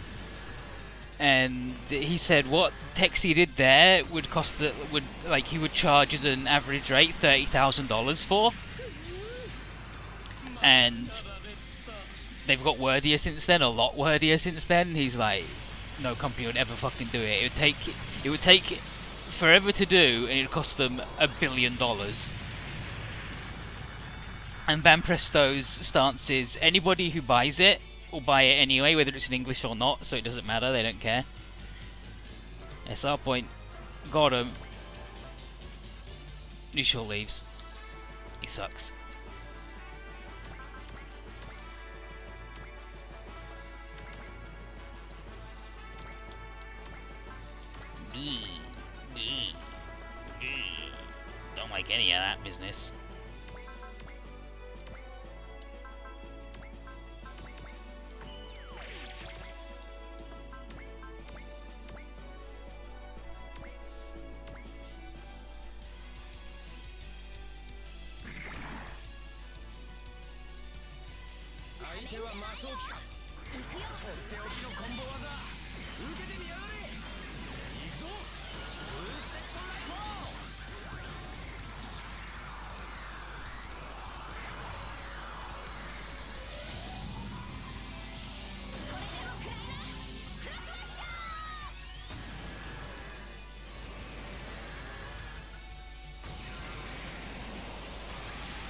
and he said what text he did there would cost he would charge as an average rate $30,000 for, and they've got wordier since then, a lot wordier since then. He's like, no company would ever fucking do it. It would take forever to do, and it'd cost them $1 billion. And Banpresto's stance is anybody who buys it will buy it anyway, whether it's in English or not, so it doesn't matter, they don't care. SR point. Got him. He sure leaves. He sucks. Don't like any of that business.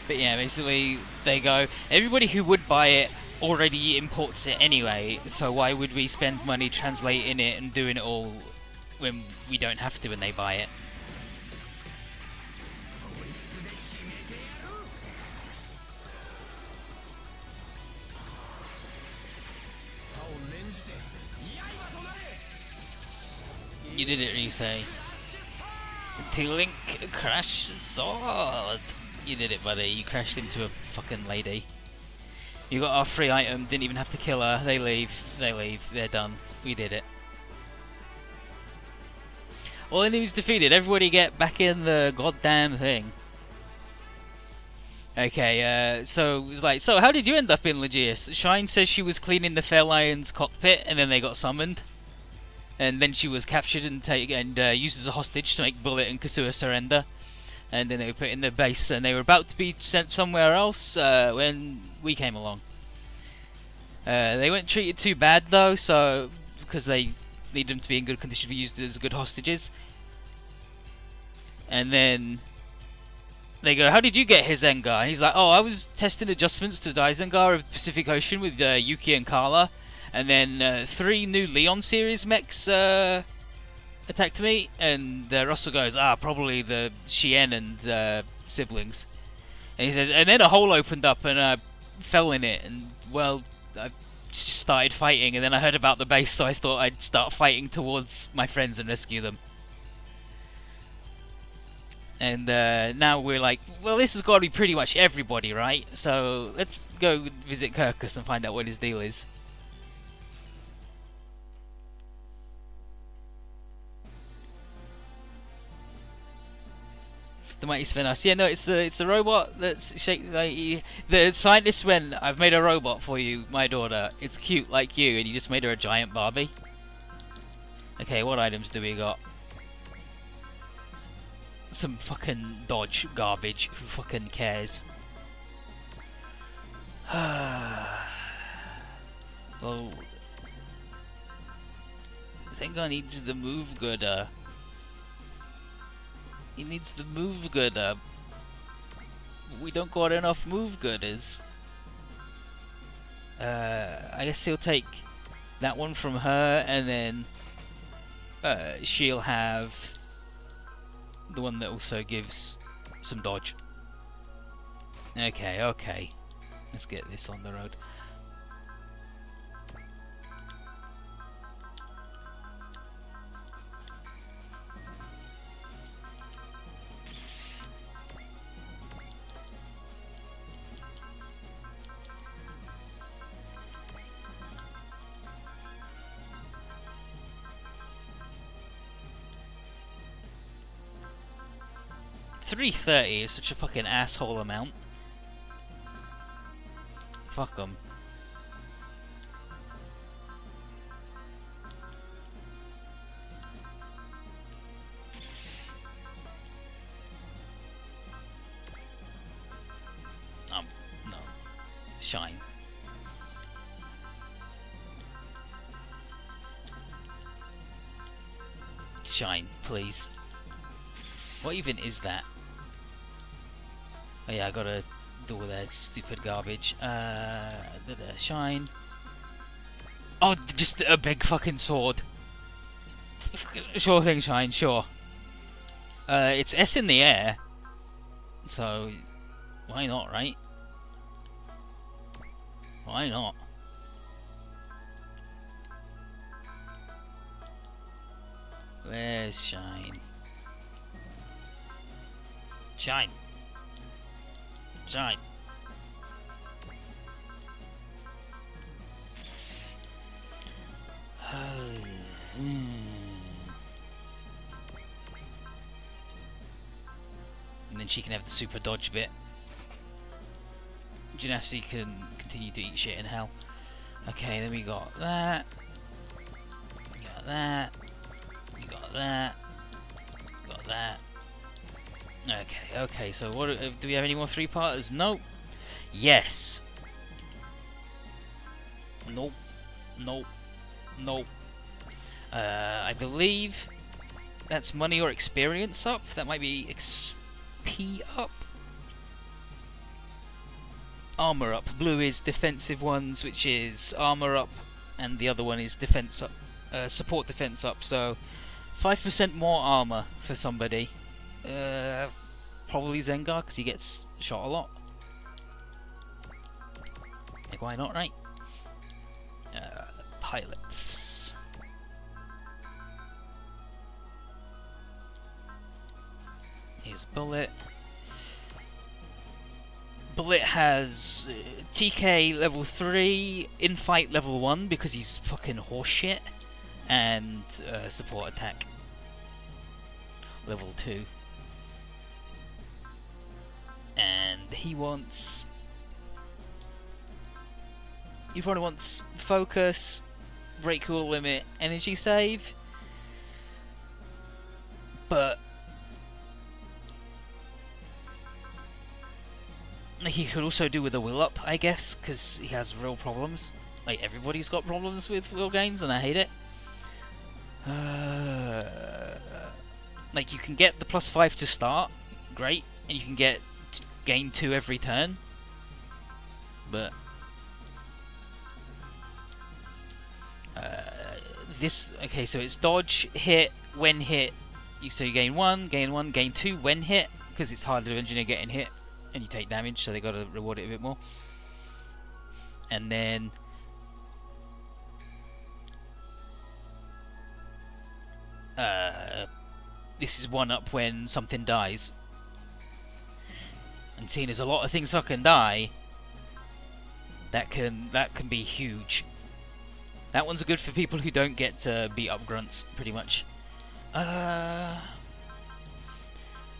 But yeah, basically they go, everybody who would buy it already imports it anyway, so why would we spend money translating it and doing it all when we don't have to when they buy it? You did it, Risei. T-Link crash sword. You did it, buddy. You crashed into a fucking lady. You got our free item, didn't even have to kill her. They leave. They leave. They're done. We did it. All enemies defeated. Everybody get back in the goddamn thing. Okay, so it was like, so how did you end up in Legius? Shine says she was cleaning the Fair Lion's cockpit and then they got summoned. And then she was captured and used as a hostage to make Bullet and Kasua surrender. And then they were put in their base, and they were about to be sent somewhere else when we came along. They weren't treated too bad though, so because they needed them to be in good condition to be used as good hostages. And then they go, "How did you get his Zengar?" And he's like, "Oh, I was testing adjustments to Zengar of the Pacific Ocean with Yuki and Carla, and then 3 new Leon series mechs attacked me." And Russell goes, "Probably the Shien and siblings." And he says, and then a hole opened up and I fell in it, and well, I just started fighting, and then I heard about the base, so I thought I'd start fighting towards my friends and rescue them. And now we're like, well, this has got to be pretty much everybody, right? So let's go visit Kirkus and find out what his deal is. The Mighty Svenas. Yeah, no, it's a robot that's the scientist went, I've made a robot for you, my daughter. It's cute like you, and you just made her a giant Barbie. Okay, what items do we got? Some fucking dodge garbage. Who fucking cares? Well, Zengar needs the move gooder. He needs the move gooder. We don't got enough move gooders. I guess he'll take that one from her, and then she'll have the one that also gives some dodge. Okay, okay. Let's get this on the road. $330 is such a fucking asshole amount. Fuck them. No. Shine. Shine, please. What even is that? Oh yeah, I gotta do all that stupid garbage. Shine. Oh, just a big fucking sword. Sure thing, Shine, sure. It's S in the air. So, why not, right? Why not? Where's Shine? Shine. Shine. And then she can have the super dodge bit. Genasi can continue to eat shit in hell. Okay, then we got that. We got that. We got that. Got that. Okay, okay, so what do we have any more three-parters? Nope. Yes. Nope. Nope. Nope. I believe that's money or experience up. That might be XP up. Armor up. Blue is defensive ones, which is armor up, and the other one is defense up, support defense up. So 5% more armor for somebody. Probably Zengar, because he gets shot a lot. Like, why not, right? Pilots. Here's Bullet. Bullet has TK level 3, Infight level 1 because he's fucking horseshit, and support attack level 2. And he probably wants focus, break cool limit, energy save, but he could also do with a will up, I guess, because he has real problems. Like, everybody's got problems with will gains, and I hate it. Like, you can get the +5 to start, great, and you can get gain 2 every turn, but this, okay, so it's dodge, hit, when hit, so you gain 1, gain 2 when hit, because it's harder to engineer getting hit, and you take damage, so they got to reward it a bit more. And then this is 1 up when something dies, And seeing as a lot of things fucking die, that can be huge. That one's good for people who don't get to beat up grunts, pretty much.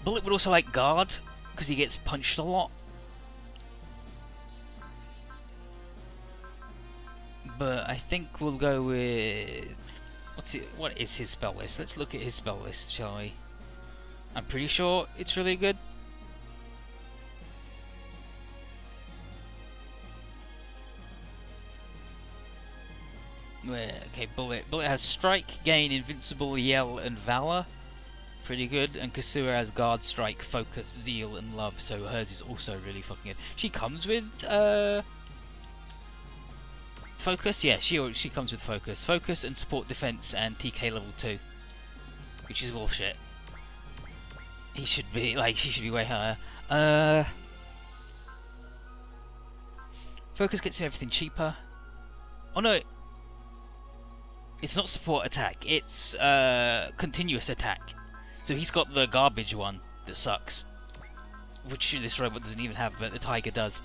Bullet would also like guard, because he gets punched a lot. But I think we'll go with... what is his spell list? Let's look at his spell list, shall we? I'm pretty sure it's really good. Okay, Bullet. Bullet has Strike, Gain, Invincible, Yell, and Valor. Pretty good. And Kasua has Guard, Strike, Focus, Zeal, and Love. So hers is also really fucking good. She comes with Focus. Yeah, she comes with Focus. Focus and Support, Defense, and TK level 2, which is bullshit. She should be way higher. Focus gets him everything cheaper. Oh no. It's not support attack, it's continuous attack. So he's got the garbage one that sucks. Which this robot doesn't even have, but the Tiger does.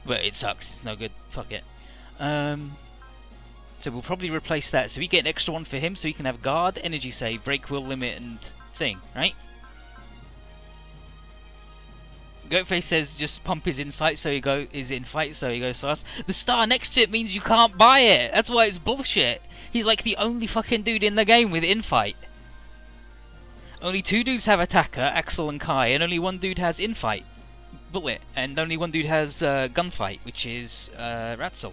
But it sucks, it's no good, fuck it. So we'll probably replace that. So we get an extra one for him, so he can have guard, energy save, break will limit, and thing, right? Goatface says just pump his insight so is in fight so he goes fast. The star next to it means you can't buy it. That's why it's bullshit. He's like the only fucking dude in the game with infight. Only 2 dudes have attacker, Axel and Kai, and only 1 dude has infight, Bullet, and only 1 dude has gunfight, which is Ratzel.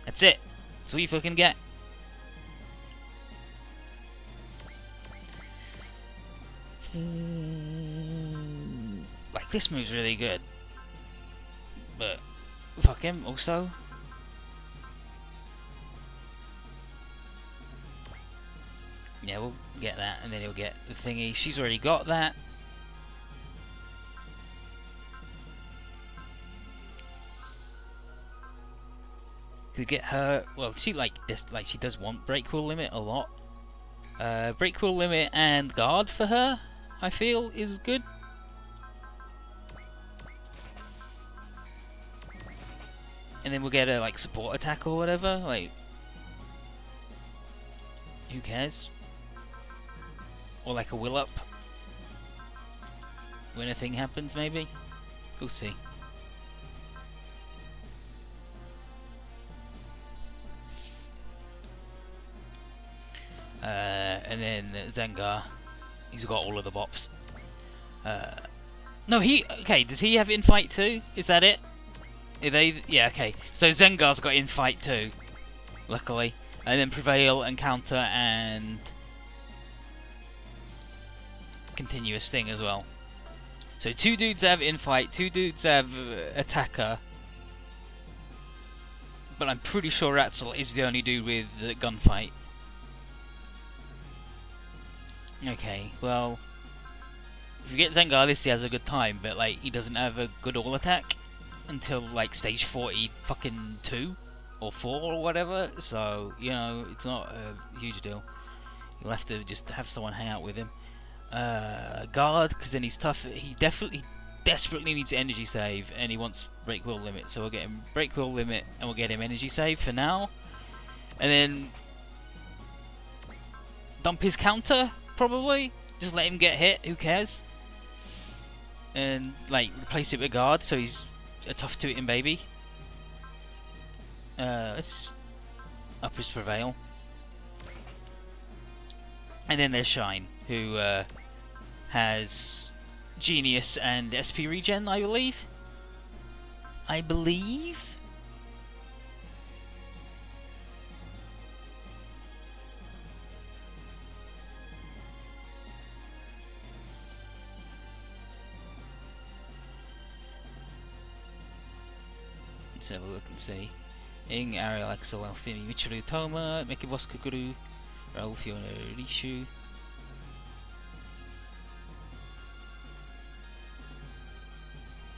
That's it. That's all you fucking get. Like, this move's really good. But, fuck him, also. Yeah, we'll get that, and then he'll get the thingy. She's already got that. Could get her... Well, she she does want break will limit a lot. Break will limit and guard for her, I feel, is good. And then we'll get a like support attack or whatever. Like, who cares? Or like a will up when a thing happens, maybe. We'll see. And then Zengar, he's got all of the bops. No, okay. Does he have infight too? Is that it? Are they? Yeah, okay. So Zengar's got infight too, luckily. And then prevail and counter and continuous thing as well. So 2 dudes have infight, 2 dudes have attacker. But I'm pretty sure Ratzel is the only dude with the gunfight. Okay, well, if you get Zengar, this he has a good time, but like he doesn't have a good all attack until like stage 40 fucking 2 or 4 or whatever. So you know it's not a huge deal. You'll have to just have someone hang out with him. Guard, because then he's tough. He desperately needs energy save, and he wants break will limit. So we'll get him break will limit, and we'll get him energy save for now, and then dump his counter. Probably just let him get hit. Who cares? And like replace it with guard, so he's a tough to hitting baby. Let's just up his prevail. And then there's Shine, who has Genius and SP regen, I believe. Let's have a look and see. Ing, Ariel, Axel, Alfini, Michiru, Toma, Mekiboss, Kukuru, Raul, Fiona, Rishu.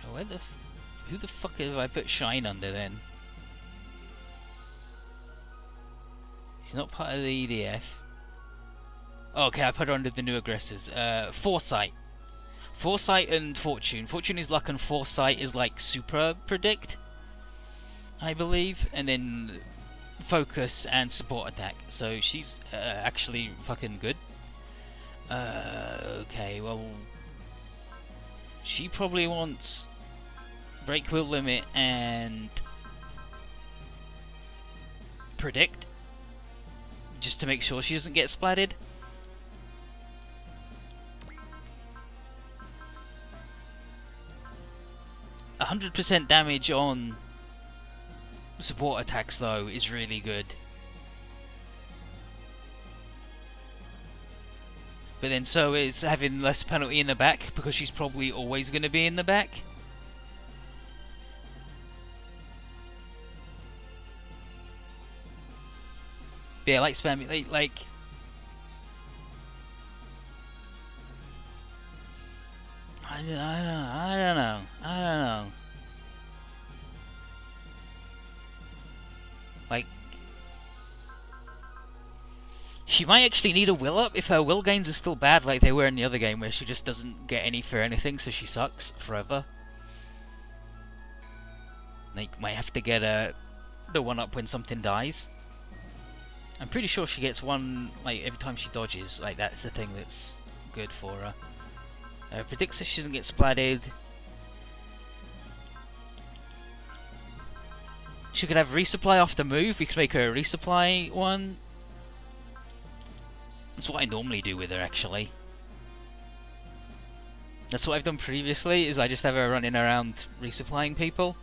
Oh, who the fuck have I put Shine under then? He's not part of the EDF. Oh, okay, I put her under the new aggressors. Foresight. Foresight and Fortune. Fortune is luck and Foresight is like super predict, I believe. And then Focus and support attack. So she's actually fucking good. Okay, well, she probably wants break will limit and predict, just to make sure she doesn't get splatted. %100 damage on support attacks though is really good. But then so is having less penalty in the back, because she's probably always going to be in the back. But yeah, like spam, like I don't know. Like, she might actually need a will up if her will gains are still bad, like they were in the other game, where she just doesn't get any for anything, so she sucks forever. Like, might have to get the one up when something dies. I'm pretty sure she gets one, like, every time she dodges. Like, that's the thing that's good for her. Predicts that she doesn't get splatted. She could have resupply off the move. We could make her a resupply one. That's what I normally do with her, actually. That's what I've done previously, is I just have her running around resupplying people.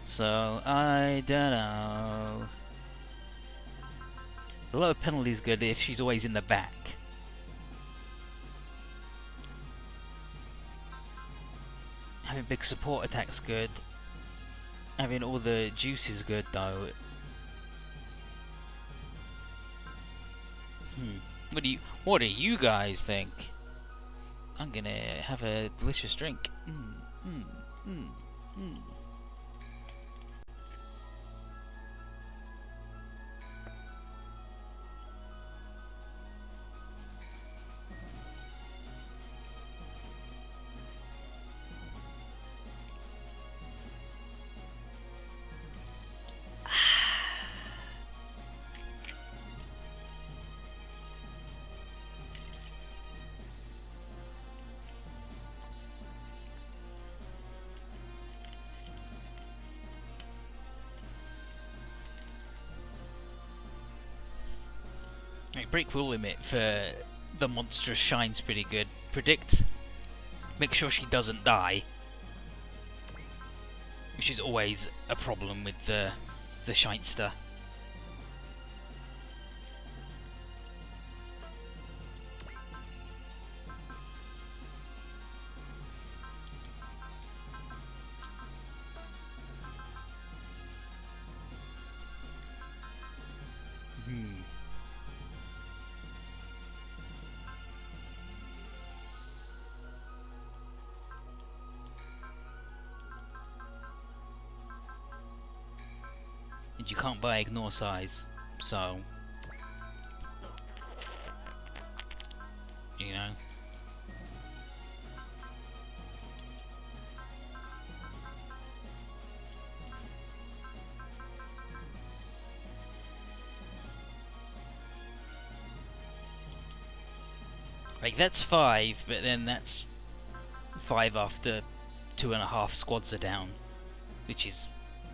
So, I don't know. The lower penalty is good if she's always in the back. Having big support attack's good. Having all the juice is good though. What do you guys think? I'm gonna have a delicious drink. Break will limit for the monstrous shine's pretty good. Predict, make sure she doesn't die, which is always a problem with the shinester. You can't buy ignore size, so you know. Like, that's 5, but then that's 5 after 2.5 squads are down, which is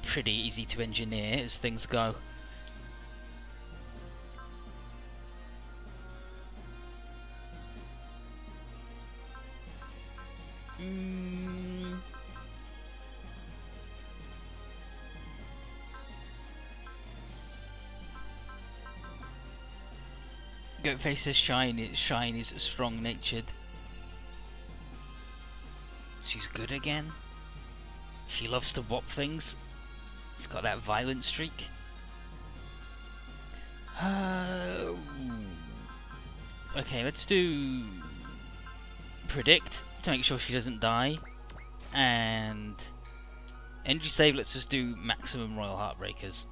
pretty easy to engineer as things go. Goatface's shine is strong-natured. She's good again. She loves to whop things. It's got that violent streak. Okay, let's do predict to make sure she doesn't die, and Energy save lets us do maximum Royal Heartbreakers.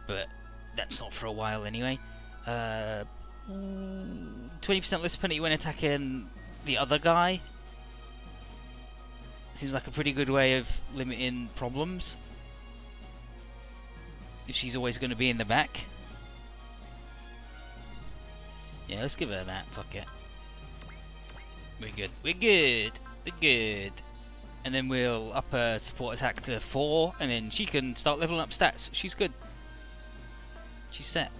But that's not for a while anyway. 20% less penalty when attacking the other guy. Seems like a pretty good way of limiting problems. If she's always going to be in the back. Yeah, let's give her that. Fuck it. We're good. We're good. We're good. And then we'll up her support attack to 4, and then she can start leveling up stats. She's good. She's set.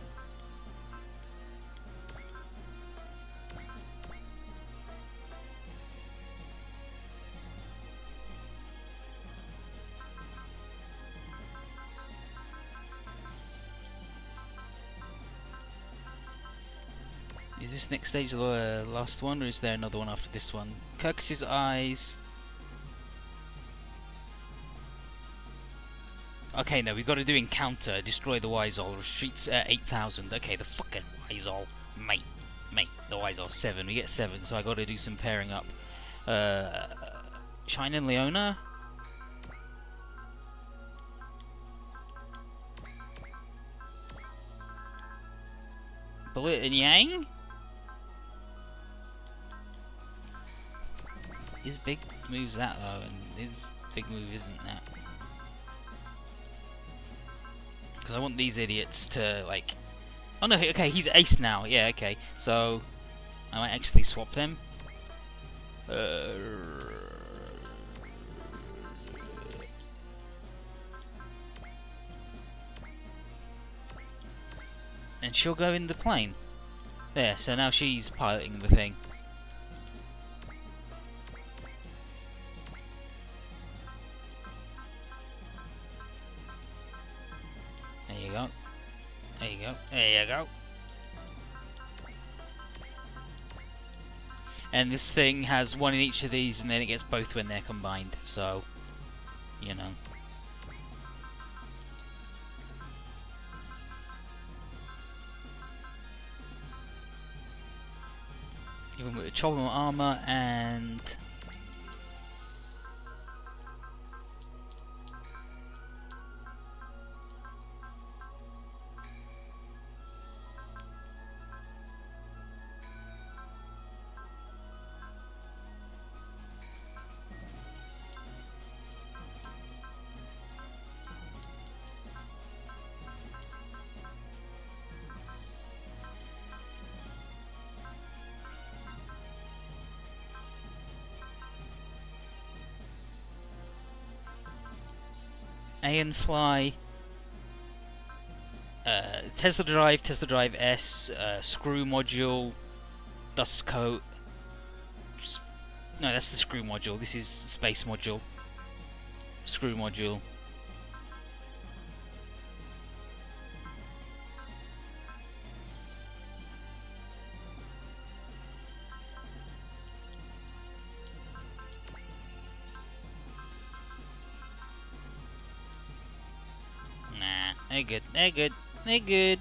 Is this next stage the last one, or is there another one after this one? Kirkus's eyes. Okay, no, we've got to do encounter, destroy the Wyzol, retreats 8,000. Okay, the fucking Wyzol, mate, the Wyzol 7. We get 7, so I got to do some pairing up. Shine and Leona. Bullet and Yang. His big move's that though, and his big move isn't that. Because I want these idiots to, like... Oh no, okay, he's ace now. Yeah, okay. So, I might actually swap them. And she'll go in the plane. There, so now she's piloting the thing. There you go. There you go. There you go. And this thing has one in each of these, and then it gets both when they're combined. So, you know. Even with trouble armor and. Aeon Fly, Tesla Drive S, Screw Module, Dust Coat. No, that's the Screw Module. This is Space Module. Screw Module. They're good, they're good, they're good.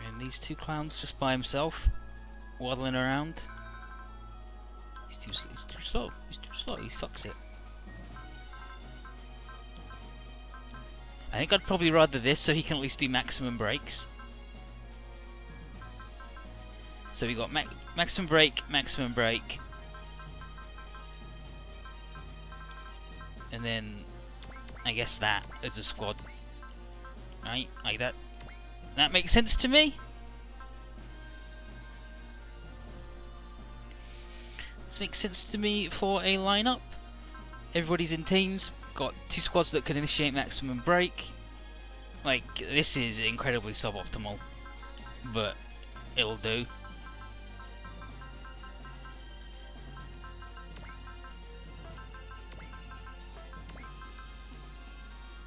And these two clowns just by himself, waddling around. He's too slow, he's too slow, he fucks it. I think I'd probably rather this, so he can at least do maximum breaks. So we got maximum break, and then I guess that as a squad, right? Like that. That makes sense to me. This makes sense to me for a lineup. Everybody's in teams. Got 2 squads that can initiate maximum break. Like, this is incredibly suboptimal, but it'll do.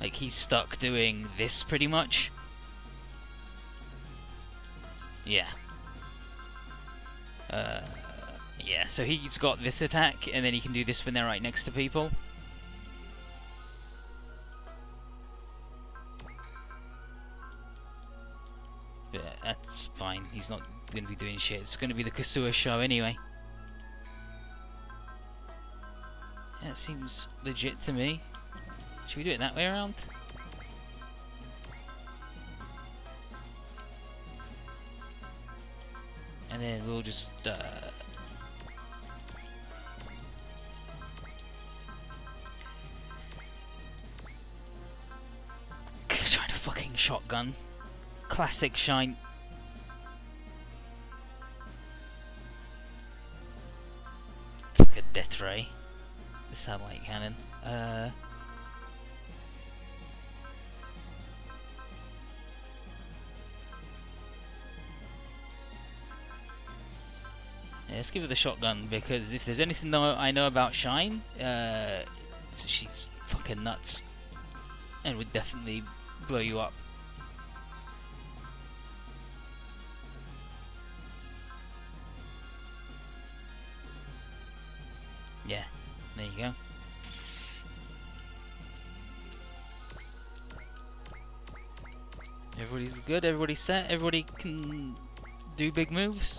Like, he's stuck doing this pretty much. Yeah. Yeah, so he's got this attack, and then he can do this when they're right next to people. But that's fine, he's not going to be doing shit. It's going to be the Kasua show anyway. That seems legit to me. Should we do it that way around? And then we'll just trying to fucking shotgun. Classic Shine. Fuck a death ray. The satellite cannon. Yeah, let's give her the shotgun, because if there's anything that I know about Shine, she's fucking nuts and would definitely blow you up. Yeah, there you go. Everybody's good, everybody's set, everybody can do big moves.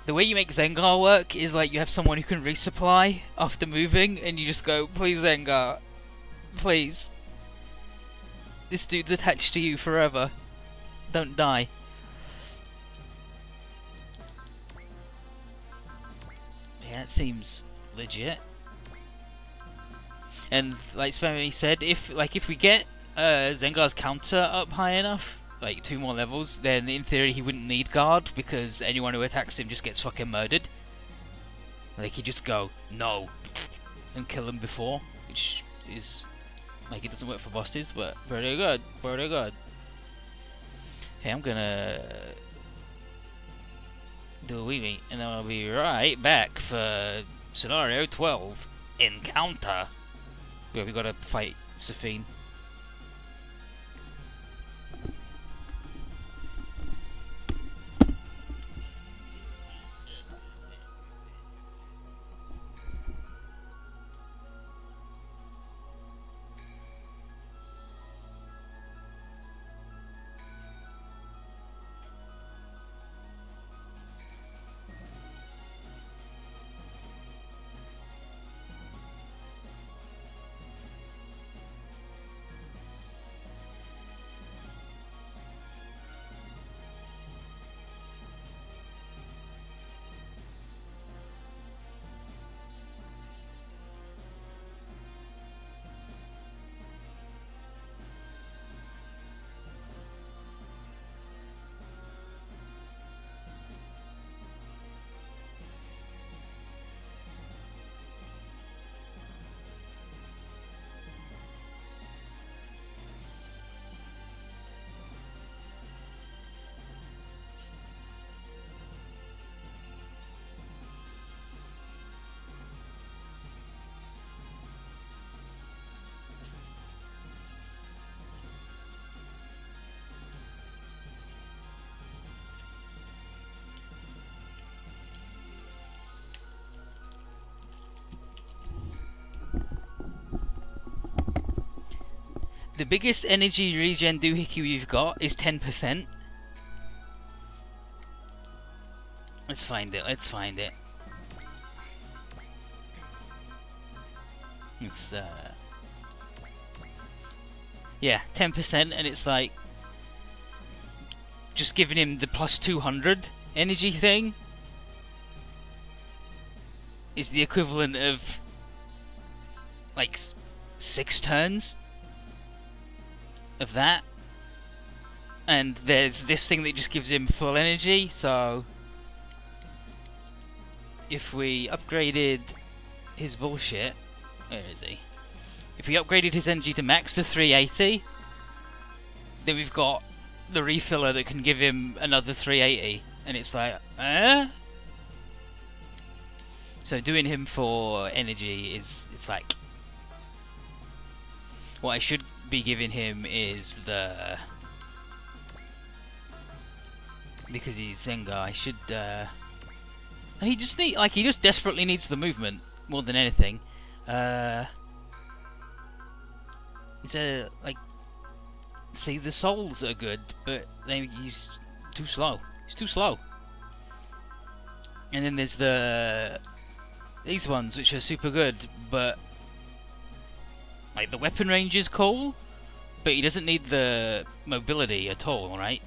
The way you make Zengar work is like you have someone who can resupply after moving, and you just go, please Zengar, please. This dude's attached to you forever. Don't die. Yeah, it seems legit. And like Spammy said, if we get Zengar's counter up high enough, like 2 more levels, then in theory he wouldn't need guard, because anyone who attacks him just gets fucking murdered. Like, he just go, no, and kill him before, which is, like, it doesn't work for bosses, but pretty good, pretty good. Okay, I'm gonna do a wee and then I'll be right back for scenario 12, Encounter, where we gotta fight Safine. The biggest energy regen doohickey we've got is 10%. Let's find it, let's find it. It's, yeah, 10%, and it's like just giving him the plus 200 energy thing is the equivalent of like 6 turns of that, and there's this thing that just gives him full energy. So if we upgraded his bullshit, where is he? If we upgraded his energy to max to 380, then we've got the refiller that can give him another 380, and it's like, eh? So doing him for energy is, it's like, what I should be giving him is the, because he's Zengar, I should, he just desperately needs the movement. more than anything. It's like, see, the souls are good, but he's too slow. He's too slow. And then there's these ones which are super good, but like the weapon range is cool, but he doesn't need the mobility at all, right?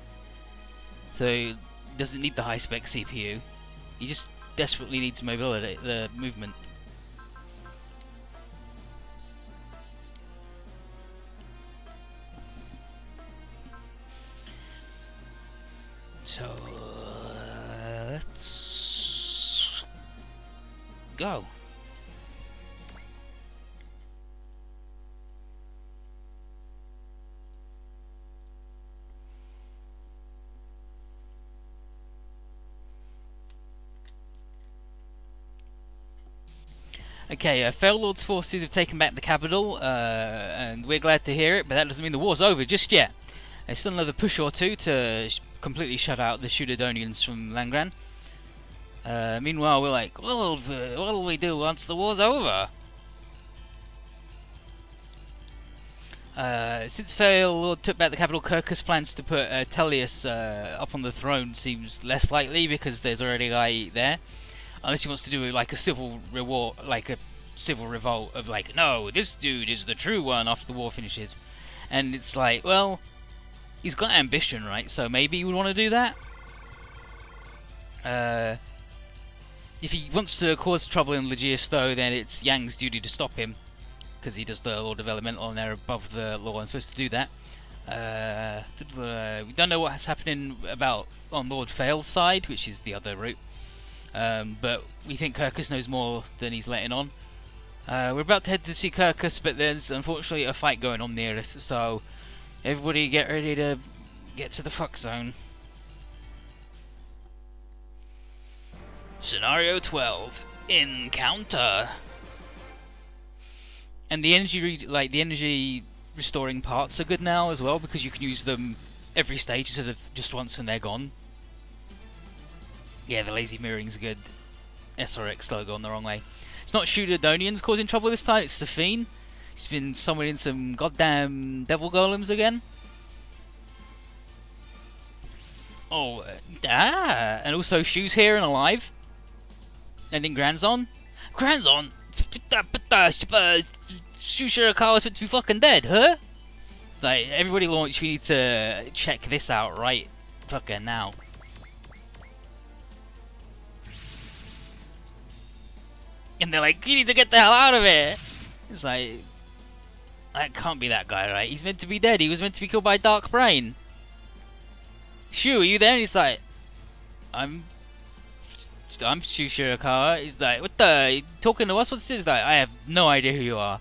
So he doesn't need the high spec CPU. He just desperately needs mobility, the movement. So let's go. Okay, Fairlord's forces have taken back the capital, and we're glad to hear it, but that doesn't mean the war's over just yet. There's still another push or two to completely shut out the Sudodonians from Langran. Meanwhile, we're like, well, what'll we do once the war's over? Since Fairlord took back the capital, Kirkus plans to put Tellius up on the throne seems less likely because there's already a guy there. Unless he wants to do like a civil revolt of like, no, this dude is the true one after the war finishes. And it's like, well, he's got ambition, right? So maybe he would want to do that. If he wants to cause trouble in Legius, though, then it's Yang's duty to stop him, because he does the Lord Developmental and they're above the law and supposed to do that. We don't know what's happening on Lord Fail's side, which is the other route. But we think Kirkus knows more than he's letting on. We're about to head to see Kirkus, but there's unfortunately a fight going on near us, so everybody get ready to get to the fuck zone. Scenario 12: Encounter. And the energy restoring parts are good now as well, because you can use them every stage instead of just once and they're gone. Yeah, the lazy mirroring's good. SRX still going the wrong way. It's not Sudodonians causing trouble this time, it's Safine. He's been summoning some goddamn devil golems again. Oh, and also Shu's here and alive. And then Granzon. Granzon? Shu Shirakawa's meant to be fucking dead, huh? Like, everybody launch, we need to check this out right fucking now. And they're like, you need to get the hell out of here! It's like, that can't be that guy, right? He's meant to be dead. He was meant to be killed by Dark Brain. Shu, are you there? And he's like, I'm Shu Shirakawa. He's like, what the? Are you talking to us? What's this? Like, I have no idea who you are.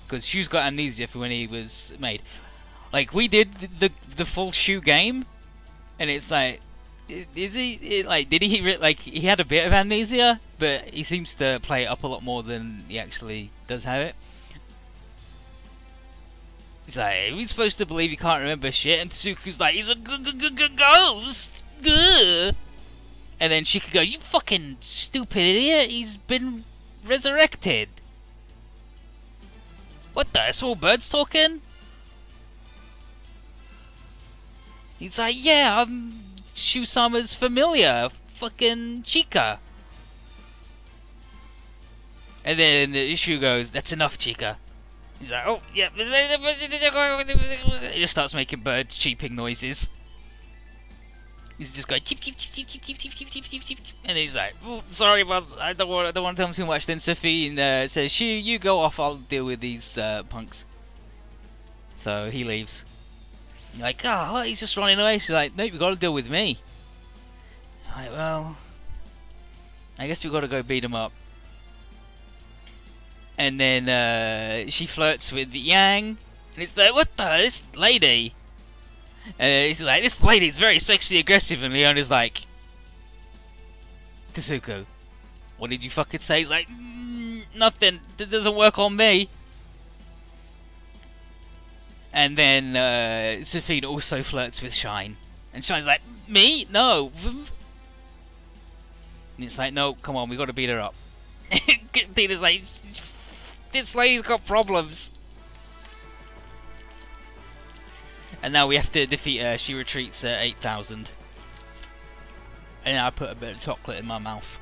Because Shu's got amnesia for when he was made. Like, we did the full Shu game. And it's like, is he, like, did he, like, he had a bit of amnesia, but he seems to play it up a lot more than he actually does have it. He's like, are we supposed to believe he can't remember shit? And Tsuku's like, he's a ghost! Gah. And then Shika goes, you fucking stupid idiot, he's been resurrected! What the, small birds talking? He's like, yeah, I'm Shu-sama's familiar, fucking Chica. And then the issue goes, that's enough, Chica. He's like, oh, yeah. He just starts making bird cheeping noises. He's just going, cheep, cheep, cheep, cheep, cheep, cheep, cheep, cheep, cheep, cheep, cheep. And he's like, oh, sorry, but I don't want to tell him too much. Then Sophie says, Shu, you go off, I'll deal with these punks. So he leaves. Like, oh, what? He's just running away. She's like, nope, you got to deal with me. I'm like, well, I guess we got to go beat him up. And then she flirts with Yang, and it's like, what the, this lady? He's like, this lady's very sexually aggressive, and Leona's like, Tsuku, what did you fucking say? He's like, nothing, that doesn't work on me. And then Sophie also flirts with Shine. And Shine's like, me? No. And it's like, no, come on, we got to beat her up. Tina's like, this lady's got problems. And now we have to defeat her. She retreats at 8,000. And I put a bit of chocolate in my mouth.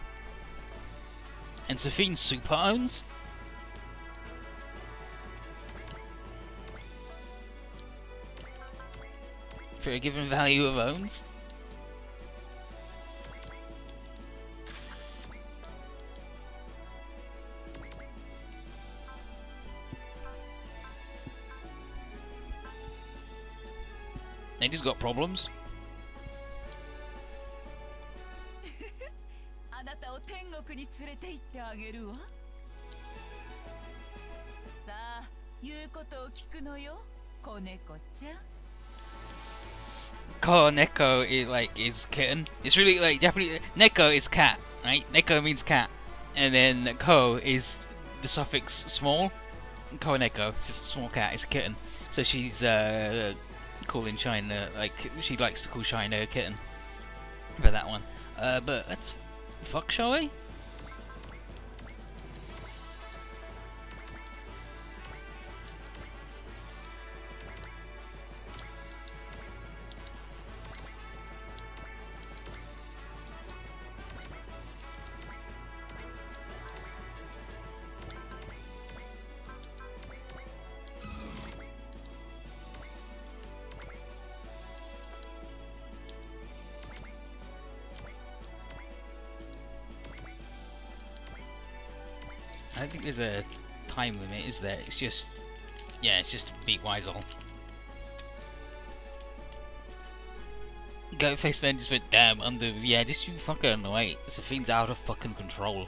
And Sophine's super owns. For a given value of owns. Lady's got problems. あなたを天国に連れて行ってあげるわ。さあ、言うことを聞くのよ、子猫ちゃん。 Ko Neko is kitten. It's really like Japanese. Neko is cat, right? Neko means cat, and then Ko is the suffix small. Ko Neko, it's just a small cat. It's a kitten. So she's calling China, like she likes to call China a kitten for that one. But let's fuck, shall we? I don't think there's a time limit, is there? It's just, yeah, it's just beat Weisel. Goatface Man just went, damn, under, yeah, just you fucking wait. Sophine's out of fucking control.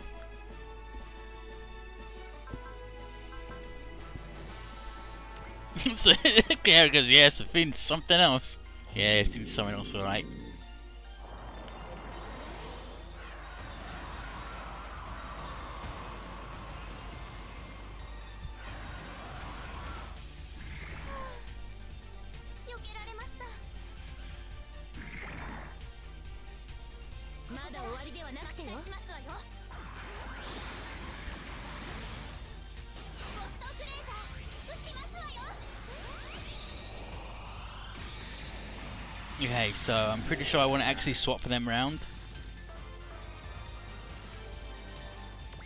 So, Kiara goes, yeah, Sophine's something else. Yeah, it's something else, alright. Okay, so I'm pretty sure I want to actually swap them around.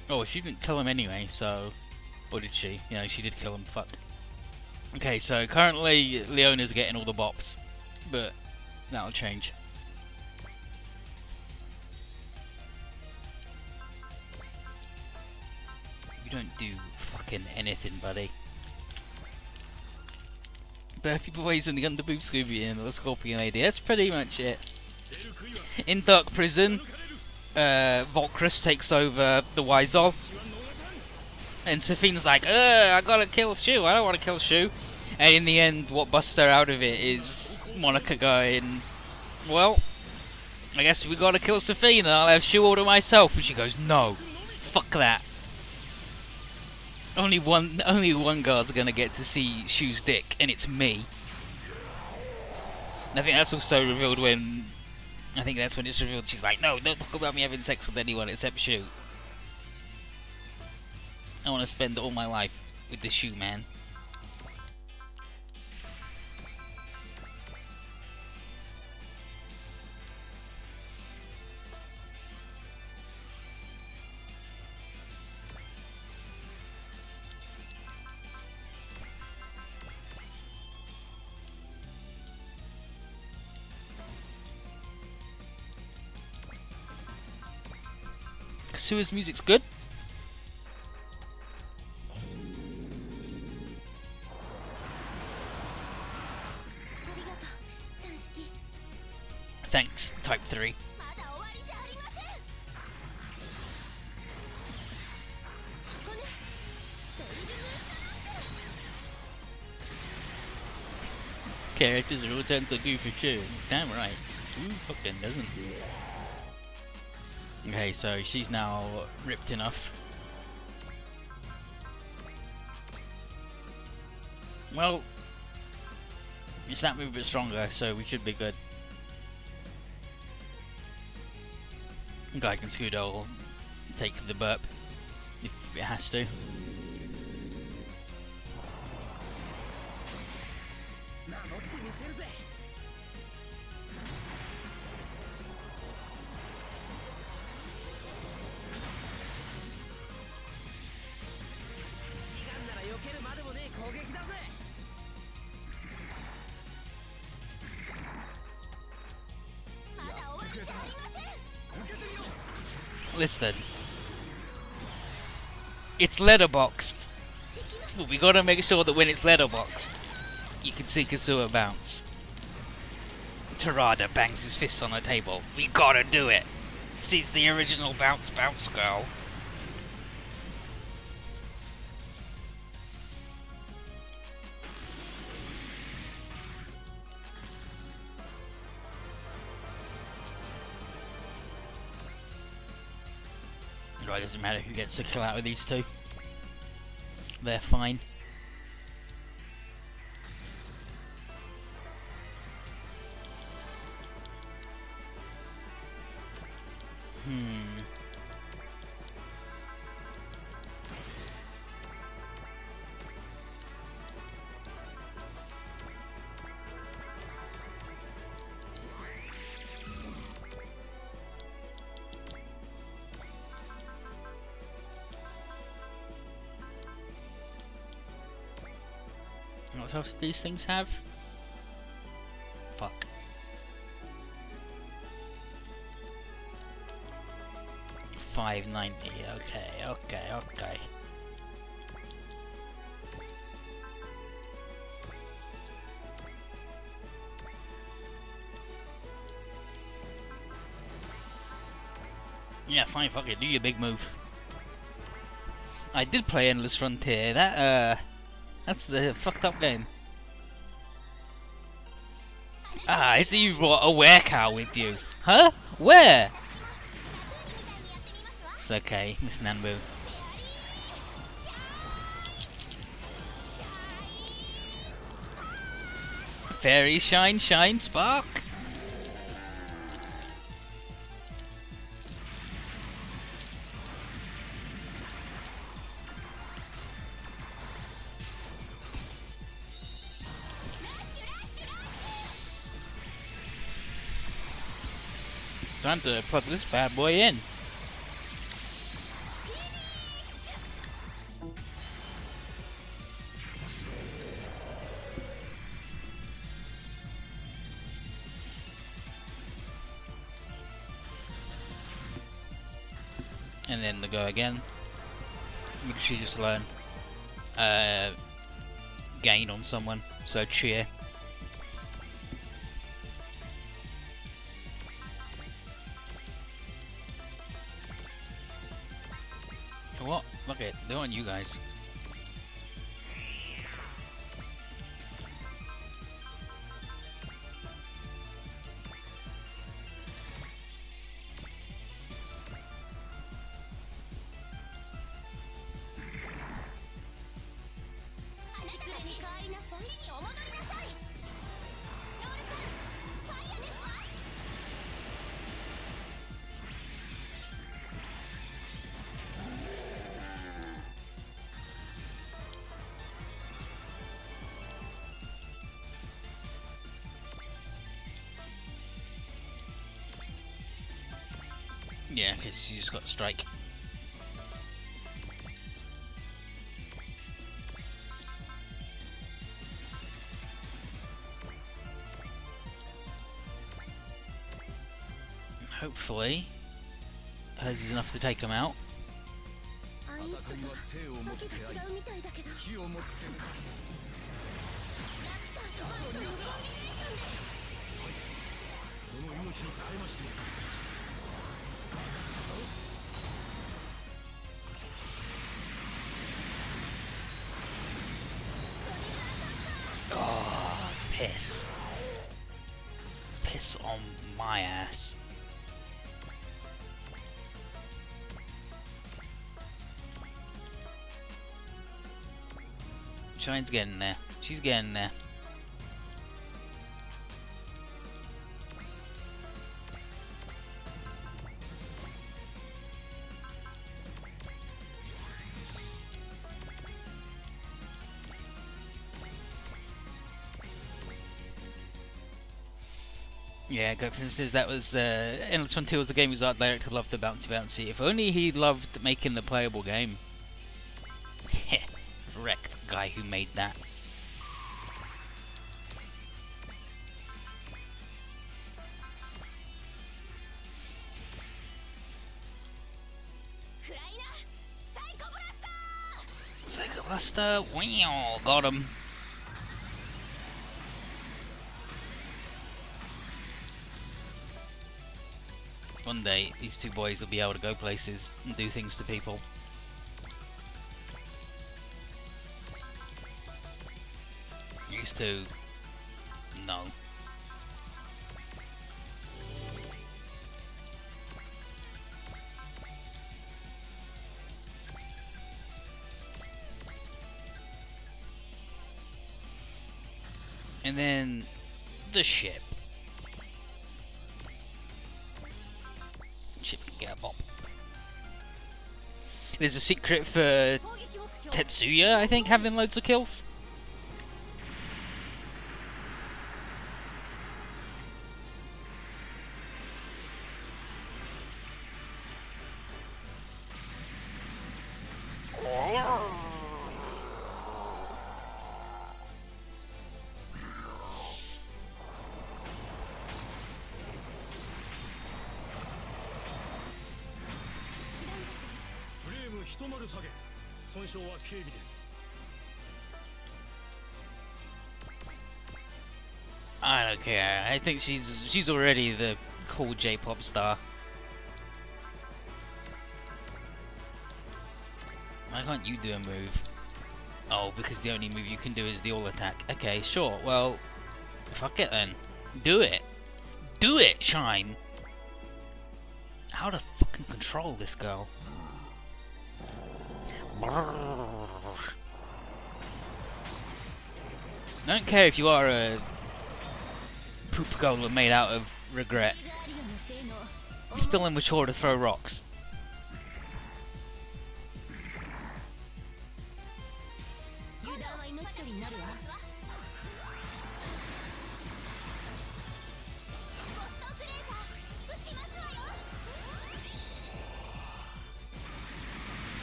Oh, she didn't kill him anyway, so... Or did she? Yeah, she did kill him, fuck. Okay, so currently Leona's getting all the bops, but that'll change. You don't do fucking anything, buddy. Burpee Boys and the Underboob Scooby and the Scorpion Lady. That's pretty much it. In Dark Prison, Volcrus takes over the Weisel. And Sophine's like, I gotta kill Shu, I don't want to kill Shu. And in the end, what busts her out of it is Monica going, well, I guess we gotta kill Sophine and I'll have Shu all to myself. And she goes, no, fuck that. Only one girl's gonna get to see Shu's dick, and it's me. And I think that's also revealed when... I think that's when it's revealed she's like, no, don't talk about me having sex with anyone except Shu. I want to spend all my life with the Shu man. Kasua's music's good. Thanks, Type 3. Characters are all tend to do for sure. Damn right. Who fucking doesn't? Okay, so she's now ripped enough. Well, it's that move but stronger, so we should be good. Guy can Scudo will take the burp. If it has to. Listen. It's letterboxed. But we gotta make sure that when it's letterboxed, you can see Kasua bounce. Tarada bangs his fist on the table. We gotta do it. She's the original bounce girl. Right, doesn't matter who gets the kill out of these two. They're fine. What else do these things have? Fuck. $5.90. Okay. Yeah, fine. Fuck it. Do your big move. I did play Endless Frontier. That's the fucked up game. Ah, I see you brought a werecow with you. Huh? Where? It's okay, Miss Nanbu. Fairy shine, spark. Time to plug this bad boy in. And then to go again. Make sure you just learn gain on someone, so cheer. What? Look it, they're on you guys. Yeah, because you just got to strike. Hopefully, hers is enough to take him out. Oh, piss. Piss on my ass. Shine's getting there. She's getting there. Yeah, Goatfin says that was Endless Frontier was the game his art director loved the bouncy bouncy. If only he loved making the playable game. Wreck the guy who made that. Psycho Blaster, wow, got him. One day, these two boys will be able to go places and do things to people. Used to, no. And then the ship. Ship can get a bop. There's a secret for Tetsuya, I think, having loads of kills. I don't care. I think she's already the cool J-pop star. Why can't you do a move? Oh, because the only move you can do is the all attack. Okay, sure. Well, fuck it then. Do it. Do it, Shine. How to fucking control this girl? I don't care if you are a poop golem made out of regret. It's still immature to throw rocks.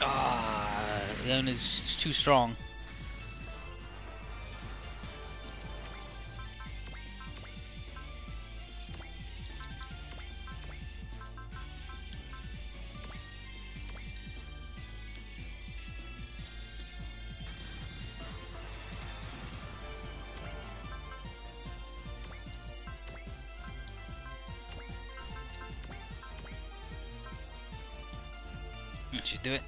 Ah, Leona's too strong. That should do it.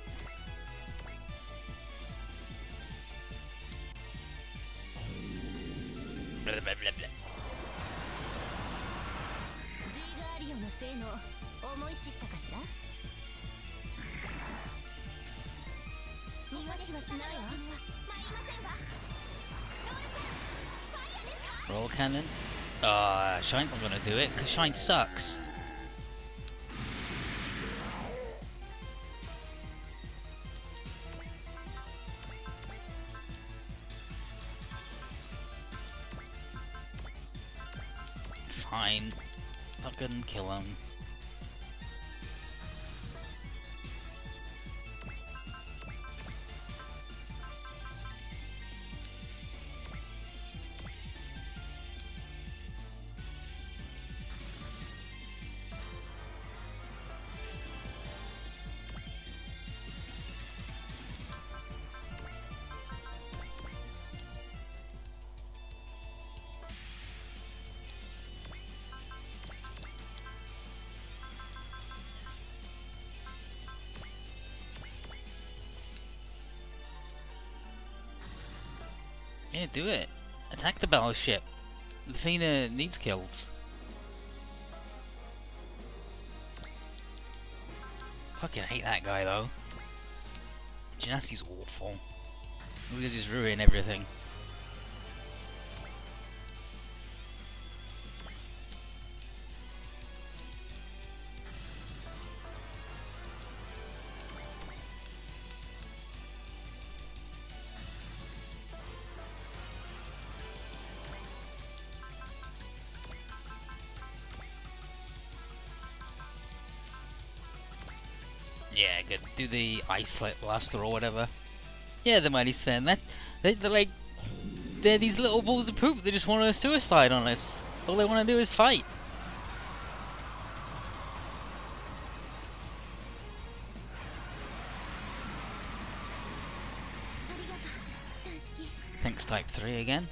Blah, blah, blah, blah. Roll cannon. Shine's not gonna do it because Shine sucks. Fine. Fucking kill him. Yeah, do it. Attack the battleship. Lufina needs kills. Fucking hate that guy though. Genassi's awful. He just ruin everything. Yeah, good. Do the ice light blaster or whatever. Yeah, the mighty Sven. They're like they're these little balls of poop. They just want to suicide on us. All they want to do is fight. Thanks, Type 3 again.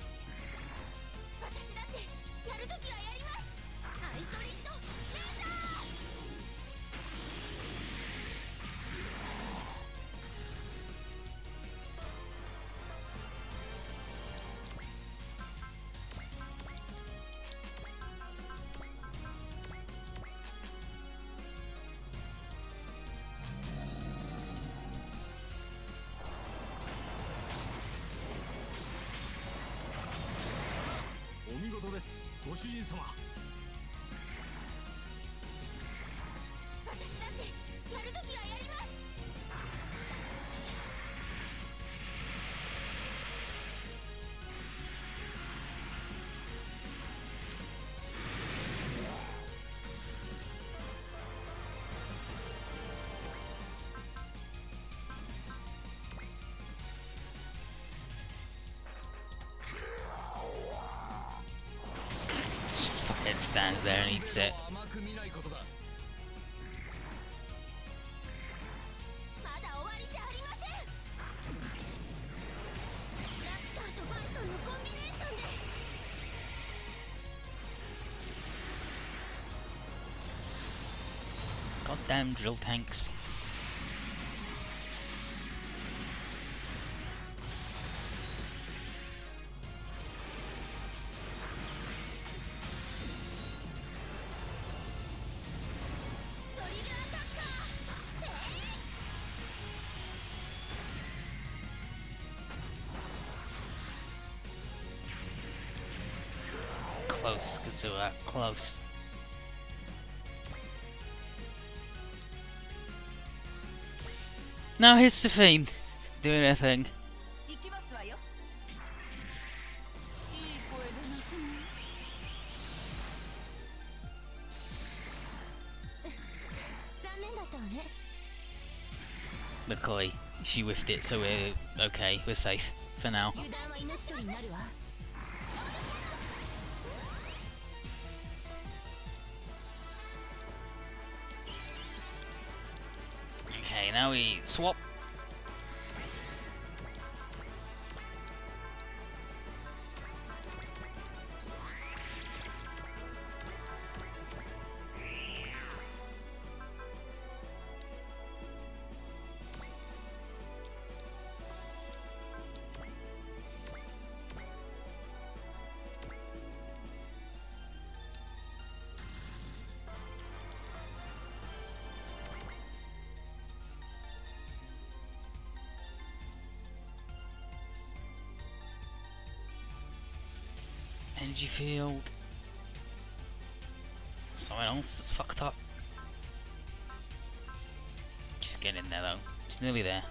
Just fucking stands there and eats it. Goddamn drill tanks. Close, Kazua, close. Now here's Sophine, doing her thing. Luckily, she whiffed it, so we're okay, we're safe for now. Okay, now we swap. Energy field. Someone else that's fucked up. Just get in there though. It's nearly there.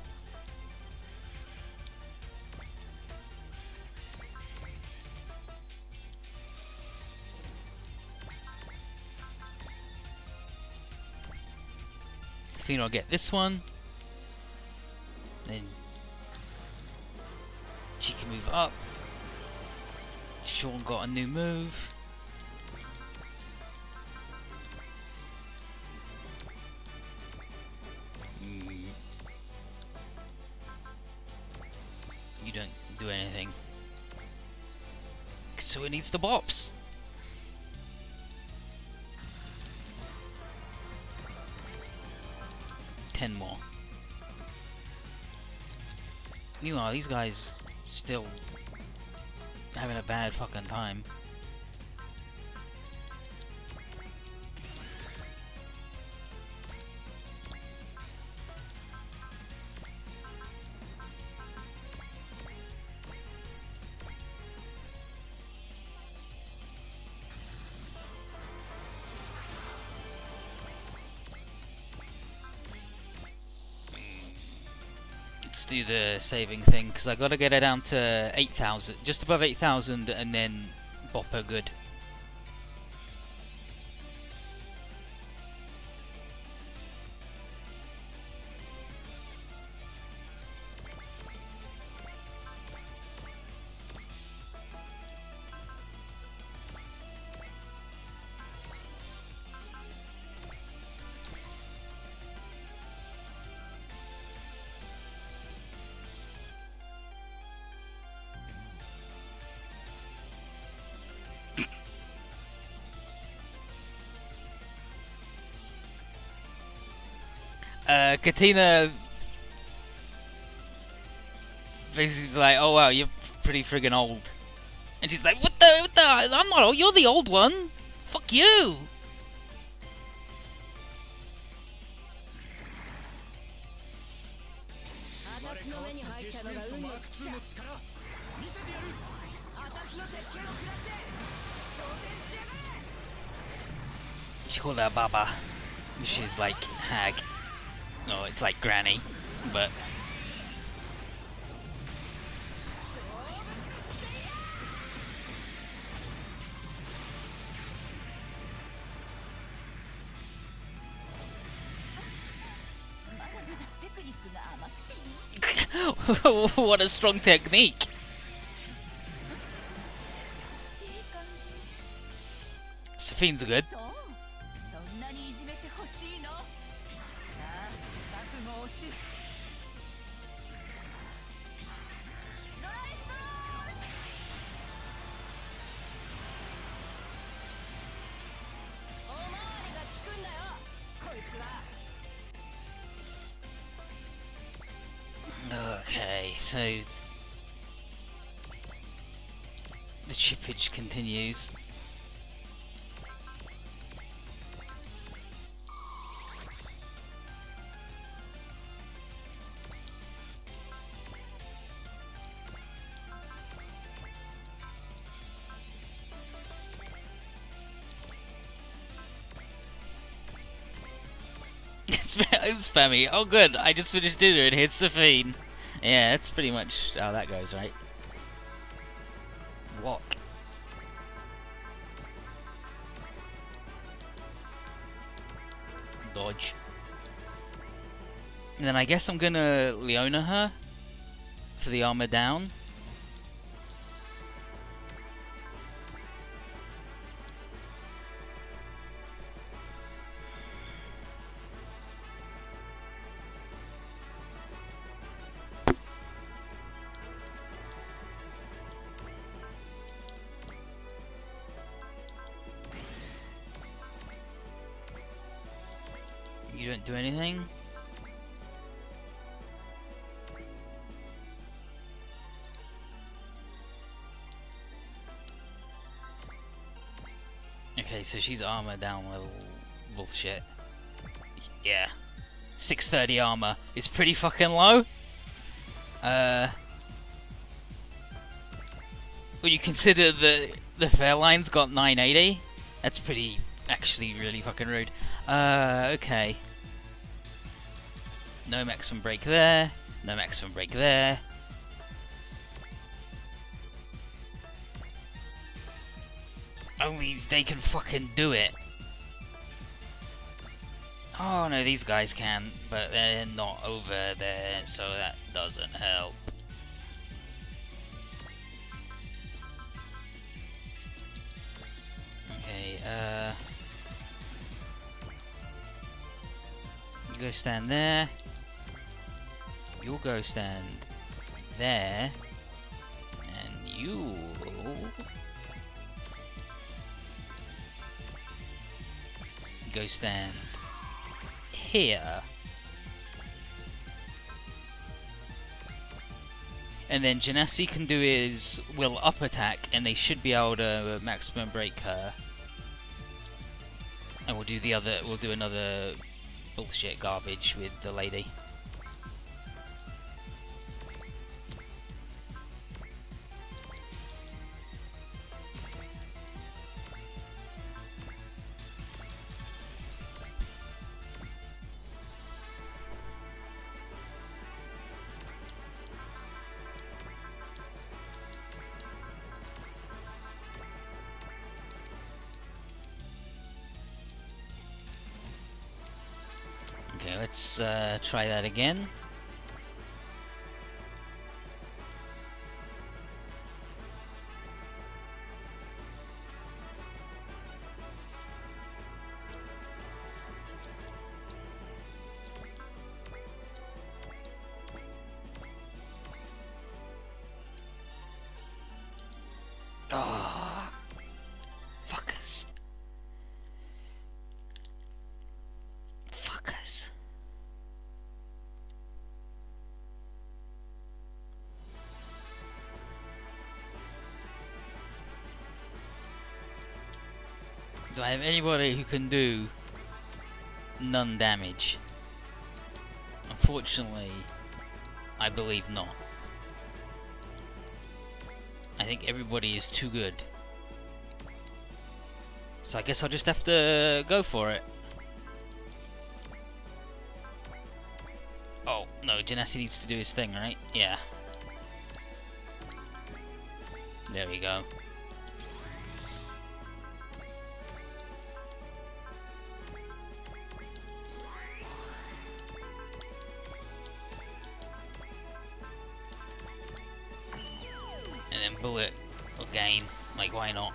I think I'll get this one. Then she can move up. Sean got a new move. You don't do anything. So it needs the bops. Ten more. Meanwhile, these guys still having a bad fucking time. Let's do the saving thing, because I gotta get her down to 8,000, just above 8,000, and then bop her good. Katina basically is like, oh wow, you're pretty friggin' old. And she's like, what the, I'm not old, you're the old one. Fuck you. She called her Baba, which is like hag. No, it's like granny, but... What a strong technique! Sephine's good. Okay, so the chippage continues. It's spammy. Oh good, I just finished dinner and here's Sophine. Yeah, that's pretty much how that goes, right? Walk. Dodge. And then I guess I'm gonna Leona her for the armor down. You don't do anything? Okay, so she's armor down level bullshit. Yeah. 630 armor is pretty fucking low. When you consider the Fairline's got 980, that's pretty, actually really fucking rude. Okay. No maximum break there. No maximum break there. Only they can fucking do it. Oh no, these guys can, but they're not over there, so that doesn't help. Okay, you go stand there. You'll go stand there. And you go stand here. And then Genasi can do his will up attack, and they should be able to maximum break her. And we'll do the other. We'll do another bullshit garbage with the lady. Okay, let's try that again. Oh, fuckers. Fuckers. Do I have anybody who can do none damage? Unfortunately, I believe not. I think everybody is too good. So I guess I'll just have to go for it. Oh, no, Genasi needs to do his thing, right? Yeah. There we go. And then bullet again, like why not?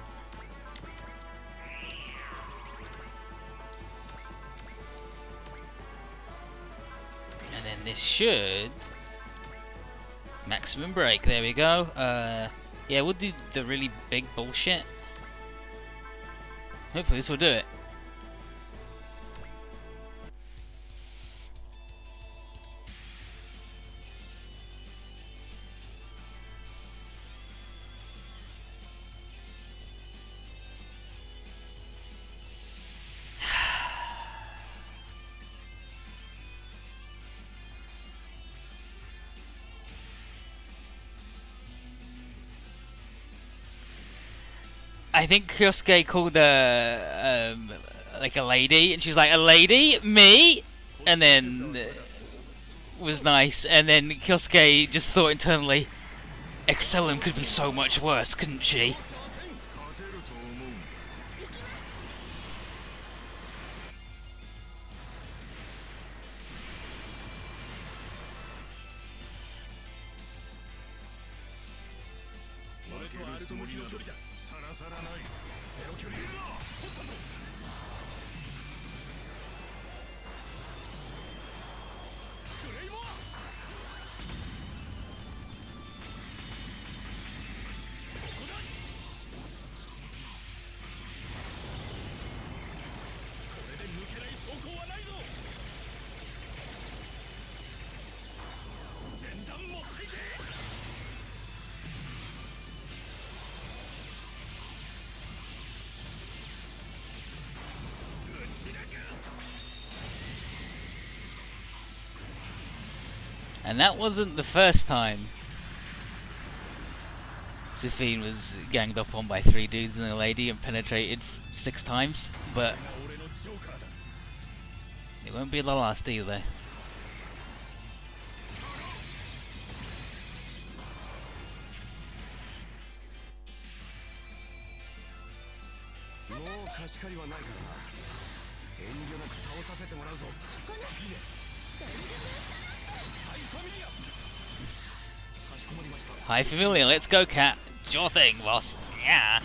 And then this should maximum break. There we go. Yeah, we'll do the really big bullshit. Hopefully this will do it. I think Kyosuke called her like a lady, and she's like, "A lady? Me?" And then was nice, and then Kyosuke just thought internally, Excellum could be so much worse, couldn't she? And that wasn't the first time Zafine was ganged up on by 3 dudes and a lady and penetrated 6 times, but it won't be the last either. Hi Familiar, let's go cat. It's your thing, boss. Yeah.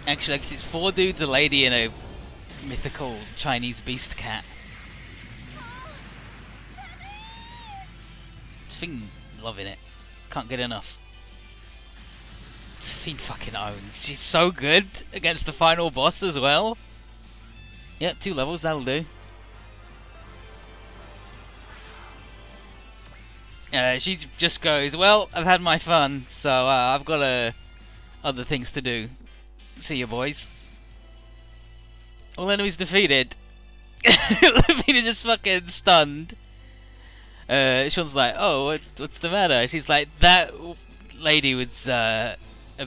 Actually, because it's 4 dudes, a lady, and a mythical Chinese beast cat. Fiend loving it. Can't get enough. Fiend fucking owns. She's so good against the final boss as well. Yep, 2 levels, that'll do. She just goes, well, I've had my fun, so I've got other things to do. See you, boys. All enemies defeated. Fiend is just fucking stunned. Sean's like, oh, what's the matter? She's like, that lady was a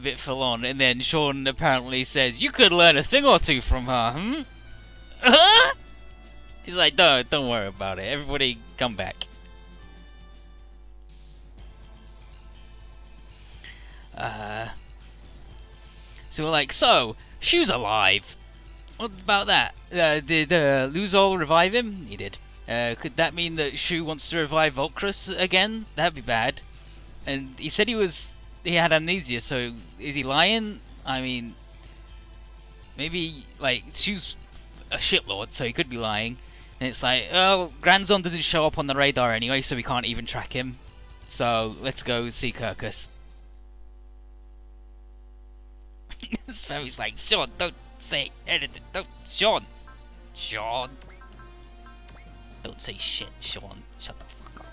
bit full on, and then Sean apparently says, you could learn a thing or two from her, He's like, don't worry about it. Everybody come back. So we're like, so, Shu's alive. What about that? Did Luzol revive him? He did. Could that mean that Shu wants to revive Volcrus again? That'd be bad. And he said he had amnesia, so is he lying? I mean, maybe, like, Shu's a shitlord, so he could be lying. And it's like, oh, Granzon doesn't show up on the radar anyway, so we can't even track him. So let's go see Kirkus. His family's like, Sean, don't say anything. Don't, Sean. Sean. Don't say shit, Sean. Shut the fuck up.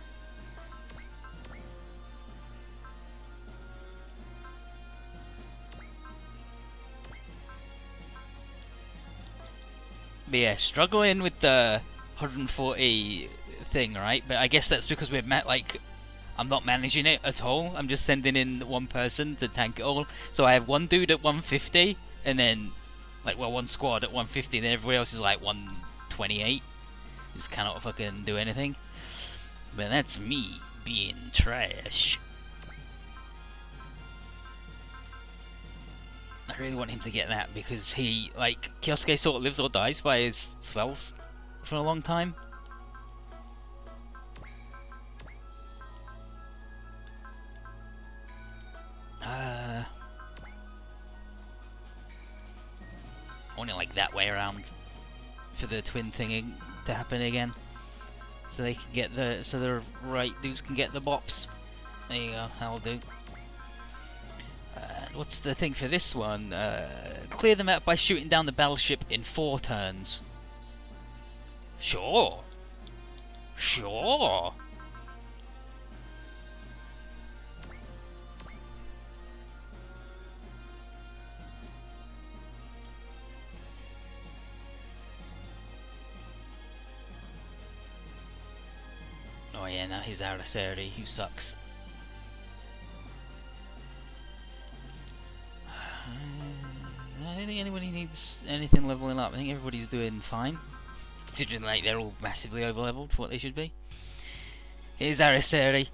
But yeah, struggling with the 140 thing, right? But I guess that's because we're I'm not managing it at all. I'm just sending in one person to tank it all. So I have one dude at 150, and then one squad at 150, and then everybody else is like 128. Just cannot fucking do anything. But that's me being trash. I really want him to get that because he, Kyosuke sort of lives or dies by his spells for a long time. I want it like that way around for the twin thing to happen again, so they can get the right dudes can get the bops. There you go. That'll do. What's the thing for this one? Clear the map by shooting down the battleship in 4 turns. Sure. Sure. Oh yeah, now he's out of Saturday, who sucks. I don't think anybody needs anything leveling up. I think everybody's doing fine, considering they're all massively over-leveled for what they should be. Here's Ariseri.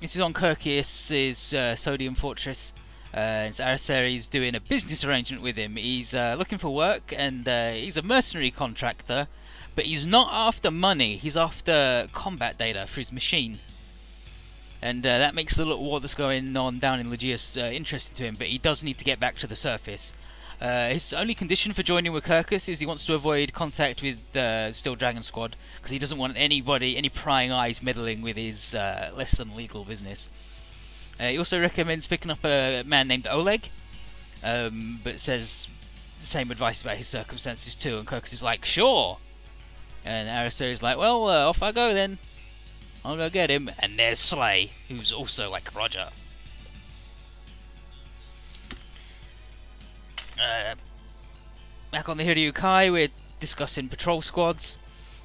This is on Kirkius's Sodium Fortress. So Ariseri's doing a business arrangement with him. He's looking for work, and he's a mercenary contractor. But he's not after money, he's after combat data for his machine. And that makes the little war that's going on down in Legius interesting to him, but he does need to get back to the surface. His only condition for joining with Kirkus is he wants to avoid contact with the Steel Dragon Squad, because he doesn't want any prying eyes meddling with his less than legal business. He also recommends picking up a man named Oleg, but says the same advice about his circumstances too, and Kirkus is like, sure! And Ariseri's like, well, off I go then. I'll go get him. And there's Slay, who's also like Roger. Back on the Hiryukai, we're discussing patrol squads.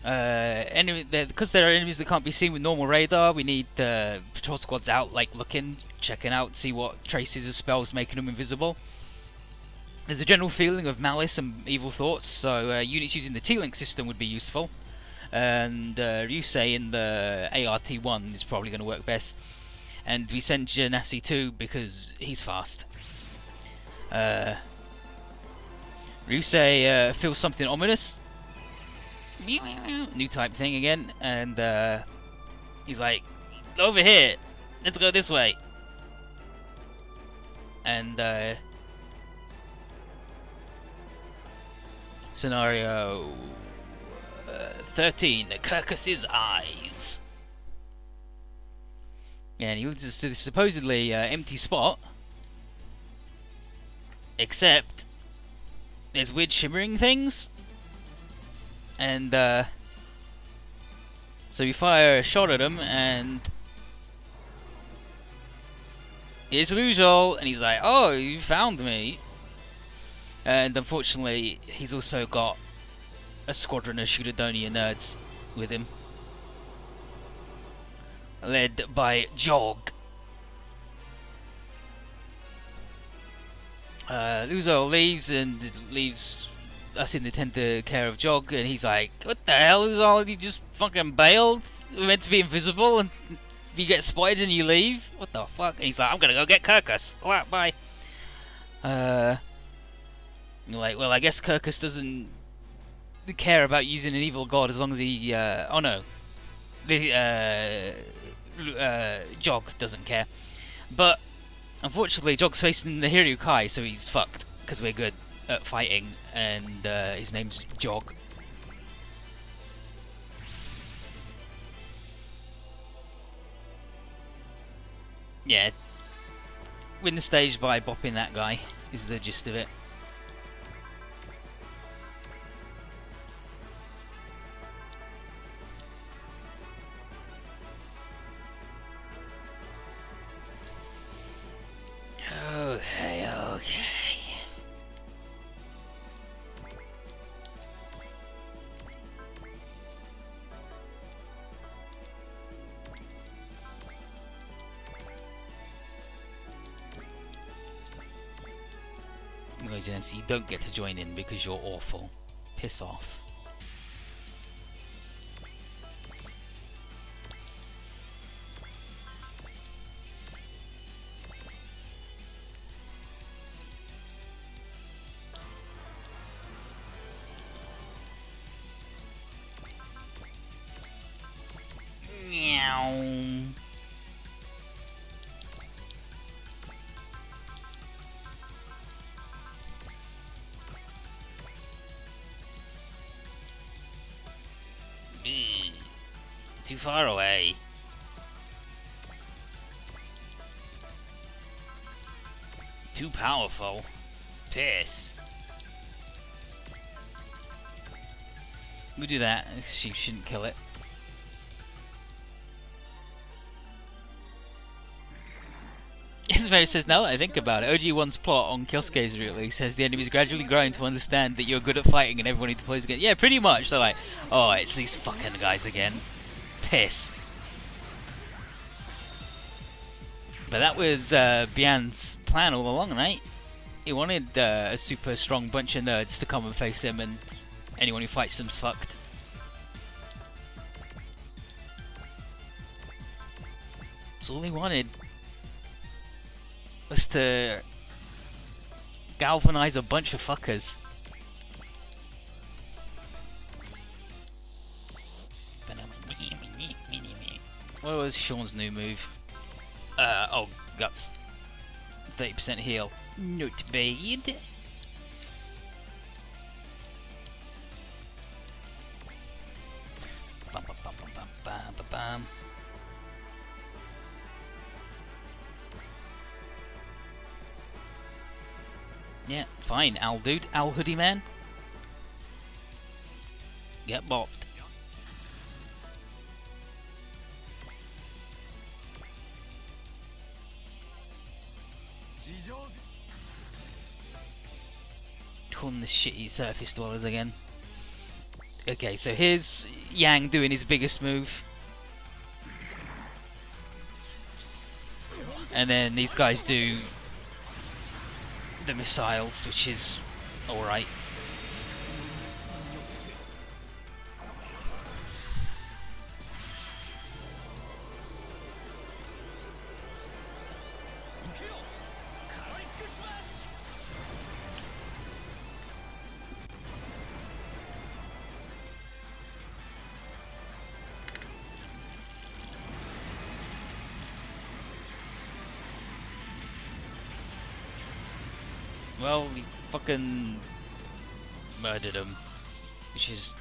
Because there are enemies that can't be seen with normal radar, we need patrol squads out, looking, checking out, see what traces of spells making them invisible. There's a general feeling of malice and evil thoughts, so units using the T-Link system would be useful. And Ryusei in the ART-1 is probably going to work best. And we send Janasi too because he's fast. Ryusei feels something ominous. New type thing again, and he's like, over here, let's go this way. And scenario 13, Kirkus's eyes. Yeah, and he leads us to this supposedly empty spot, except there's weird shimmering things, and so we fire a shot at him, and here's Lujol, and he's like, oh, you found me. And unfortunately, he's also got a squadron of Shudadonia nerds with him, led by Jog. Luzol leaves and leaves us in the tender care of Jog, and he's like, what the hell, Luzol? You just fucking bailed? We're meant to be invisible, and you get spotted and you leave? What the fuck? And he's like, I'm gonna go get Kirkus. Alright, bye. You're like, well, I guess Kirkus doesn't care about using an evil god as long as he, oh no. Jog doesn't care. But, unfortunately, Jog's facing the Hiryukai, so he's fucked, because we're good at fighting, and his name's Jog. Yeah. Win the stage by bopping that guy is the gist of it. Okay, okay. You don't get to join in because you're awful. Piss off. Meow. Too far away. Too powerful. Piss. We'll do that. She shouldn't kill it. Isabel says, now that I think about it, OG1's plot on Kyosuke's release says the enemies gradually growing to understand that you're good at fighting and everyone who deploys again. Yeah, pretty much. They're like, oh, it's these fucking guys again. Piss. But that was Bian's plan all along, right? He wanted a super strong bunch of nerds to come and face him, and anyone who fights them's fucked. That's all he wanted. Was to galvanize a bunch of fuckers. What was Sean's new move? Oh, guts. 30% heal. Not bad. Bum, bum, bum, bum, bum, bum, bum, bum. Yeah, fine, Al dude, Al hoodie man. Get bopped. On the shitty surface dwellers again. Okay, so here's Yang doing his biggest move. And then these guys do the missiles, which is alright. Well, we fucking murdered him, which is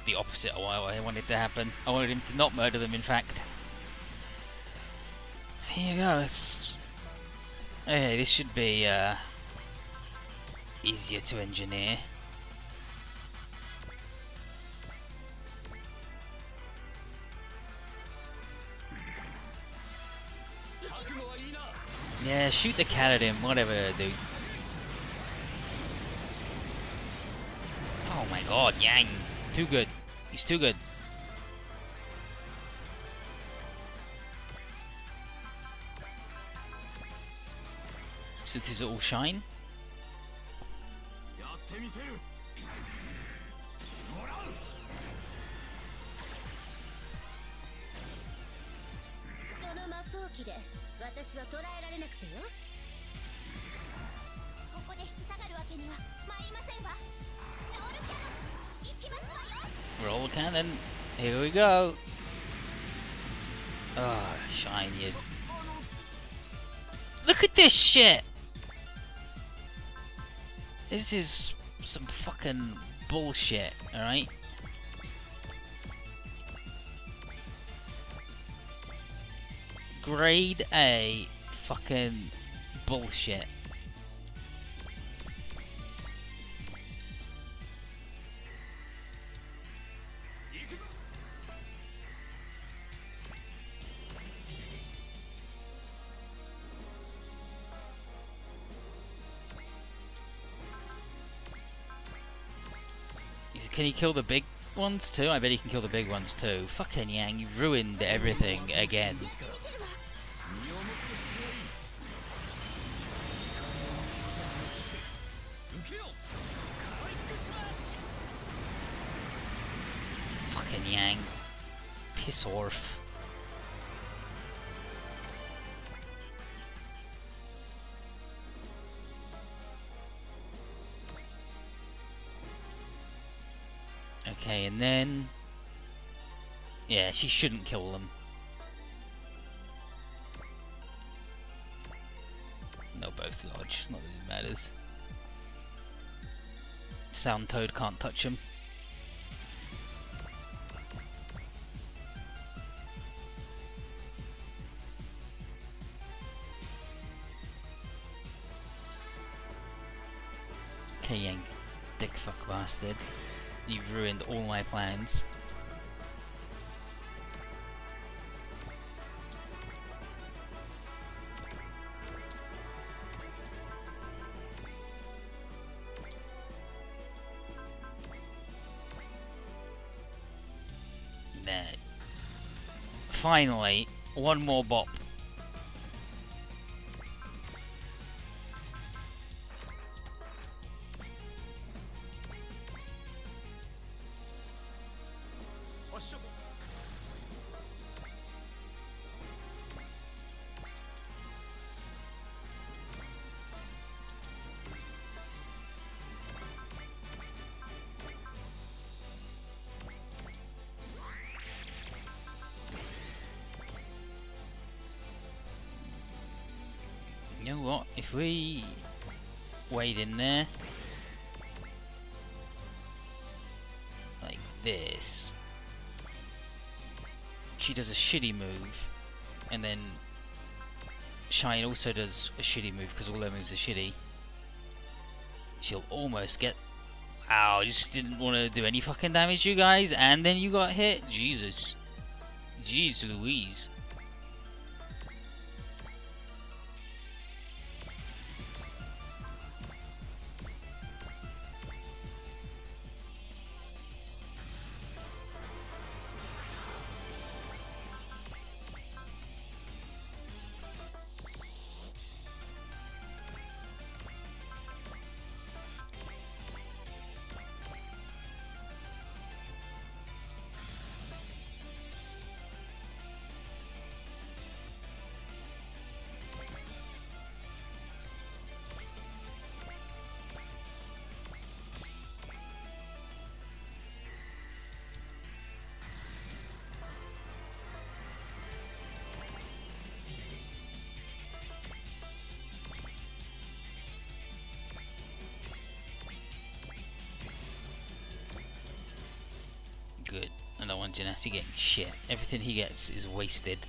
the opposite of what I wanted to happen. I wanted him to not murder them, in fact. Here you go, it's... Okay, this should be easier to engineer. Yeah, shoot the cat at him, whatever, dude. Oh my god, Yang. Too good. He's too good. So does it all shine? Roll cannon. Here we go. Oh, shine you. Look at this shit! This is some fucking bullshit, alright? Grade A fucking bullshit. Can he kill the big ones too? I bet he can kill the big ones too. Fucking Yang, you've ruined everything again. Fucking Yang. Piss off. Okay, and then... yeah, she shouldn't kill them. They'll both lodge, not that it matters. Sound Toad can't touch them. Okay, Yang, dick fuck bastard. You've ruined all my plans. There. Finally, one more bop. You know what, if we wade in there like this, she does a shitty move, and then Shine also does a shitty move because all their moves are shitty. She'll almost get... Wow, just didn't want to do any fucking damage, you guys, and then you got hit? Jesus. Jeez Louise. Good. And that one Genasi getting shit. Everything he gets is wasted.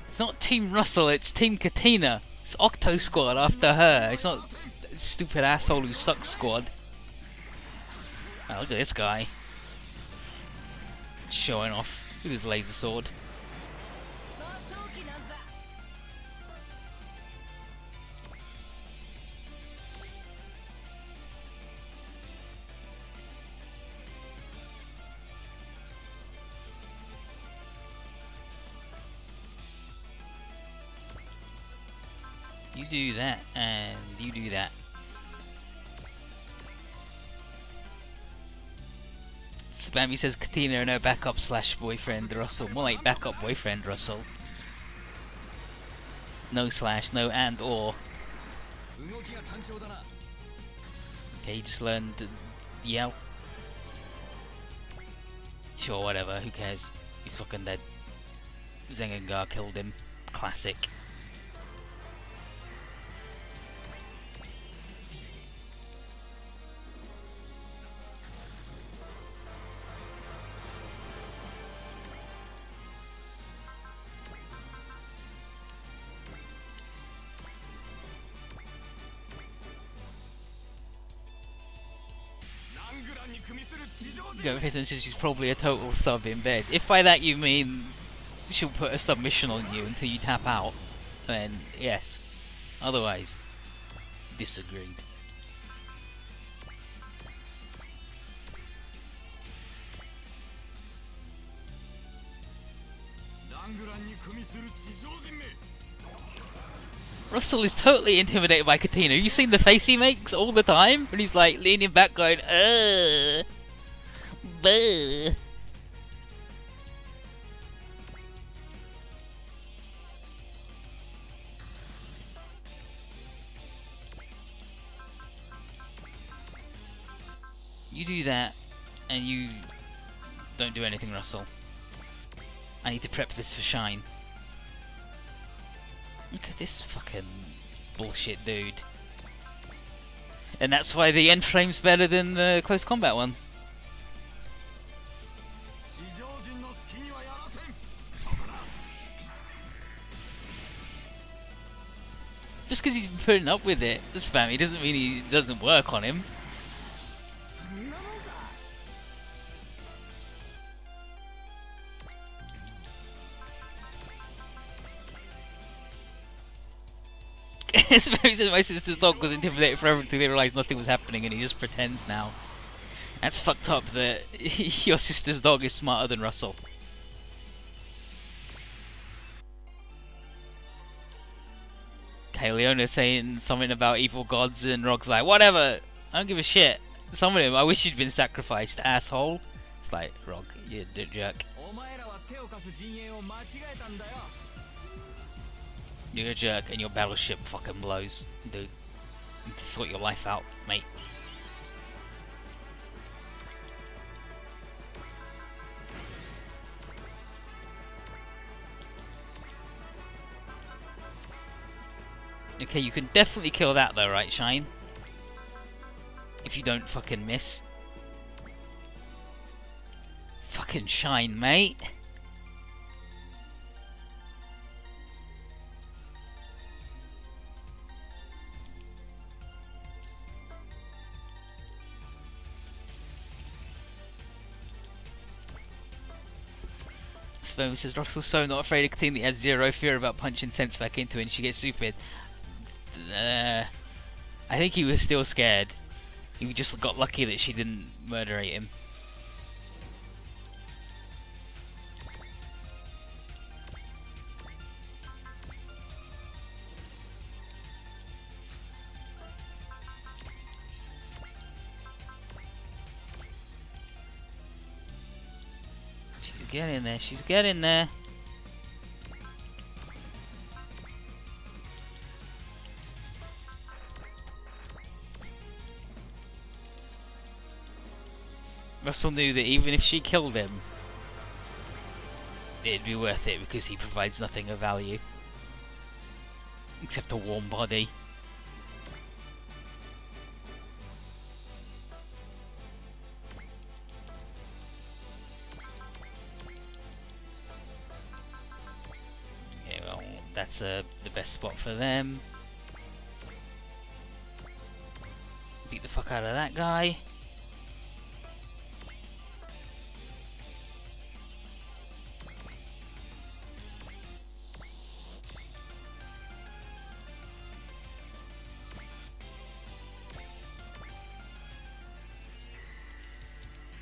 It's not Team Russell, it's Team Katina. It's Octo Squad after her. It's not stupid asshole who sucks squad. Oh, look at this guy. Showing off with his laser sword. You do that, and you do that. Spammy says Katina and her backup slash boyfriend Russell. More like backup boyfriend Russell. No slash, no and or. Okay, you just learned to yell. Sure, whatever, who cares? He's fucking dead. Zengengar killed him. Classic. Go since she's probably a total sub in bed. If by that you mean she'll put a submission on you until you tap out, then yes. Otherwise, disagreed. Russell is totally intimidated by Katina. You seen the face he makes all the time? When he's like leaning back going, buh. You do that, and you don't do anything, Russell. I need to prep this for Shine. Look at this fucking bullshit dude. And that's why the end frame's better than the close combat one. Just because he's been putting up with it, the spammy, doesn't mean he doesn't work on him. My sister's dog was intimidated forever until they realised nothing was happening and he just pretends now. That's fucked up that your sister's dog is smarter than Russell. Leona saying something about evil gods and Rog's like, whatever, I don't give a shit. Some of them, I wish you'd been sacrificed, asshole. It's like, Rog, you jerk. You're a jerk and your battleship fucking blows. Dude, you need to sort your life out, mate. Okay, you can definitely kill that though, right, Shine? If you don't fucking miss. Fucking Shine, mate. Sperm says Russell's so not afraid of Katina, he has zero fear about punching sense back into it and she gets stupid. I think he was still scared. He just got lucky that she didn't murderate him. She's getting there, she's getting there. Russell knew that even if she killed him, it'd be worth it because he provides nothing of value. Except a warm body. Yeah, well, that's the best spot for them. Beat the fuck out of that guy.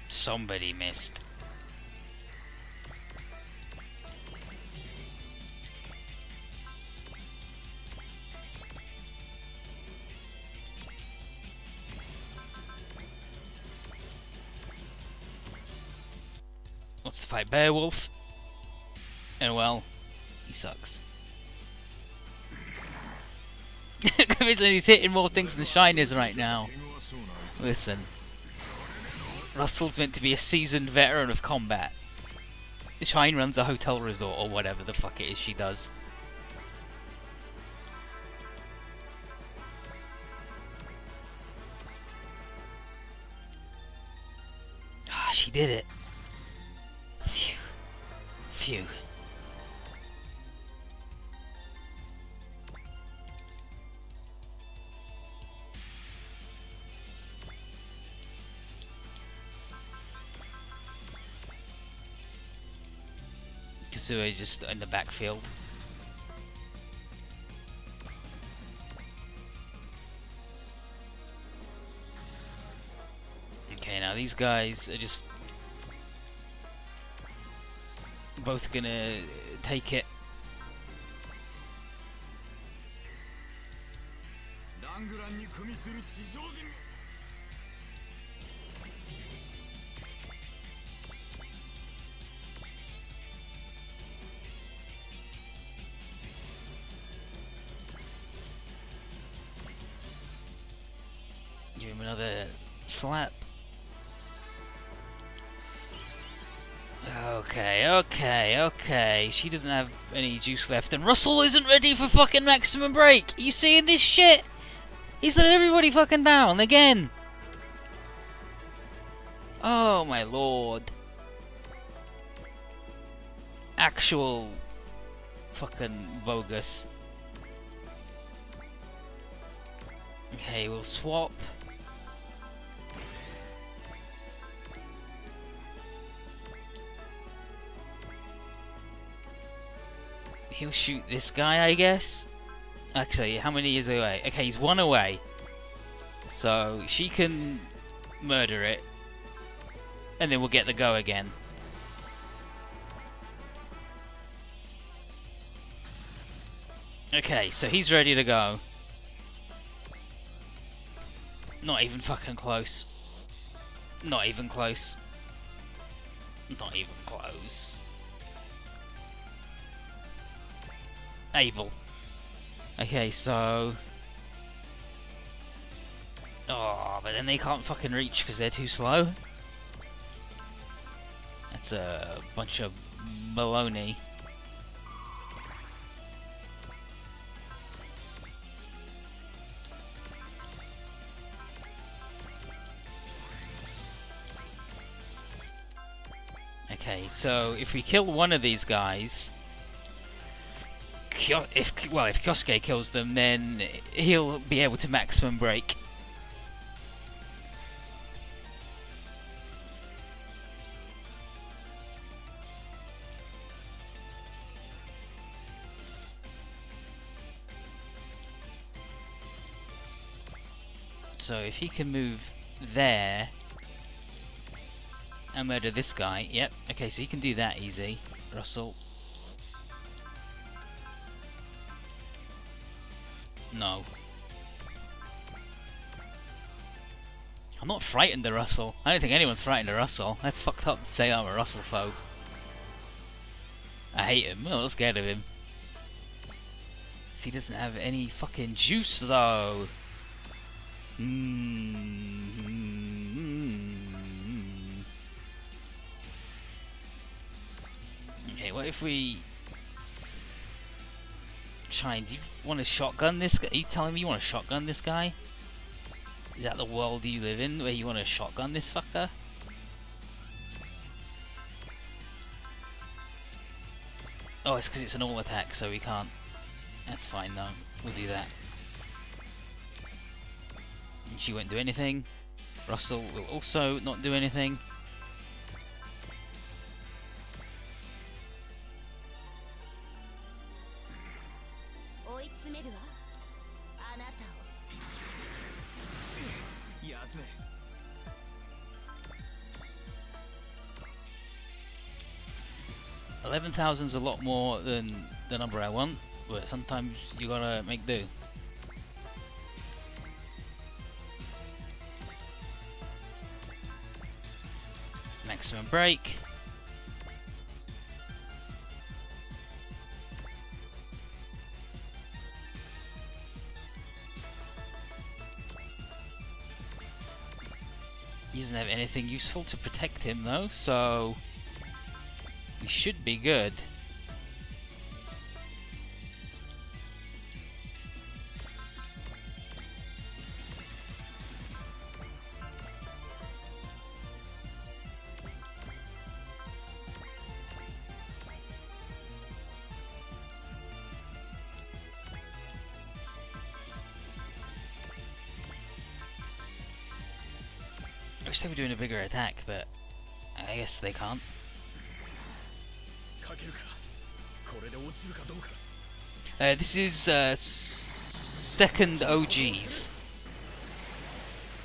Somebody missed. Wants to fight Beowulf. And well, he sucks. He's hitting more things than Shine is right now. Listen. Russell's meant to be a seasoned veteran of combat. Shine runs a hotel resort or whatever the fuck it is she does. Ah, she did it. Phew. Phew. Kazooie just in the backfield. Okay, now these guys are just both gonna take it. Give him another slap. Okay. She doesn't have any juice left, and Russell isn't ready for fucking maximum break. Are you seeing this shit? He's let everybody fucking down again. Oh my lord. Actual fucking bogus. Okay, we'll swap. He'll shoot this guy, I guess. Actually, how many is away? Okay, he's one away. So she can murder it. And then we'll get the go again. Okay, so he's ready to go. Not even fucking close. Not even close. Not even close. Able. Okay, so... Oh, but then they can't fucking reach because they're too slow. That's a bunch of baloney. Okay, so if we kill one of these guys, if Kyosuke kills them, then he'll be able to maximum break. So if he can move there and murder this guy, yep, okay, so he can do that easy. Russell. No. I'm not frightened of Russell. I don't think anyone's frightened of Russell. That's fucked up to say I'm a Russell foe. I hate him. I'm not scared of him. He doesn't have any fucking juice though. Okay, what if we Shine, do you want to shotgun this guy? Are you telling me you want to shotgun this guy? Is that the world you live in, where you want to shotgun this fucker? Oh, it's because it's an all attack, so we can't. That's fine though, we'll do that. And she won't do anything. Russell will also not do anything. $11,000's a lot more than the number I want, but sometimes you gotta make do. Maximum break. He doesn't have anything useful to protect him though, so we should be good. I wish they were doing a bigger attack, but I guess they can't. This is second OGs.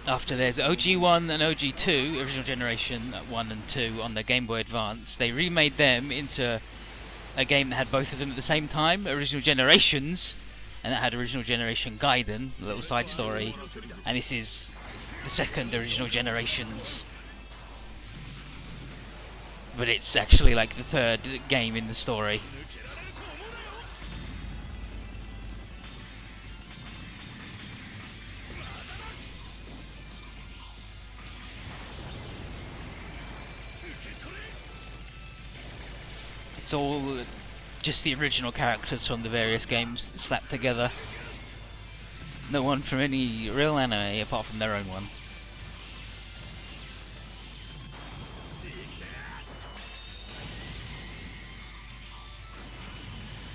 After there's OG1 and OG2, original generation 1 and 2 on the Game Boy Advance, they remade them into a game that had both of them at the same time, Original Generations, and that had Original Generation Gaiden, a little side story, and this is the second Original Generations. But it's actually like the third game in the story. It's all just the original characters from the various games slapped together. No one from any real anime apart from their own one.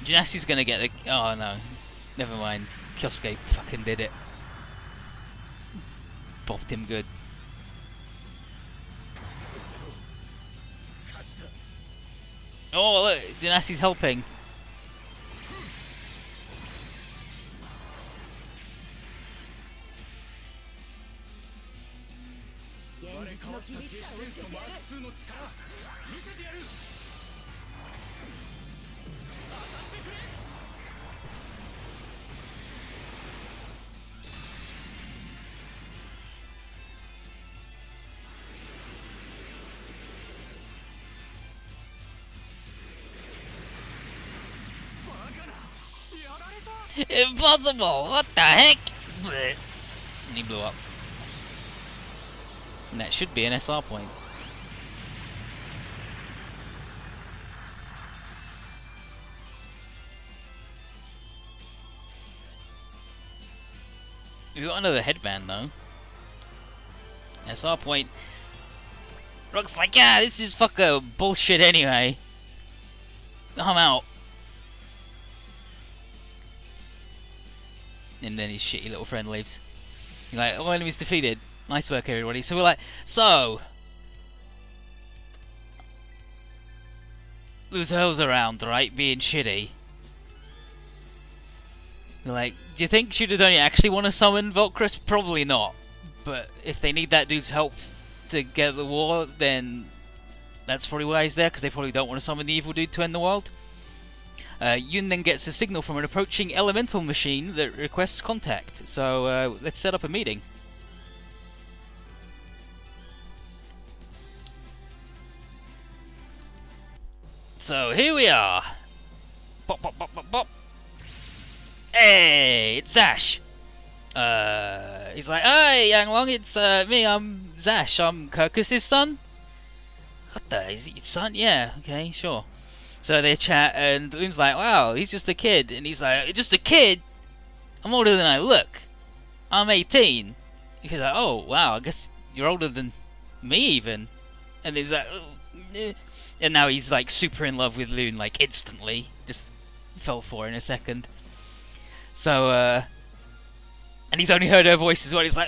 Janassi's gonna get the... oh no, never mind. Kyosuke fucking did it. Bopped him good. Oh look, Janassi's helping. Impossible! What the heck? And he blew up. And that should be an SR point. We got another headband though. SR point. Rock's like, yeah, this is fucking bullshit anyway. I'm out. And then his shitty little friend leaves. He's like, all enemies defeated. Nice work, everybody. So we're like, so there's hoes around, right, being shitty. They're like, do you think Shudadoni actually want to summon Volcrus? Probably not. But if they need that dude's help to get the war, then that's probably why he's there, because they probably don't want to summon the evil dude to end the world. Yun then gets a signal from an approaching elemental machine that requests contact. So let's set up a meeting. So here we are. Bop, bop, bop, bop, bop. Hey, it's Zash. He's like, hey, Yang Long, it's me. I'm Zash. I'm Kirkus's son. What the? Is he his son? Yeah. Okay, sure. So they chat, and Loon's like, wow, he's just a kid. And he's like, just a kid? I'm older than I look. I'm 18. He's like, oh, wow, I guess you're older than me even. And he's like, and now he's like super in love with Loon, like instantly. Just fell for her in a second. So, and he's only heard her voice as well. He's like,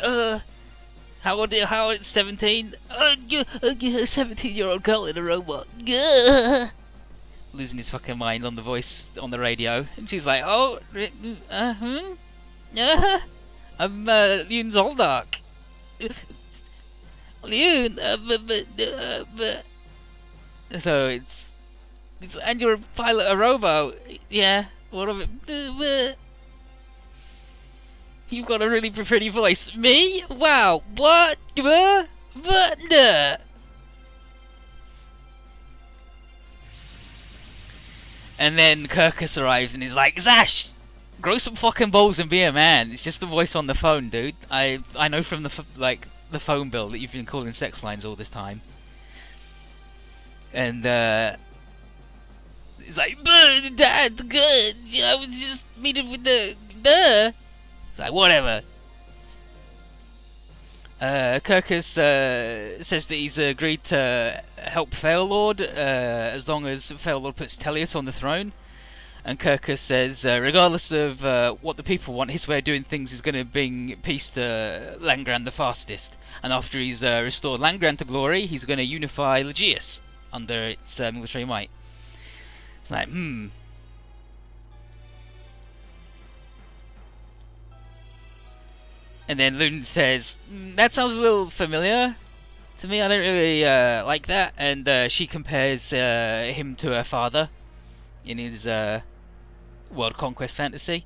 how old are you? How old? 17? You're a 17-year-old girl in a robot. Losing his fucking mind on the voice on the radio, and she's like, "Oh, I'm Loon Zoldark. Loon, but." So it's and you're a pilot, a robo, yeah. What of it? You've got a really pretty voice. Me? Wow. What? What? And then Kirkus arrives and he's like, Zash, grow some fucking balls and be a man. It's just the voice on the phone, dude. I know from the the phone bill that you've been calling sex lines all this time. And it's like, Dad, good. I was just meeting with the It's like, whatever. Kirkus says that he's agreed to help Failord as long as Failord puts Tellius on the throne. And Kirkus says, regardless of what the people want, his way of doing things is going to bring peace to Langran the fastest. And after he's restored Langran to glory, he's going to unify Legius under its military might. It's like, And then Lune says, that sounds a little familiar to me, I don't really like that. And she compares him to her father in his world conquest fantasy.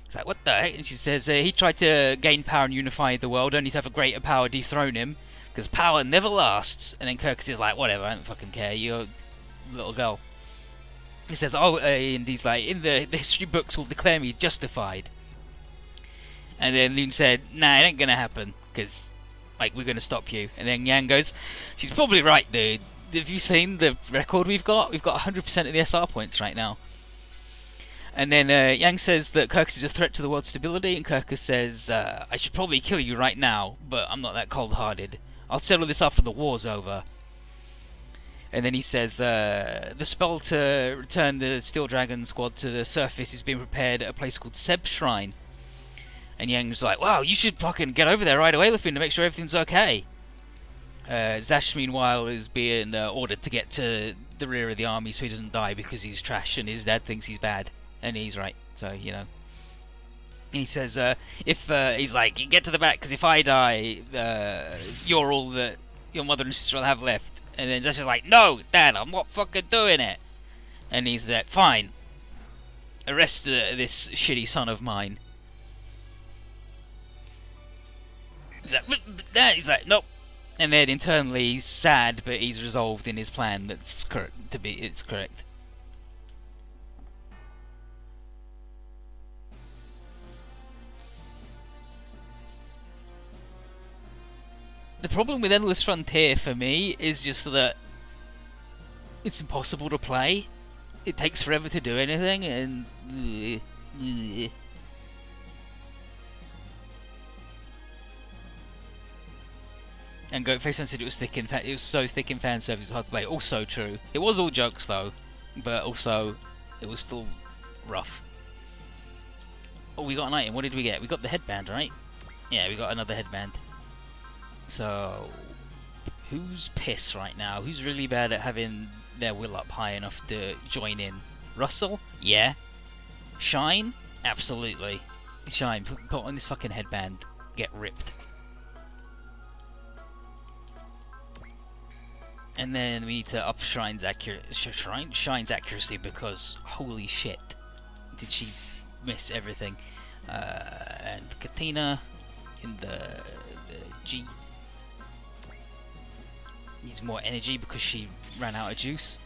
It's like, what the heck? And she says, he tried to gain power and unify the world, only to have a greater power dethrone him, because power never lasts. And then Kirkus is like, whatever, I don't fucking care, you're a little girl. He says, oh, and he's like, in the history books will declare me justified. And then Lune said, nah, it ain't gonna happen, because, like, we're gonna stop you. And then Yang goes, she's probably right, dude. Have you seen the record we've got? We've got 100% of the SR points right now. And then Yang says that Kirkus is a threat to the world's stability, and Kirkus says, I should probably kill you right now, but I'm not that cold-hearted. I'll settle this after the war's over. And then he says, the spell to return the Steel Dragon squad to the surface is being prepared at a place called Seb Shrine. And Yang's like, wow, you should fucking get over there right away, Lufin, to make sure everything's okay. Zash, meanwhile, is being ordered to get to the rear of the army so he doesn't die because he's trash and his dad thinks he's bad. And he's right, so, you know. And he says, he's like, get to the back, because if I die, you're all that your mother and sister will have left. And then Zash is like, no, Dad, I'm not fucking doing it. And he's like, fine. Arrest this shitty son of mine. He's like, nope. And then internally he's sad, but he's resolved in his plan that's correct. It's correct. The problem with Endless Frontier for me is just that it's impossible to play. It takes forever to do anything, and Goatface said it was thick in it was so thick in fan service, it's hard to play. Also true. It was all jokes though, but also it was still rough. Oh, we got an item. What did we get? We got the headband, right? Yeah, we got another headband. So, who's pissed right now? Who's really bad at having their will up high enough to join in? Russell? Yeah. Shine? Absolutely. Shine, put on this fucking headband. Get ripped. And then we need to up Shine's accuracy because holy shit, did she miss everything? And Katina in the G needs more energy because she ran out of juice.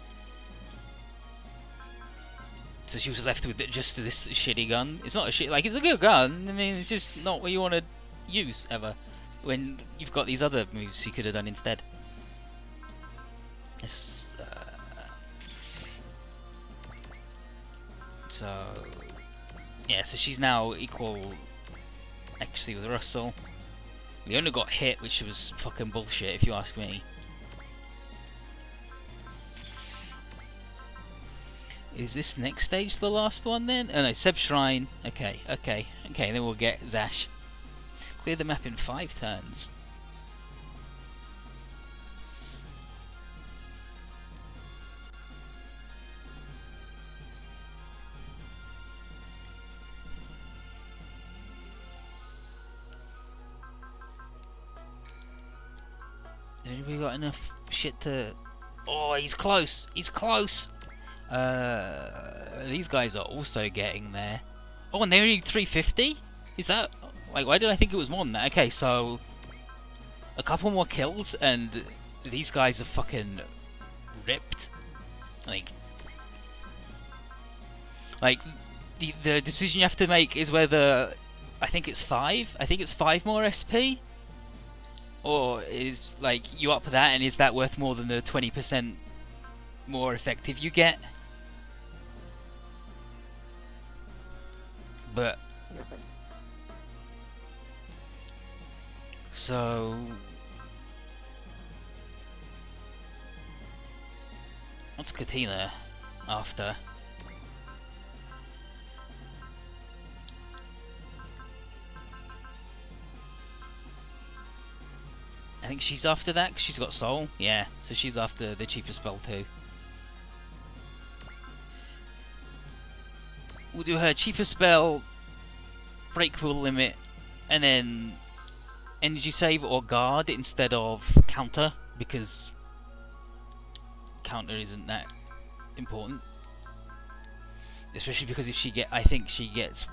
So she was left with just this shitty gun. It's not a shit, like, it's a good gun. I mean, it's just not what you want to use ever. When you've got these other moves she could have done instead. So yeah, so she's now equal actually with Russell. We only got hit, which was fucking bullshit if you ask me. Is this next stage the last one then? Oh no, Seb Shrine. Okay, then we'll get Zash. Clear the map in 5 turns. Has anybody got enough shit to... Oh, he's close! He's close! These guys are also getting there. Oh, and they only need 350? Is that... Like, why did I think it was more than that? Okay, so... A couple more kills, and these guys are fucking ripped. Like, the decision you have to make is whether... I think it's 5? I think it's 5 more SP? Or is like you up that, and is that worth more than the 20% more effective you get? But so what's Katina after? I think she's after that 'cause she's got soul. Yeah, so she's after the cheaper spell too. We'll do her cheaper spell, break rule limit, and then energy save or guard instead of counter, because counter isn't that important. Especially because if she I think she gets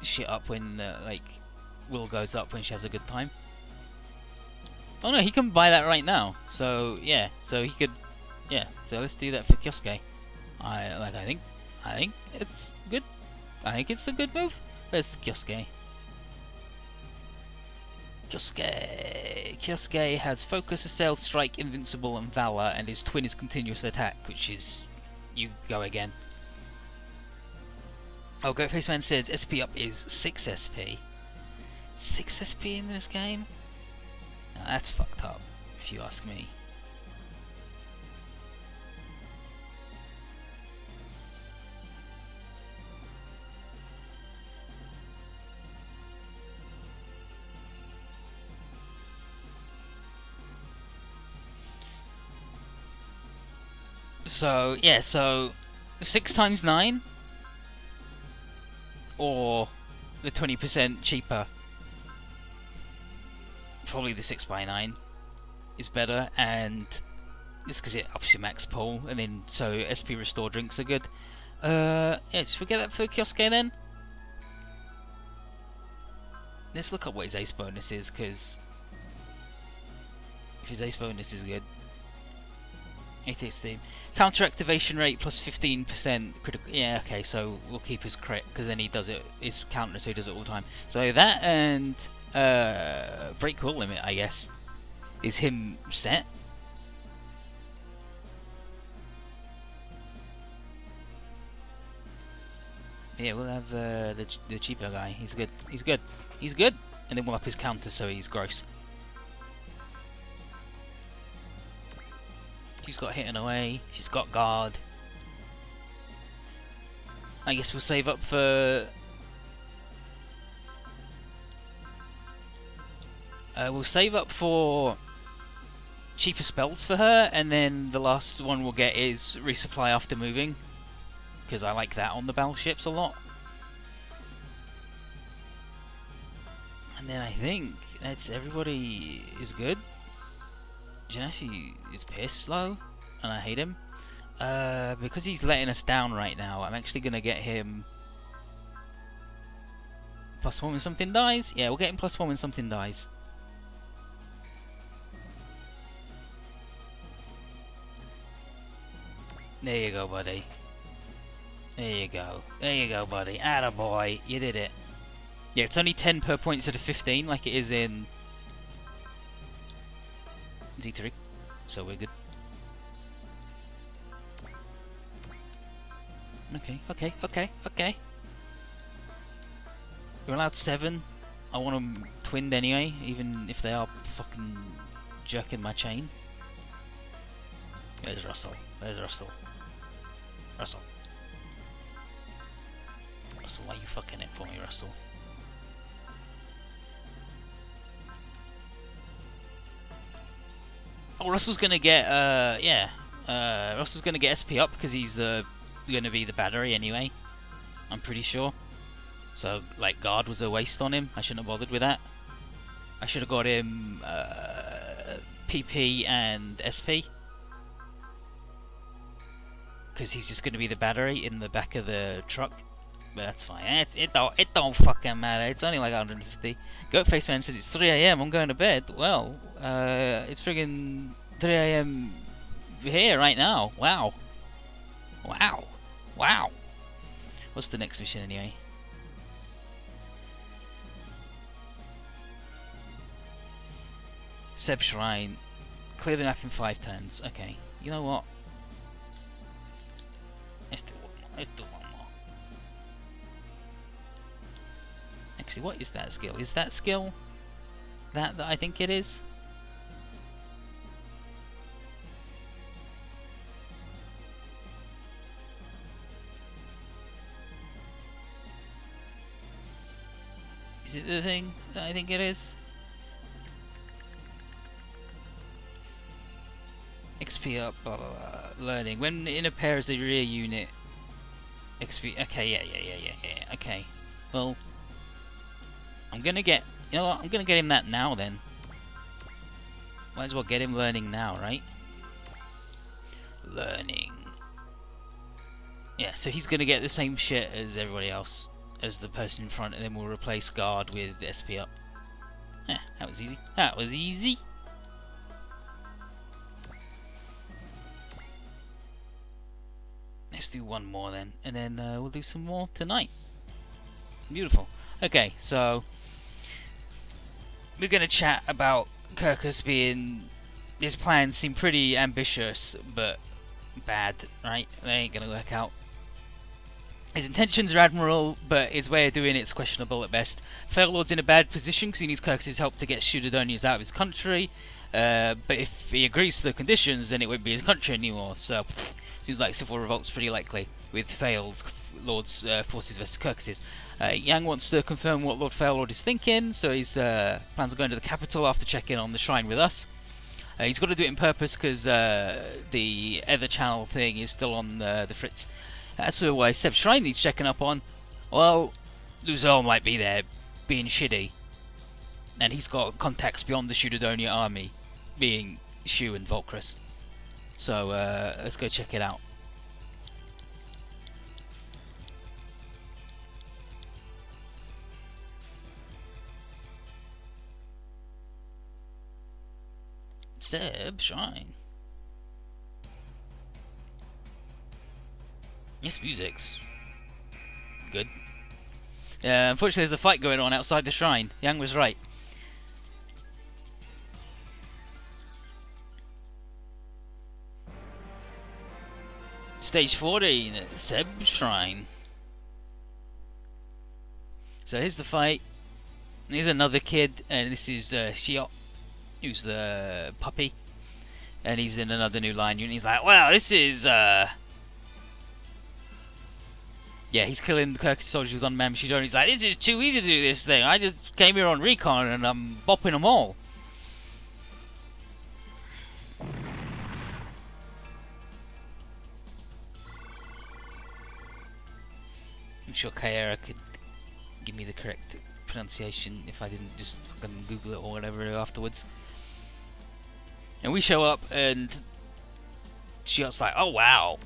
shit up when like will goes up when she has a good time. Oh no, he can buy that right now. So yeah, so he could, yeah. So let's do that for Kyosuke. I think it's good. I think it's a good move. Where's Kyosuke? Kyosuke has Focus, Assail, Strike, Invincible, and Valor, and his twin is Continuous Attack, which is you go again. Oh, Goatfaceman says SP up is 6 SP. 6 SP in this game? Now that's fucked up, if you ask me. So, yeah, so 6 times 9 or the 20% cheaper. Probably the 6x9 is better, and it's because it ups your max pull, and then so SP restore drinks are good. Yeah, should we get that for Kyosuke then? Let's look up what his ace bonus is, because if his ace bonus is good. 16. Counter activation rate plus 15% critical. Yeah, okay, so we'll keep his crit because then he does it. His counter, so he does it all the time. So that and break rule limit, I guess, is him set. Yeah, we'll have the cheaper guy. He's good. He's good. He's good. And then we'll up his counter so he's gross. She's got hitting away. She's got guard. I guess we'll save up for. We'll save up for cheaper spells for her, and then the last one we'll get is resupply after moving, because I like that on the battleships a lot. And then I think that's everybody is good. Genasi is pissed slow, and I hate him. Because he's letting us down right now, I'm actually going to get him +1 when something dies. Yeah, we'll get him +1 when something dies. There you go, buddy. There you go. There you go, buddy. Attaboy. You did it. Yeah, it's only 10 per point instead of 15, like it is in Z3, so we're good. Okay. We're allowed 7. I want them twinned anyway, even if they are fucking jerking my chain. There's Russell. Russell, why are you fucking it for me, Russell? Oh, Russell's gonna get, Russell's gonna get SP up because he's gonna be the battery anyway. I'm pretty sure. So, like, guard was a waste on him. I shouldn't have bothered with that. I should have got him PP and SP, because he's just gonna be the battery in the back of the truck. But that's fine. It don't fucking matter. It's only like 150. Goatfaceman says it's 3 AM. I'm going to bed. Well, it's friggin' 3 AM here right now. Wow. What's the next mission anyway? Seb Shrine. Clear the map in 5 turns. Okay. You know what? Let's do one more. Let's do one more. Actually, what is that skill? Is that skill that I think it is? Is it the thing that I think it is? XP up, blah blah blah. Learning. When in a pair as a rear unit. XP. Okay, yeah. Okay. Well, I'm gonna get. You know what? I'm gonna get him that now then. Might as well get him learning now, right? Learning. Yeah, so he's gonna get the same shit as everybody else, as the person in front, and then we'll replace guard with SP up. Yeah, that was easy. That was easy. Let's do one more then, and then we'll do some more tonight. Beautiful. Okay, so we're gonna chat about Kirkus being. His plans seem pretty ambitious, but bad, right? They ain't gonna work out. His intentions are admirable, but his way of doing it's questionable at best. Fairlord's in a bad position because he needs Kirkus' help to get Sudodonians out of his country. But if he agrees to the conditions, then it won't be his country anymore. So, seems like civil revolt's pretty likely, with Fail's Lord's forces versus Kirkus'. Yang wants to confirm what Lord Fairlord is thinking, so he's plans on going to the capital after checking on the shrine with us. He's got to do it in purpose because the Ether Channel thing is still on the fritz. That's why Seb's shrine needs checking up on. Well, Luzol might be there, being shitty. And he's got contacts beyond the Shudodonia army, being Shu and Volcrus. So, let's go check it out. Seb Shrine. This music's good. Unfortunately, there's a fight going on outside the shrine. Yang was right. Stage 14, Seb Shrine. So here's the fight. Here's another kid, and this is Shiot, who's the puppy. And he's in another new line unit. He's like, well, this is yeah, he's killing the Kirkus soldiers with unmanned machine gun. He's like, this is too easy to do this thing. I just came here on recon and I'm bopping them all. I'm sure Kaera could give me the correct pronunciation if I didn't just fucking Google it or whatever afterwards. And we show up and Shiot's like, oh wow.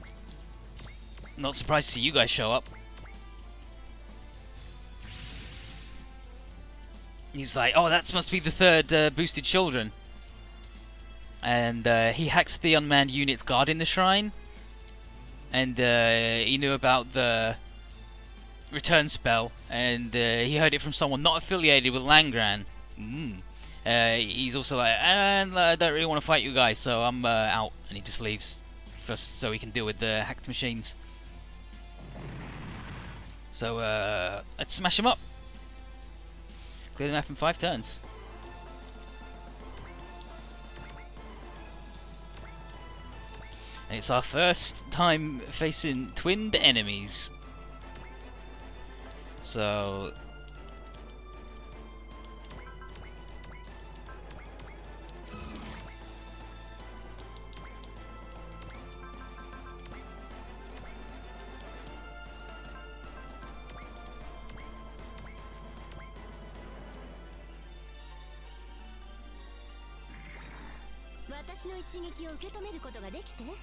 Not surprised to see you guys show up. He's like, oh, that must be the third boosted children. And he hacked the unmanned units guarding the shrine. And he knew about the return spell. And he heard it from someone not affiliated with Langran. He's also like, and I don't really want to fight you guys, so I'm out. And he just leaves first so he can deal with the hacked machines. So let's smash him up. Clear the map in 5 turns. And it's our first time facing twinned enemies. So私の一撃を受け止めることができて、ジーガ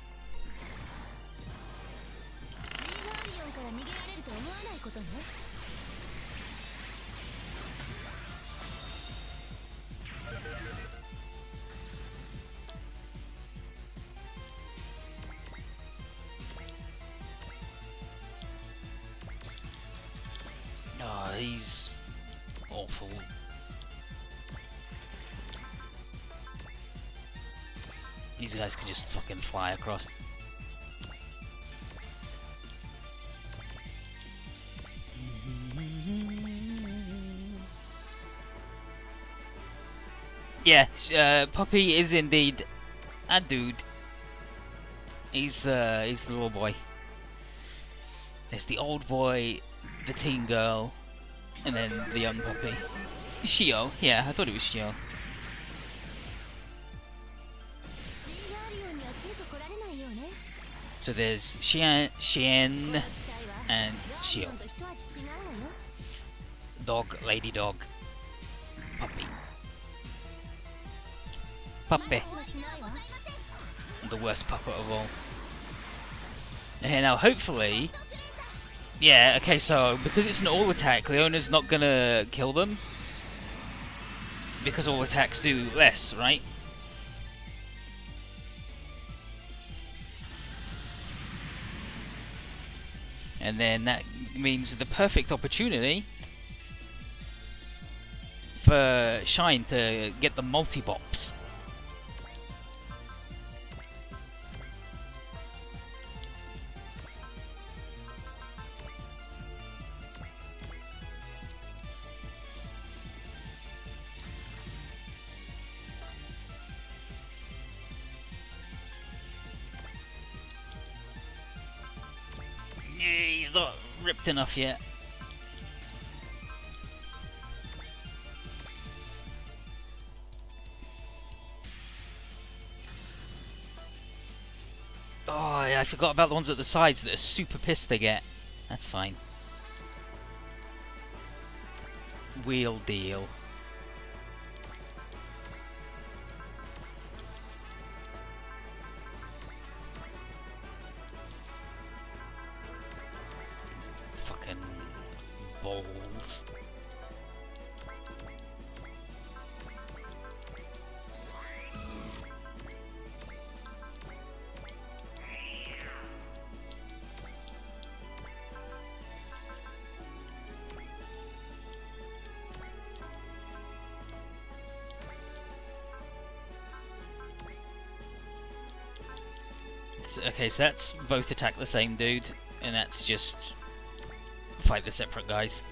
ーリオンから逃げられると思わないことね。oh, he's awful. these guys can just fucking fly across. Yeah, Puppy is indeed a dude. He's the little boy. There's the old boy, the teen girl, and then the young puppy. Shio, yeah, I thought it was Shio. So there's Shien, and Shio. Dog, lady dog, puppy. Puppy. The worst puppet of all. Okay, now hopefully... Yeah, okay, so because it's an all attack, Leona's not gonna kill them. Because all attacks do less, right? And then that means the perfect opportunity for Shine to get the multi-bops. He's not ripped enough yet. Oh, yeah, I forgot about the ones at the sides that are super pissed they get. That's fine. Wheel deal. Fucking balls. Okay, so that's both attack the same dude, and that's just fight the separate guys.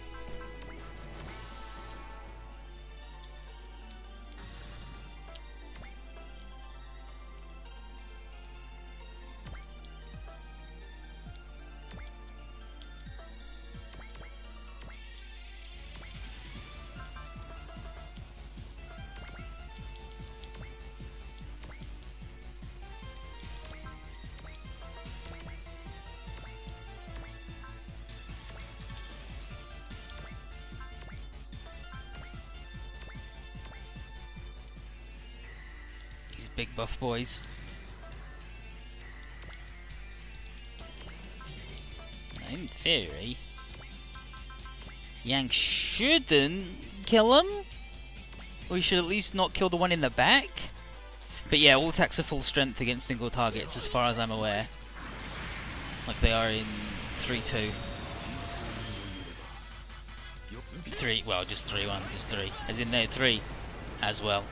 Big buff boys. In theory, Yang shouldn't kill him. Or he should at least not kill the one in the back. But yeah, all attacks are full strength against single targets as far as I'm aware. Like they are in 3-2. 3, well, just 3-1, just 3. As in no 3 as well.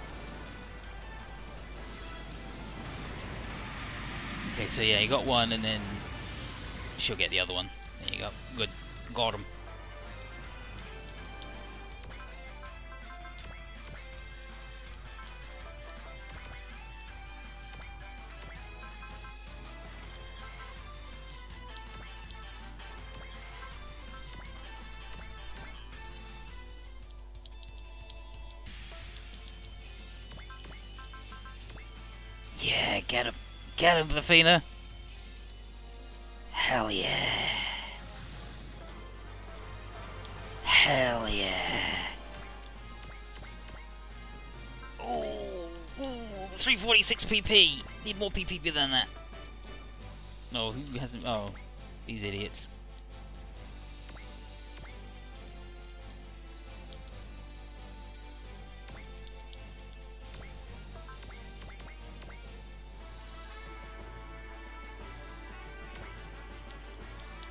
Okay, so yeah, you got one, and then she'll get the other one. There you go. Good. Got him. Yeah, get him. Get him, Vafina! Hell yeah! Hell yeah! Oh, 346 PP! Need more PP than that. No, who hasn't? Oh, these idiots.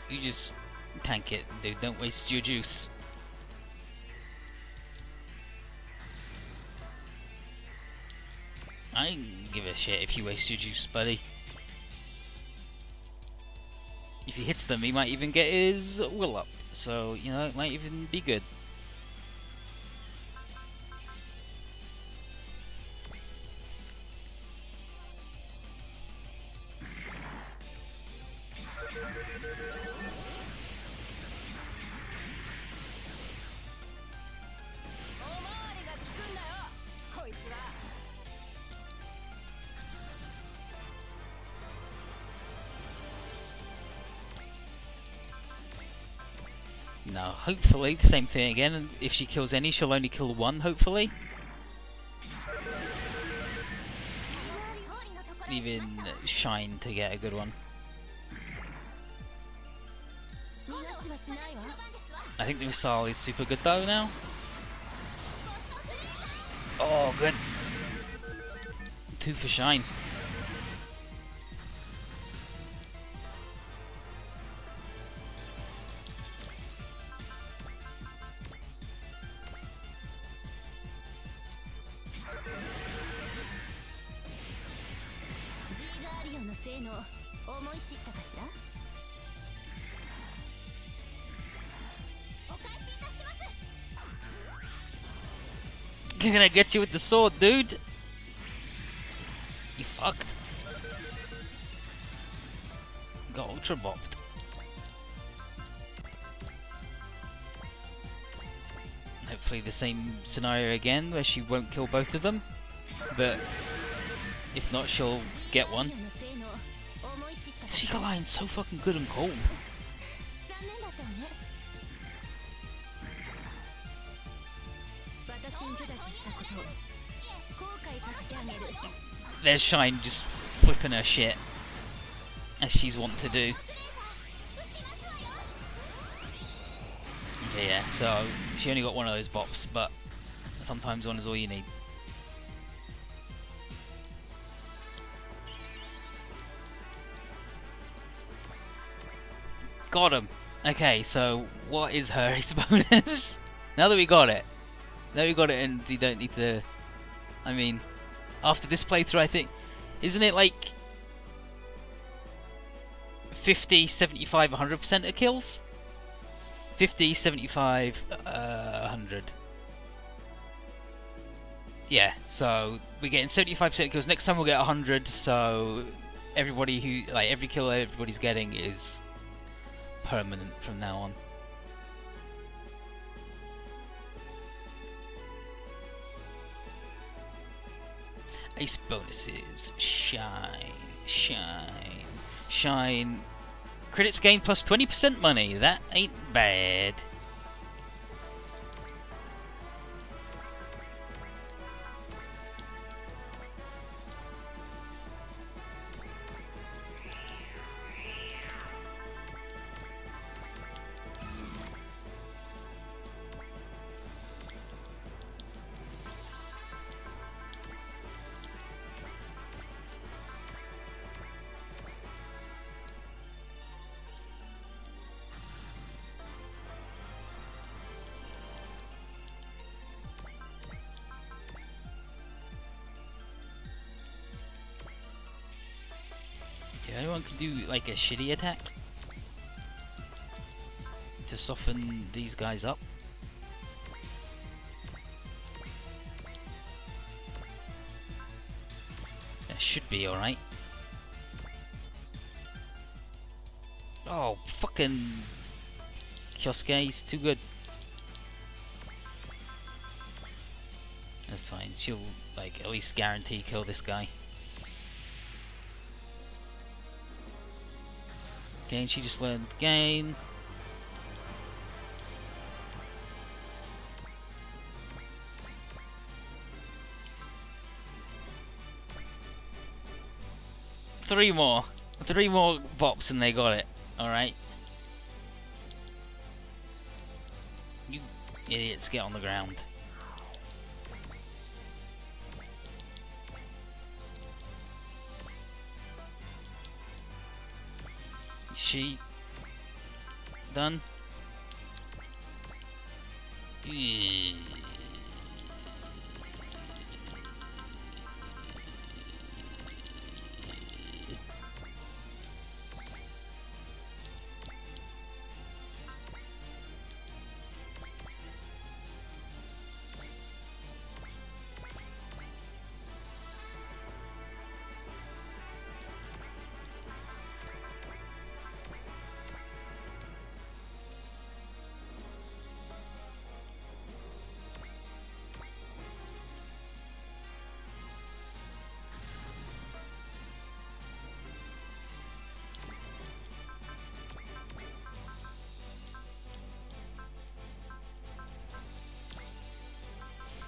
You just tank it, dude. Don't waste your juice. I don't give a shit if you waste your juice, buddy. If he hits them, he might even get his will up. So, you know, it might even be good. Now, hopefully, the same thing again, and if she kills any, she'll only kill one, hopefully. Even Shine to get a good one. I think the missile is super good though now. Oh, good. 2 for Shine. I'm gonna get you with the sword, dude. You fucked. Got ultra bopped. Hopefully the same scenario again, where she won't kill both of them. But if not, she'll get one. She got lying so fucking good and cold. There's Shine just flipping her shit, as she's wont to do. Okay, yeah, so she only got one of those bops, but sometimes one is all you need. Got him. Okay, so what is her ace bonus? Now that we got it. Now we got it and we don't need to... I mean, after this playthrough I think... Isn't it like... 50, 75, 100% of kills? 50, 75, 100. Yeah, so we're getting 75% kills. Next time we'll get 100, so everybody who... Like, every kill everybody's getting is... permanent from now on. Ace bonuses. Shine. Shine. Shine. Credits gain plus 20% money. That ain't bad. Anyone can do like a shitty attack to soften these guys up. That should be alright. Oh, fucking Kyosuke, he's too good. That's fine, she'll like at least guarantee kill this guy. Okay, and she just learned again. Three more bops and they got it. Alright. You idiots, get on the ground. She done?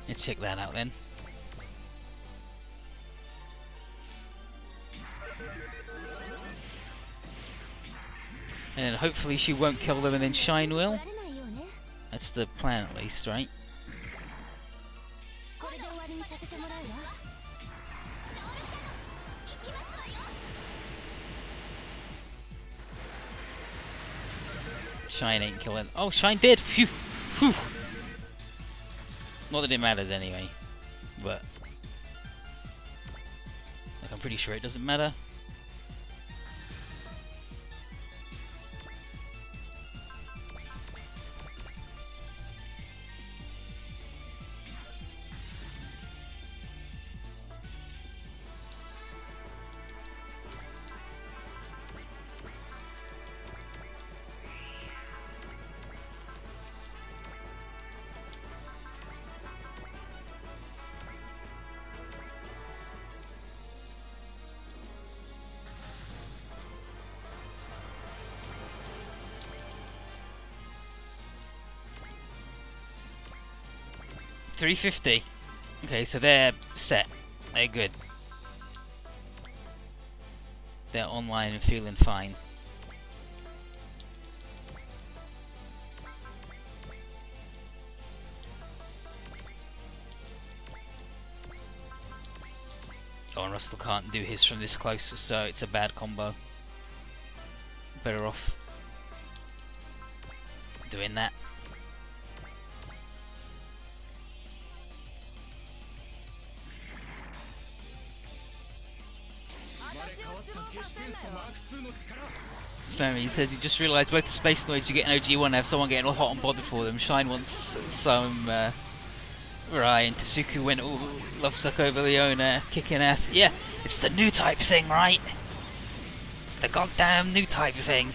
Let's check that out then. And hopefully she won't kill them and then Shine will. That's the plan at least, right? Shine ain't killing. Oh, Shine did! Phew! Whew! Not that it matters anyway, but like, I'm pretty sure it doesn't matter. $350. Okay, so they're set. They're good. They're online and feeling fine. Oh, and Russell can't do his from this close, so it's a bad combo. Better off doing that. He says he just realised both the space noids you get in OG1 have someone getting all hot and bothered for them. Shine wants some Rai, and Tsuku went all lovesuck over Leona, kicking ass. Yeah, it's the new type thing, right? It's the goddamn new type thing.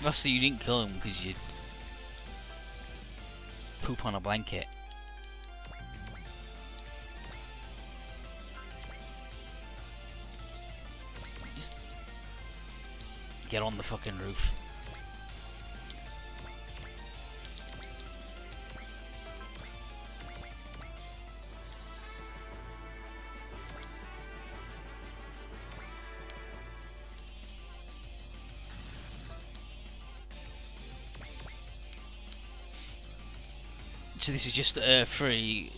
Russell, you didn't kill him because you poop on a blanket. Just get on the fucking roof. So this is just a free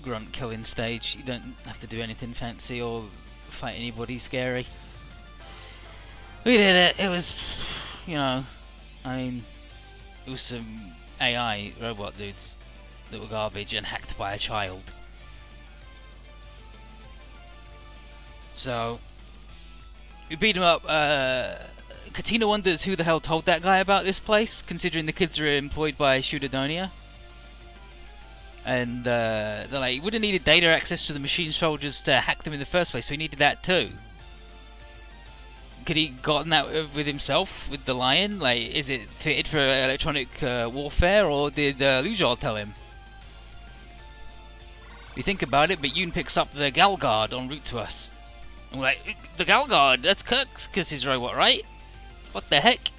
grunt killing stage. You don't have to do anything fancy or fight anybody scary. We did it. It was, you know, I mean, it was some AI robot dudes that were garbage and hacked by a child. So we beat him up. Katina wonders who the hell told that guy about this place, considering the kids are employed by Shudadonia. And they're like, he would have needed data access to the machine soldiers to hack them in the first place, so he needed that too. Could he gotten that with himself, with the lion? Like, is it fitted for electronic warfare, or did Lujol tell him? You think about it, but Yoon picks up the Galgard en route to us. And we're like, the Galgard, that's Kirk's, because he's robot, right? What the heck?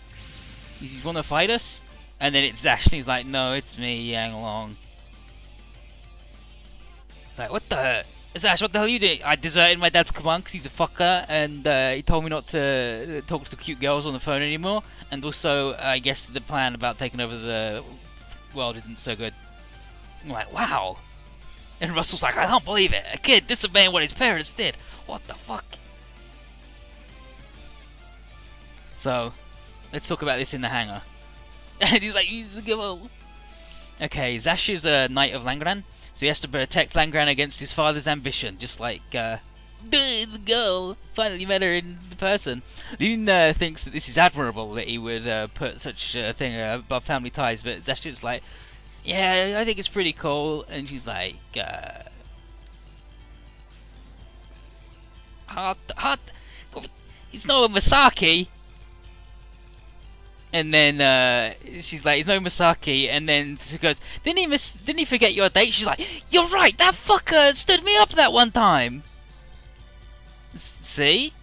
He's wanna fight us? And then it's Zash, and he's like, no, it's me, Yang Long. Like, what the... Zash, what the hell are you doing? I deserted my dad's command because he's a fucker, and he told me not to talk to cute girls on the phone anymore, and also, I guess the plan about taking over the world isn't so good. I'm like, wow! And Russell's like, I can't believe it! A kid disobeying what his parents did! What the fuck? So, let's talk about this in the hangar. And he's like, he's the girl! Okay, Zash is a knight of Langran. So he has to protect Langran against his father's ambition, just like the girl finally met her in person. Yoon thinks that this is admirable that he would put such a thing above family ties, but Zash is like, yeah, I think it's pretty cool. And she's like, hot, it's not a Masaki. And then she's like, "It's no Masaki." And then she goes, "Didn't he forget your date?" She's like, "You're right. That fucker stood me up that one time." See?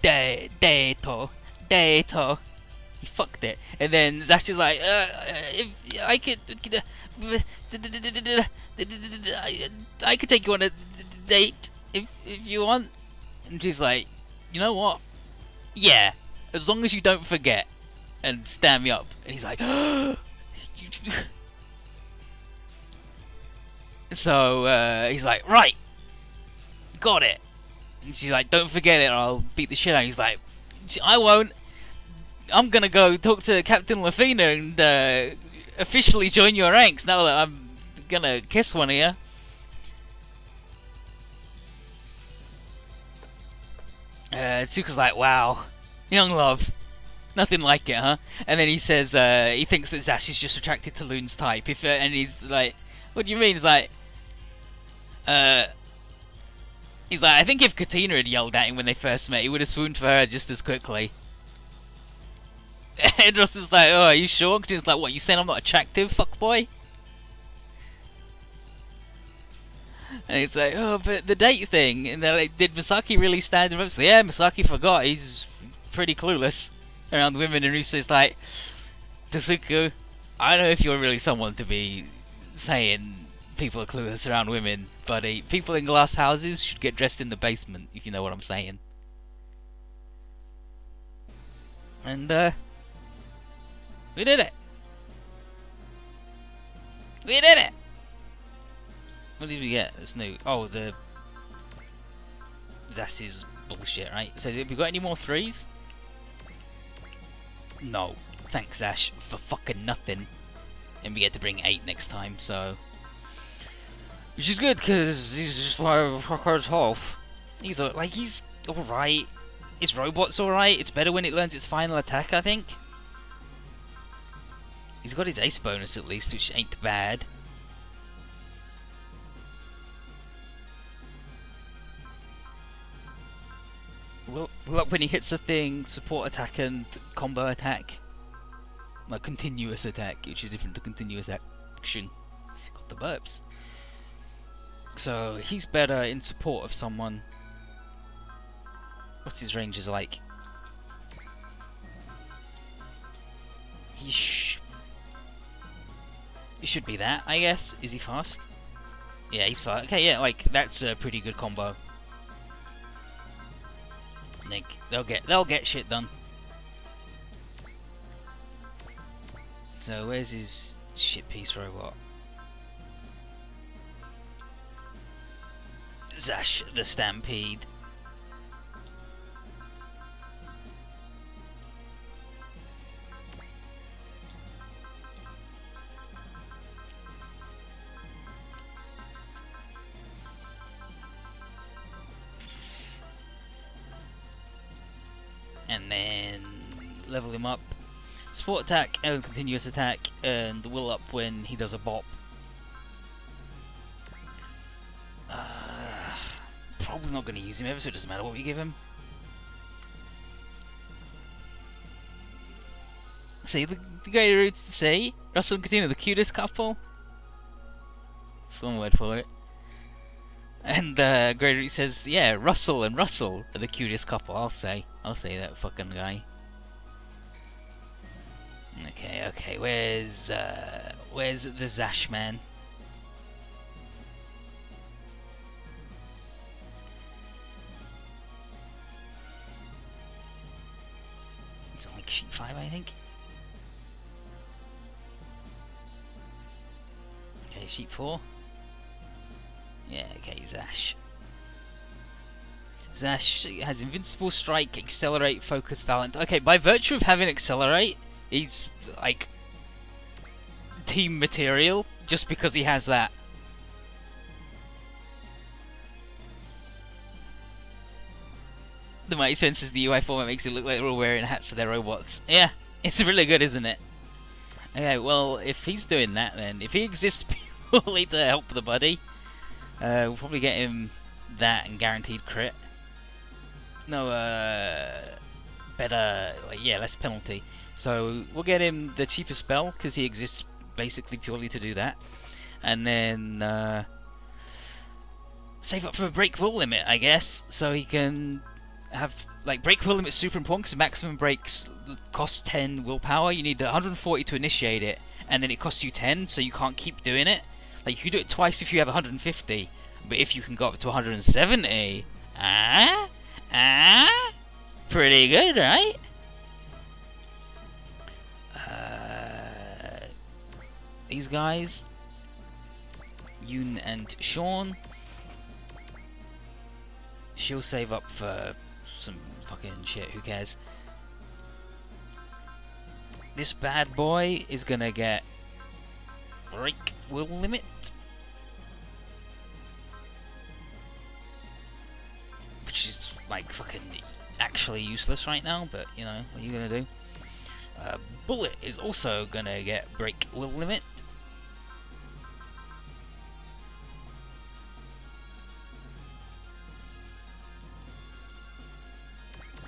Dato. He fucked it. And then Zash is like, if I could, I could take you on a date if you want. And she's like, you know what? Yeah, as long as you don't forget and stand me up. And he's like, so he's like, right, got it. And she's like, don't forget it or I'll beat the shit out of you. He's like, I won't. I'm gonna go talk to Captain Lafina and officially join your ranks now that I'm gonna kiss one of you. Tsuka's like, wow, young love. Nothing like it, huh? And then he says he thinks that Zash is just attracted to Loon's type. And he's like, what do you mean? He's like, I think if Katina had yelled at him when they first met, he would have swooned for her just as quickly. And Russell's like, oh, are you sure? Katina's like, what, you saying I'm not attractive, fuckboy? And he's like, oh, but the date thing. And they're like, did Misaki really stand him up? So, yeah, Misaki forgot. He's pretty clueless around women. And Rusa's like, Tasuku, I don't know if you're really someone to be saying people are clueless around women, but people in glass houses should get dressed in the basement, if you know what I'm saying. And, we did it! We did it! What did we get that's new? Oh, the Zash's bullshit, right? So, have we got any more 3s? No. Thanks, Zash, for fucking nothing. And we get to bring 8 next time, so... Which is good, because he's just like fucker's half. He's alright. His robot's alright. It's better when it learns its final attack, I think. He's got his ace bonus at least, which ain't bad. Well, up when he hits a thing, support attack and combo attack. Like continuous attack, which is different to continuous action. Got the burps. So he's better in support of someone. What's his ranges like? He should be that, I guess. Is he fast? Yeah, he's fast. Okay, yeah, like that's a pretty good combo. Nick, they'll get shit done. So where's his shit piece robot? Zash the Stampede. And then level him up. Support attack and continuous attack, and will up when he does a bop. Probably not going to use him ever, so it doesn't matter what we give him. See, the great roots to say, Russell and Katina, the cutest couple. That's one word for it. And Great Root says, yeah, Russell and Russell are the cutest couple. I'll say that fucking guy. Okay, where's the Zash man? It's on like sheet 5, I think. Okay, sheet 4. Yeah, okay, Zash. Zash has Invincible Strike, Accelerate, Focus, Valiant. Okay, by virtue of having Accelerate, he's like team material just because he has that. The Mighty Spencer's the UI format makes it look like they're all wearing hats to their robots. Yeah, it's really good, isn't it? Okay, well, if he's doing that then, if he exists purely to help the buddy, we'll probably get him that and guaranteed crit. No, better, yeah, less penalty. So we'll get him the cheapest spell because he exists basically purely to do that. And then save up for a break will limit, I guess, so he can have like break will limit super important because maximum breaks cost 10 willpower. You need 140 to initiate it, and then it costs you 10, so you can't keep doing it. Like you can do it twice if you have 150, but if you can go up to 170, pretty good, right? These guys, Yoon and Sean, she'll save up for some fucking shit, who cares? This bad boy is gonna get break will limit. Which is like fucking actually useless right now, but you know, what are you gonna do? Bullet is also gonna get break will limit.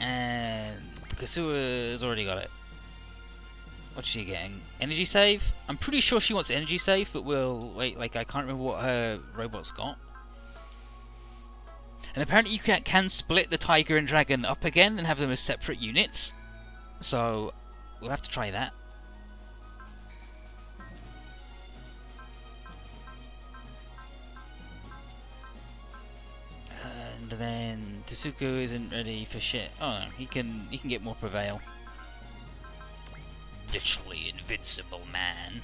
And Kasua's already got it. What's she getting? Energy save? I'm pretty sure she wants energy save, but we'll wait. Like I can't remember what her robot's got. And apparently you can split the tiger and dragon up again and have them as separate units. So we'll have to try that. And then Tsuku isn't ready for shit. Oh no, he can get more prevail. Literally invincible man.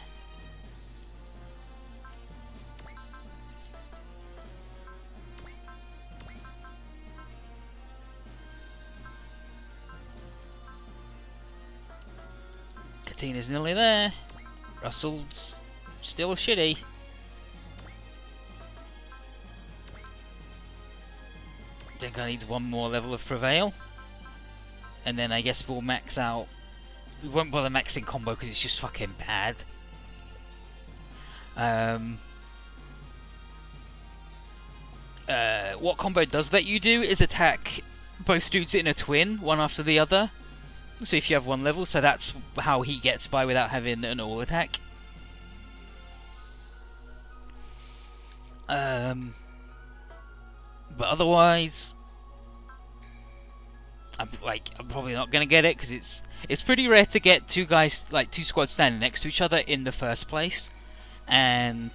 Katina's nearly there. Russell's still shitty. I think I need one more level of prevail, and then I guess we'll max out. We won't bother maxing combo because it's just fucking bad. What combo does let you do is attack both dudes in a twin, one after the other. So if you have one level, so that's how he gets by without having an all attack. But otherwise, I'm probably not gonna get it because it's pretty rare to get two squads standing next to each other in the first place, and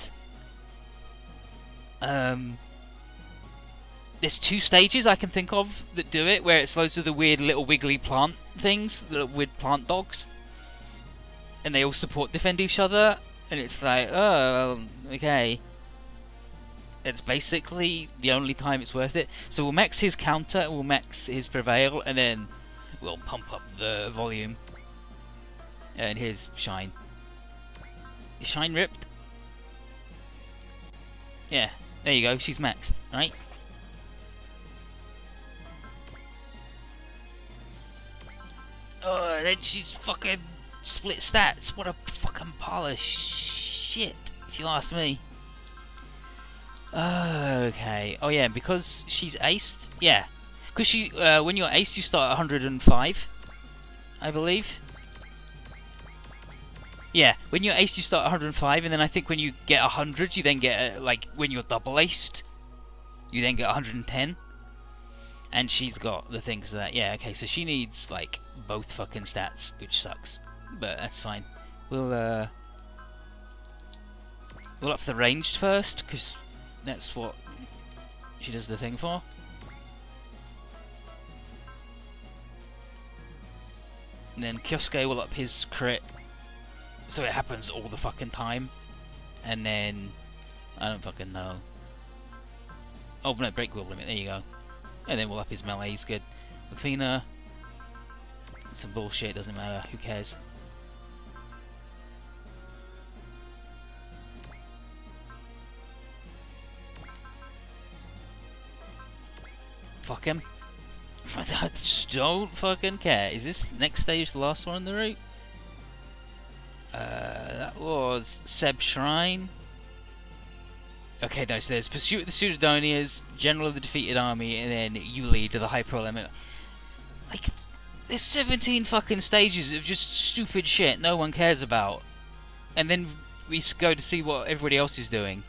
there's two stages I can think of that do it, where it's loads of the weird little wiggly plant things, the weird plant dogs, and they all support defend each other, and it's like, oh, okay. It's basically the only time it's worth it. So we'll max his counter, we'll max his prevail, and then we'll pump up the volume. And his shine. Is shine ripped? Yeah, there you go, she's maxed, right? Oh, then she's fucking split stats. What a fucking pile of shit, if you ask me. Okay. Oh yeah, because she's aced. Yeah, because she when you're aced, you start at 105, I believe. Yeah, when you're aced, you start at 105, and then I think when you get 100, you then get like when you're double aced, you then get 110. And she's got the thing for that. Yeah. Okay. So she needs like both fucking stats, which sucks, but that's fine. We'll up the ranged first, because that's what she does the thing for. And then Kyosuke will up his crit, so it happens all the fucking time. And then I don't fucking know. Oh no, break will limit. There you go. And then we'll up his melee. He's good. Athena, some bullshit. Doesn't matter. Who cares? Fuck him. I just don't fucking care. Is this next stage the last one on the route? That was Seb Shrine. Okay, no, so there's Pursuit of the Pseudodonias, General of the Defeated Army, and then you lead to the Hyper Element. Like, there's 17 fucking stages of just stupid shit no one cares about. And then we go to see what everybody else is doing.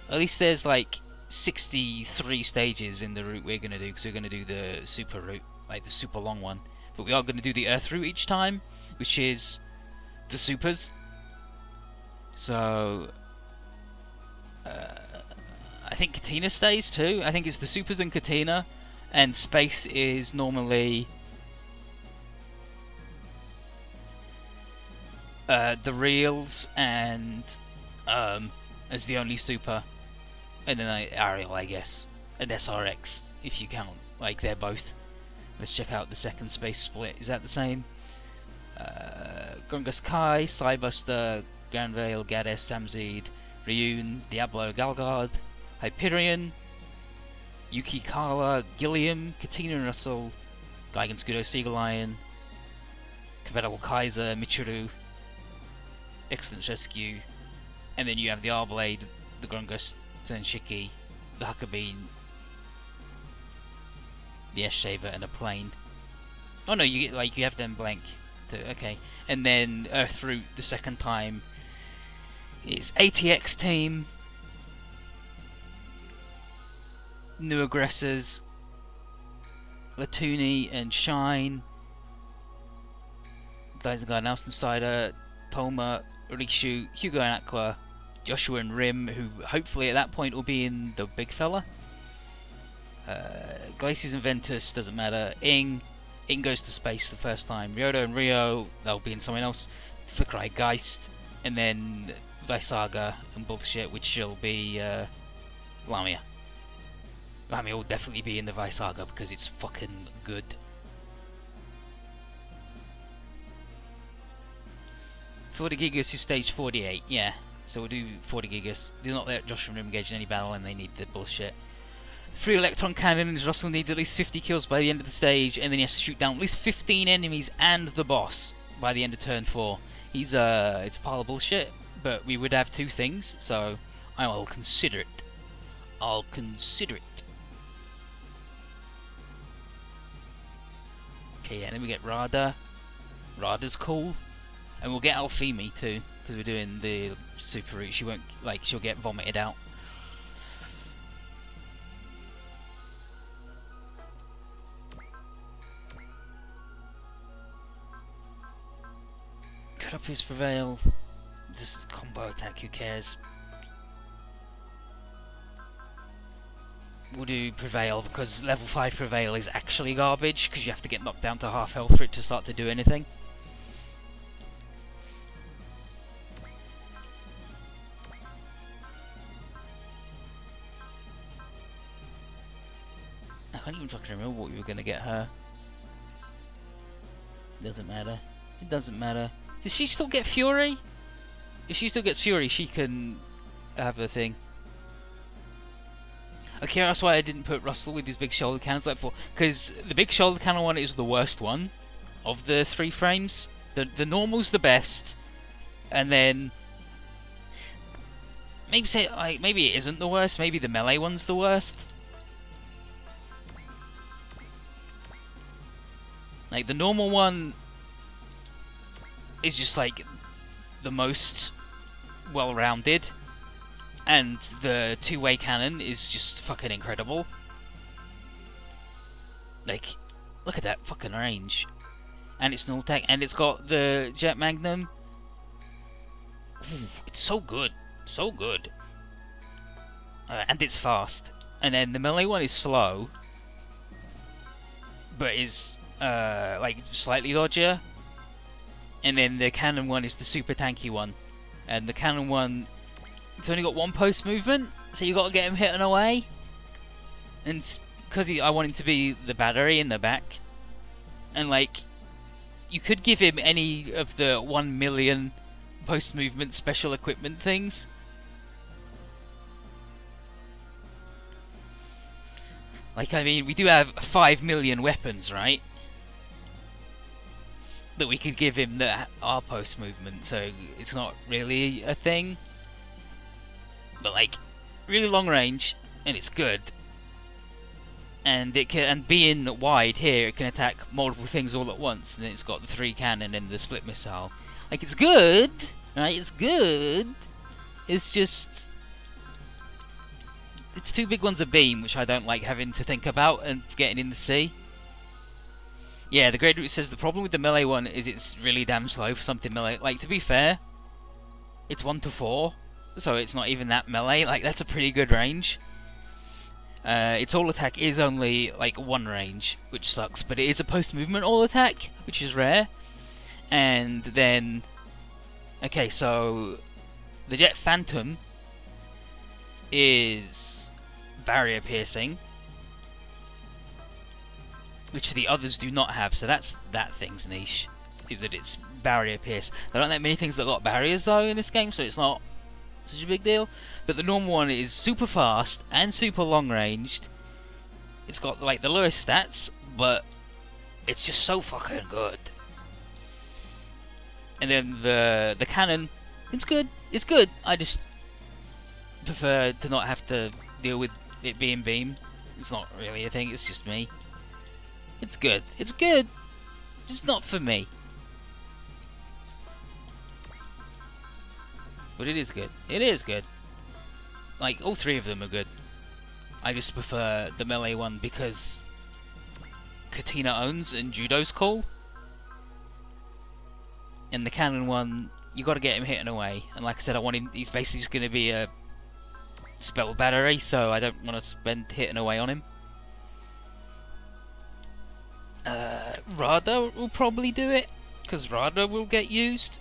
At least there's like 63 stages in the route we're going to do, because we're going to do the super route, like the super long one. But we are going to do the Earth route each time, which is the supers. So I think Katina stays too. I think it's the supers and Katina, and space is normally the reels and as the only super, and then Ariel, I guess, and SRX if you count. Like they're both. Let's check out the second space split. Is that the same? Grungus Kai, Cybuster, Granvale, Gades, Samzid, Ryun, Diablo, Galgard, Hyperion, Yuki Kala, Gilliam, Katina Russell, Geigen Scudo, Seagull Lion, Convertible Kaiser, Michiru, Excellent Rescue, and then you have the Arblade, the Grungus, Tenshiki, the Huckabee, the S-Shaver, and a Plane. Oh no, you get like you have them blank too. Okay, and then Earth Route the second time is ATX team, New Aggressors, Latuni and Shine, Dysenguard and Outsider, Toma, Rishu, Hugo and Aqua, Joshua and Rim, who hopefully at that point will be in the big fella. Glaciers and Ventus, doesn't matter. Ing goes to space the first time. Ryoto and Rio, they'll be in someone else. Flickerai Geist, and then Visaga and bullshit, which will be Lamia. Lamia will definitely be in the Visaga because it's fucking good. Gigas is stage 48, yeah. So we'll do 40 Gigas. Do not let Joshua and Rim engage in any battle, and they need the bullshit. 3 electron cannons. Russell needs at least 50 kills by the end of the stage, and then he has to shoot down at least 15 enemies and the boss by the end of turn 4. He's it's a pile of bullshit, but we would have 2 things, so I will consider it. I'll consider it. Okay, yeah, then we get Rada. Rada's cool. And we'll get Alfimi too, because we're doing the super route. She won't, like, she'll get vomited out. Cut up his Prevail. Just combo attack, who cares? We'll do Prevail because level 5 Prevail is actually garbage, because you have to get knocked down to half health for it to start to do anything. I can't even fucking remember what we were going to get her. Doesn't matter. It doesn't matter. Does she still get Fury? If she still gets Fury, she can have the thing. Okay, that's why I didn't put Russell with his big shoulder cannons like for, because the big shoulder cannon one is the worst one of the 3 frames. The normal's the best, and then maybe it isn't the worst. Maybe the melee one's the worst. Like the normal one is just like the most well-rounded, and the 2-way cannon is just fucking incredible. Like, look at that fucking range, and it's null tech, and it's got the Jet Magnum. Ooh, it's so good, so good, and it's fast. And then the melee one is slow, but is like slightly dodgier. And then the cannon one is the super tanky one, and the cannon one, it's only got 1 post movement, so you got to get him hitting away. And because I want him to be the battery in the back, and like you could give him any of the 1 million post movement special equipment things. Like, I mean, we do have 5 million weapons, right? That we could give him our post movement, so it's not really a thing. But like, really long range, and it's good. And it can, and being wide here, it can attack multiple things all at once. And then it's got the 3 cannon and the split missile. Like, it's good, right? It's good. It's just its two big ones are beam, which I don't like having to think about, and getting in the sea. Yeah, the Great Root says the problem with the melee one is it's really damn slow for something melee. Like, to be fair, it's 1 to 4, so it's not even that melee. Like, that's a pretty good range. Its all attack is only like 1 range, which sucks, but it is a post-movement all attack, which is rare. And then, okay, so the Jet Phantom is barrier piercing, which the others do not have, so that's that thing's niche, is that it's barrier pierce. There aren't that many things that got barriers though in this game, so it's not such a big deal. But the normal one is super fast and super long ranged. It's got like the lowest stats, but it's just so fucking good. And then the cannon, it's good. It's good. I just prefer to not have to deal with it being beam. It's not really a thing. It's just me. It's good. It's good. Just not for me. But it is good. It is good. Like, all 3 of them are good. I just prefer the melee one because Katina owns and Judo's cool. And the cannon one, you gotta get him hitting away. And like I said, I want him, he's basically just gonna be a spell battery, so I don't want to spend hitting away on him. Rada will probably do it, because Rada will get used,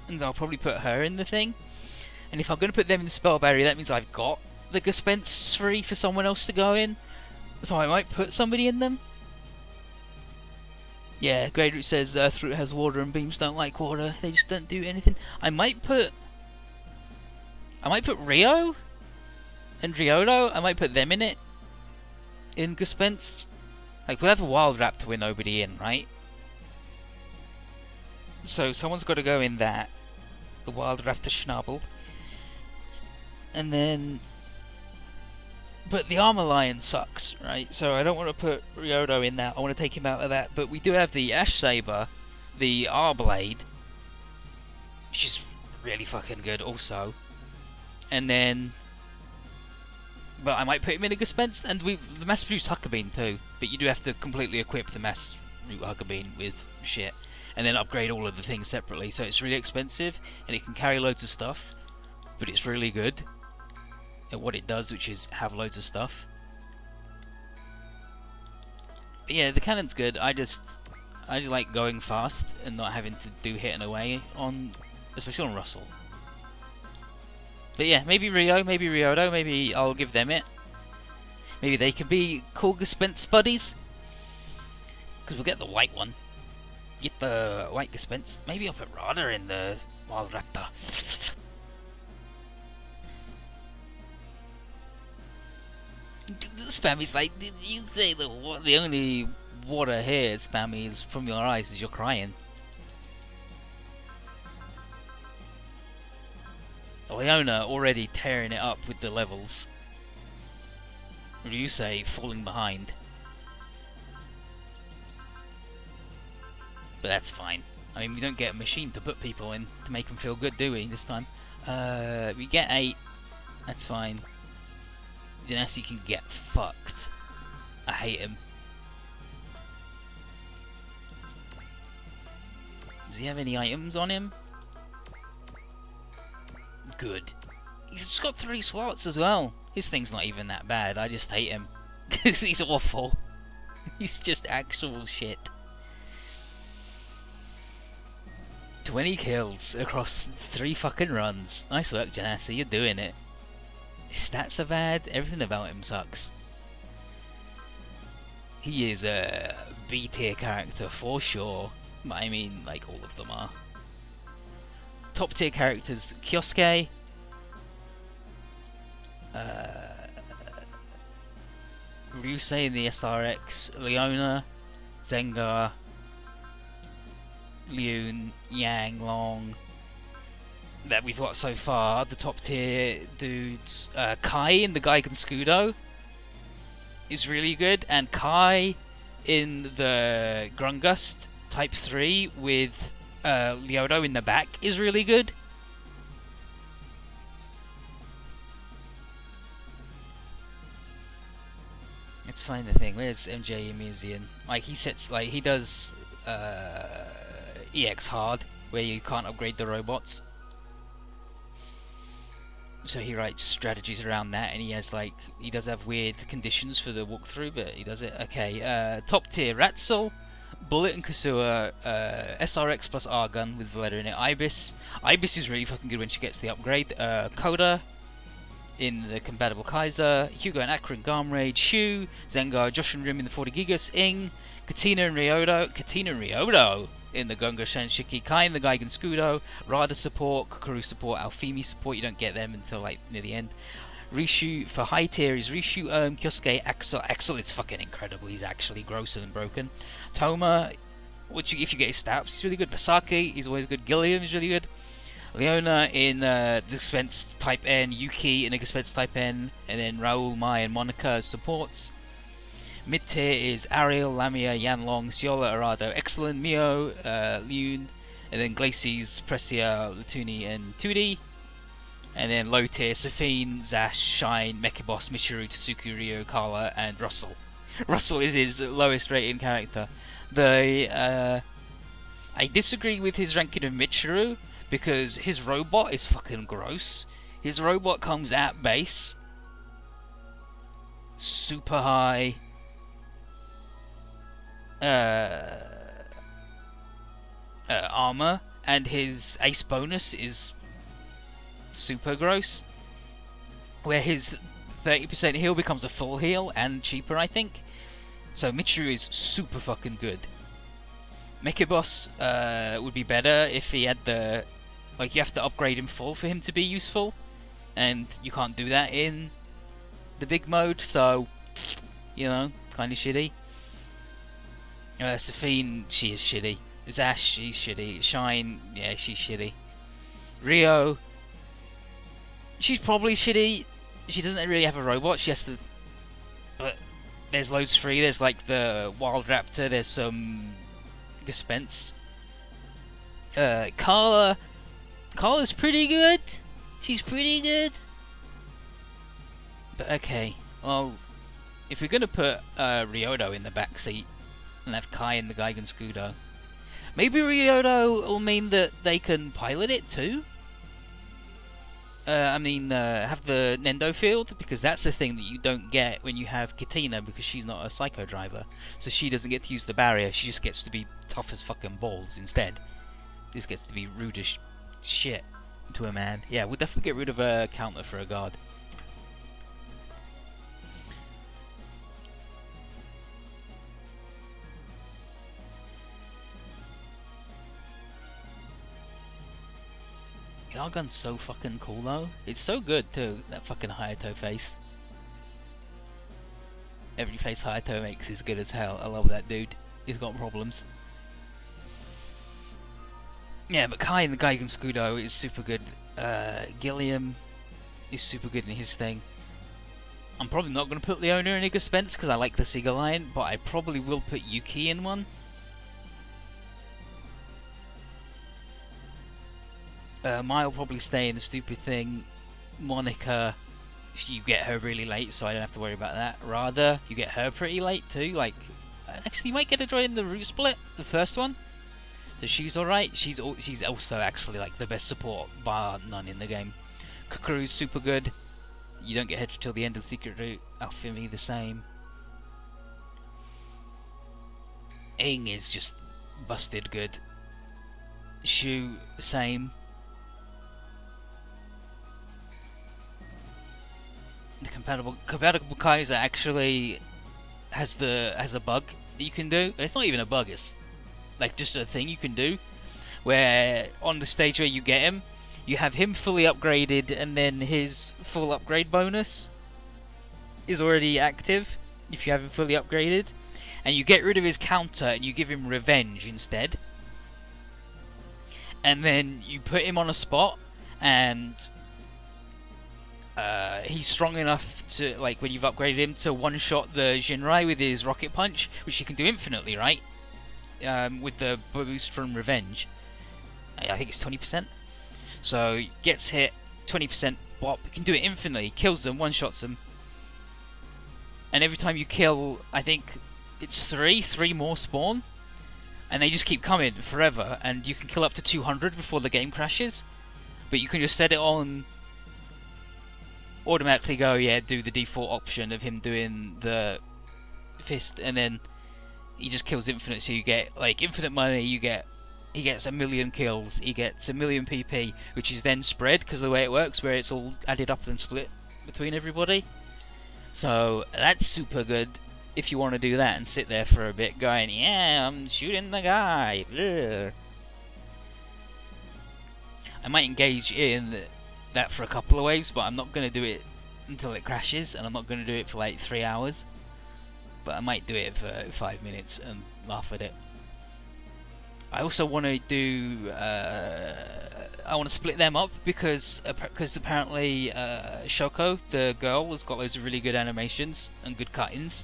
and I'll probably put her in the thing. And if I'm going to put them in the spell barrier, that means I've got the Gespenst free for someone else to go in, so I might put somebody in them. Yeah, Great Root says Earthroot has water and beams don't like water, they just don't do anything. I might put Rio and Ryodo, I might put them in it, in Gespenst. Like, we'll have a Wild Raptor with nobody in, right? So someone's got to go in that. The Wild Raptor Schnabel. And then... But the Armor Lion sucks, right? So I don't want to put Ryodo in that. I want to take him out of that. But we do have the Ash Saber, the R-Blade, which is really fucking good also. And then... But I might put him in a Gespenst, and the Mass Produced Huckerbean too. But you do have to completely equip the Mass Root Huckerbean with shit, and then upgrade all of the things separately. So it's really expensive, and it can carry loads of stuff, but it's really good at what it does, which is have loads of stuff. But yeah, the cannon's good. I just like going fast and not having to do hitting away on, especially on Russell. But yeah, maybe Rio, maybe Ryodo, maybe I'll give them it. Maybe they can be cool Gespenst buddies. Because we'll get the white one. Get the white Gespenst. Maybe I'll put Rada in the Wild Raptor. Spammy's like, you say the only water here, Spammy, is from your eyes as you're crying. Leona already tearing it up with the levels. Ryusei falling behind. But that's fine. I mean, we don't get a machine to put people in to make them feel good, do we, this time? We get 8. That's fine. Genasi can get fucked. I hate him. Does he have any items on him? Good. He's just got 3 slots as well. His thing's not even that bad. I just hate him. Because he's awful. He's just actual shit. 20 kills across 3 fucking runs. Nice work, Genasi. You're doing it. His stats are bad. Everything about him sucks. He is a B tier character for sure. But I mean, like, all of them are. Top tier characters: Kyosuke, Ryusei in the SRX, Leona, Zengar, Lyun, Yang, Long. That we've got so far. The top tier dudes: Kai in the Gaiken Scudo is really good, and Kai in the Grungust Type 3 with Leodo in the back is really good. Let's find the thing. Where's MJ Museum? Like he sets, like he does EX hard, where you can't upgrade the robots. So he writes strategies around that, and he has like, he does have weird conditions for the walkthrough, but he does it. Okay, top tier Ratzel, Bullet and Kasua, SRX plus R-Gun with Valletta in it, Ibis. Ibis is really fucking good when she gets the upgrade. Coda in the compatible Kaiser, Hugo and Akron Garmraid, Shu, Zengar, Josh and Rim in the 40 Gigas, Ing, Katina and Ryodo in the Gunga Shenshiki, Kai in the Gaigan Scudo, Rada support, Kakaru support, Alfimi support, you don't get them until like near the end. Rishu for high tier is Rishu, Kyosuke, Axel. Axel is fucking incredible, he's actually grosser than broken. Toma, which if you get his stats, he's really good. Masaki, he's always good. Gilliam is really good. Leona in the Expense Type N, Yuki in the Expense Type N, and then Raul, Mai, and Monica as supports. Mid tier is Ariel, Lamia, Yanlong, Siola, Arado, Excellent, Mio, Lune, and then Glacies, Precia, Latuni, and 2D. And then low tier, Safine, Zash, Shine, Mechaboss, Michiru, Tsuku, Ryo, Kala, and Russell. Russell is his lowest rated character. I disagree with his ranking of Michiru, because his robot is fucking gross. His robot comes at base, super high, armor, and his ace bonus is super gross, where his 30% heal becomes a full heal and cheaper, I think. So Michiru is super fucking good. Mechaboss would be better if he had the, like, you have to upgrade him full for him to be useful, and you can't do that in the big mode, so, you know, kind of shitty. Safine, she is shitty. Zash, she's shitty. Shine, yeah, she's shitty. Rio, she's probably shitty. She doesn't really have a robot, she has to, but there's loads free. There's like the Wild Raptor, there's some Gespenst. Carla's pretty good. She's pretty good. But okay, well, if we're gonna put Ryodo in the back seat and have Kai in the Gaigan Scudo, maybe Ryodo will mean that they can pilot it too. Have the Nendo field, because that's the thing that you don't get when you have Katina, because she's not a Psycho Driver, so she doesn't get to use the barrier. She just gets to be tough as fucking balls instead. Just gets to be rude as shit to a man. Yeah, we'll definitely get rid of a counter for a guard. Yargun's so fucking cool though. It's so good too, that fucking Hayato face. Every face Hayato makes is good as hell. I love that dude. He's got problems. Yeah, but Kai in the Gaigan Scudo is super good. Gilliam is super good in his thing. I'm probably not going to put Leona in Iga Spence because I like the Sega line, but I probably will put Yuki in one. Mai will probably stay in the stupid thing. Monica, you get her really late, so I don't have to worry about that. Rada, you get her pretty late too. Like, actually, you might get her join the root split, the first one. So she's alright. She's also actually like the best support, bar none in the game. Kakaru's super good. You don't get hit till the end of the secret route. Alfimi the same. Ing is just busted good. Shu same. The compatible Kaiser actually has a bug that you can do. It's not even a bug, it's like just a thing you can do, where on the stage where you get him, you have him fully upgraded, and then his full upgrade bonus is already active if you have him fully upgraded, and you get rid of his counter and you give him revenge instead, and then you put him on a spot, and he's strong enough to, like, when you've upgraded him, to one-shot the Jinrai with his rocket punch, which you can do infinitely, right? With the boost from revenge. I think it's 20%. So, gets hit, 20% bop, you can do it infinitely, kills them, one-shots them. and every time you kill, I think it's three more spawn, and they just keep coming forever, and you can kill up to 200 before the game crashes, but you can just set it on automatically go, yeah, do the default option of him doing the fist, and then he just kills infinite, so you get like infinite money, he gets 1,000,000 kills, he gets 1,000,000 PP, which is then spread, because of the way it works, where it's all added up and split between everybody. So that's super good if you want to do that and sit there for a bit going, yeah, I'm shooting the guy. Ugh. I might engage in that for a couple of waves, but I'm not going to do it until it crashes, and I'm not going to do it for like 3 hours. But I might do it for 5 minutes and laugh at it. I also want to do, I want to split them up because apparently Shoko, the girl, has got loads of really good animations and good cut-ins,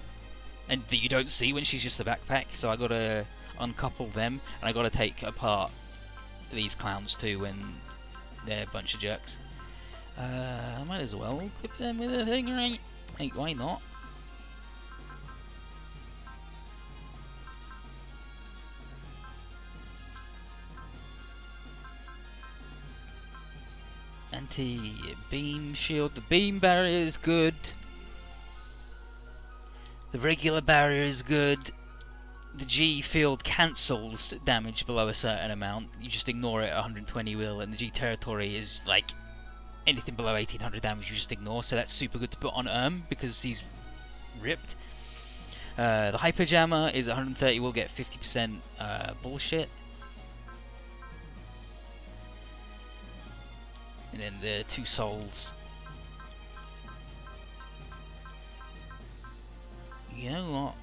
and that you don't see when she's just a backpack. So I got to uncouple them, and I got to take apart these clowns too when they're a bunch of jerks. I might as well equip them with a thing, right? Hey, why not? Anti-beam shield. The beam barrier is good. The regular barrier is good. The G field cancels damage below a certain amount. You just ignore it at 120 will, and the G territory is like anything below 1800 damage you just ignore, so that's super good to put on because he's ripped. The Hyper Jammer is 130 will, get 50% bullshit. And then the 2 souls. You know what?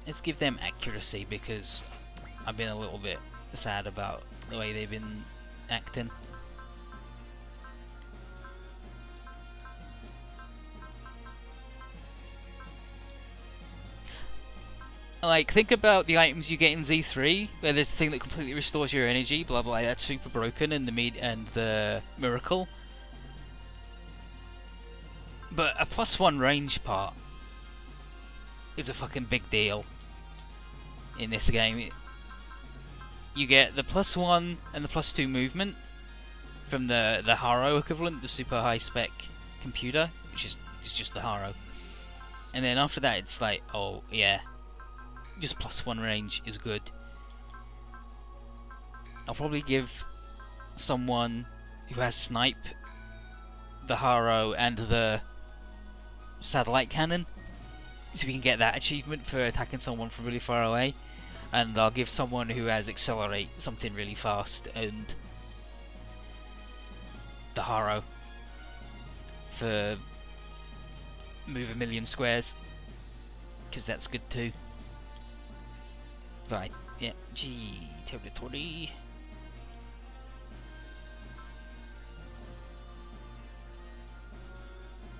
Let's give them accuracy, because I've been a little bit sad about the way they've been acting. Like, think about the items you get in Z3, where there's a thing that completely restores your energy, blah blah, that's super broken, and the miracle. But a +1 range part is a fucking big deal in this game. You get the +1 and the +2 movement from the Haro equivalent, the super high spec computer, which is just the Haro. And then after that it's like, oh yeah, just +1 range is good. I'll probably give someone who has snipe the Haro and the satellite cannon, so we can get that achievement for attacking someone from really far away. And I'll give someone who has accelerate something really fast and the Haro for move 1,000,000 squares, because that's good too. Right, yeah, G territory.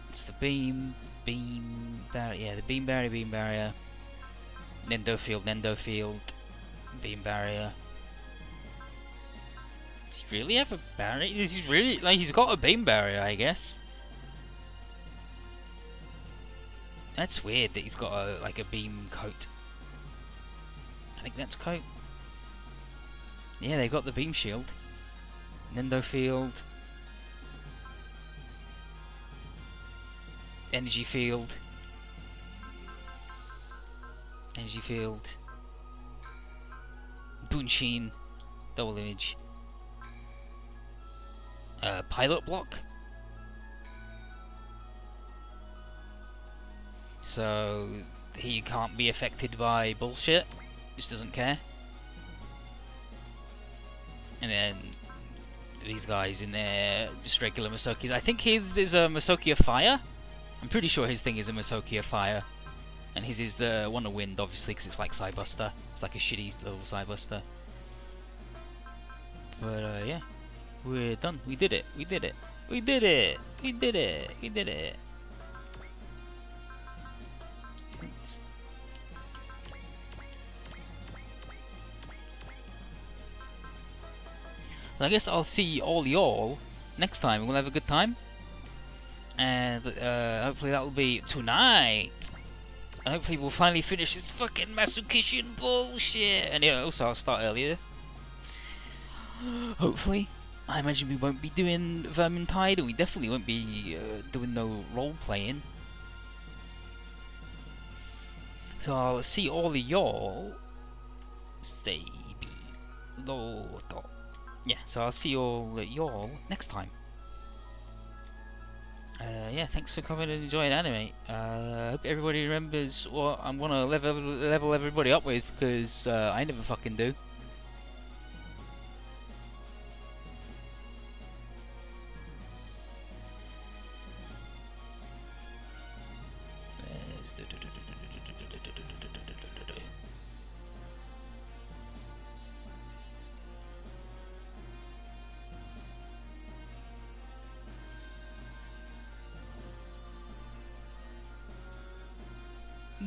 It's the beam barrier, yeah, the beam barrier. Nendo field, beam barrier. Does he really have a barrier? He's really, like, he's got a beam barrier, I guess. That's weird that he's got a beam coat. I think that's coat. Yeah, they got the beam shield. Nendo field. Energy field. Energy field. Bunshin. Double image. Pilot block. So he can't be affected by bullshit. Just doesn't care. And then these guys in there, just regular Masokis. I think his is a Masoki of fire. I'm pretty sure his thing is a Masoki of fire. And his is the one of wind, obviously, because it's like Psybuster. It's like a shitty little Psybuster. But yeah, we're done. We did it. We did it. We did it. We did it. We did it. So I guess I'll see all y'all next time. We'll have a good time. and hopefully that will be tonight. And hopefully we'll finally finish this fucking Masukishin bullshit. And yeah, also I'll start earlier. Hopefully. I imagine we won't be doing Vermintide, and we definitely won't be doing no role-playing. So I'll see all of y'all. Yeah, so I'll see all y'all next time. Yeah, thanks for coming and enjoying anime. Hope everybody remembers what I'm gonna level everybody up with, because I never fucking do.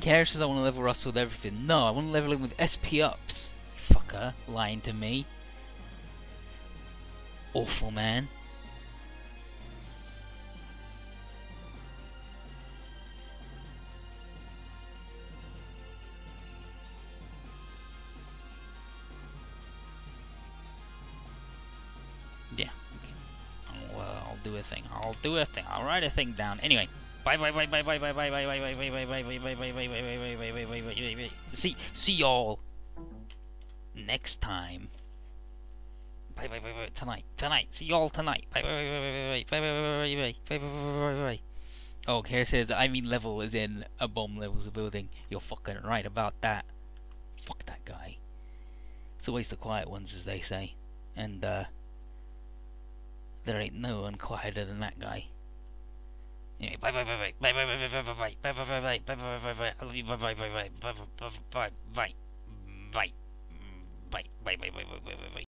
Kara says I want to level Russell with everything. No, I want to level him with SP ups. You fucker, lying to me. Awful man. Yeah. I'll do a thing. I'll do a thing. I'll write a thing down. Anyway. Bye. See y'all next time. Bye. Tonight. See y'all tonight. Bye. Oh, here it says I mean level as in a bomb levels a building. You're fucking right about that. Fuck that guy. It's always the quiet ones, as they say, and there ain't no one quieter than that guy. Anyway, bye. I love you. Bye.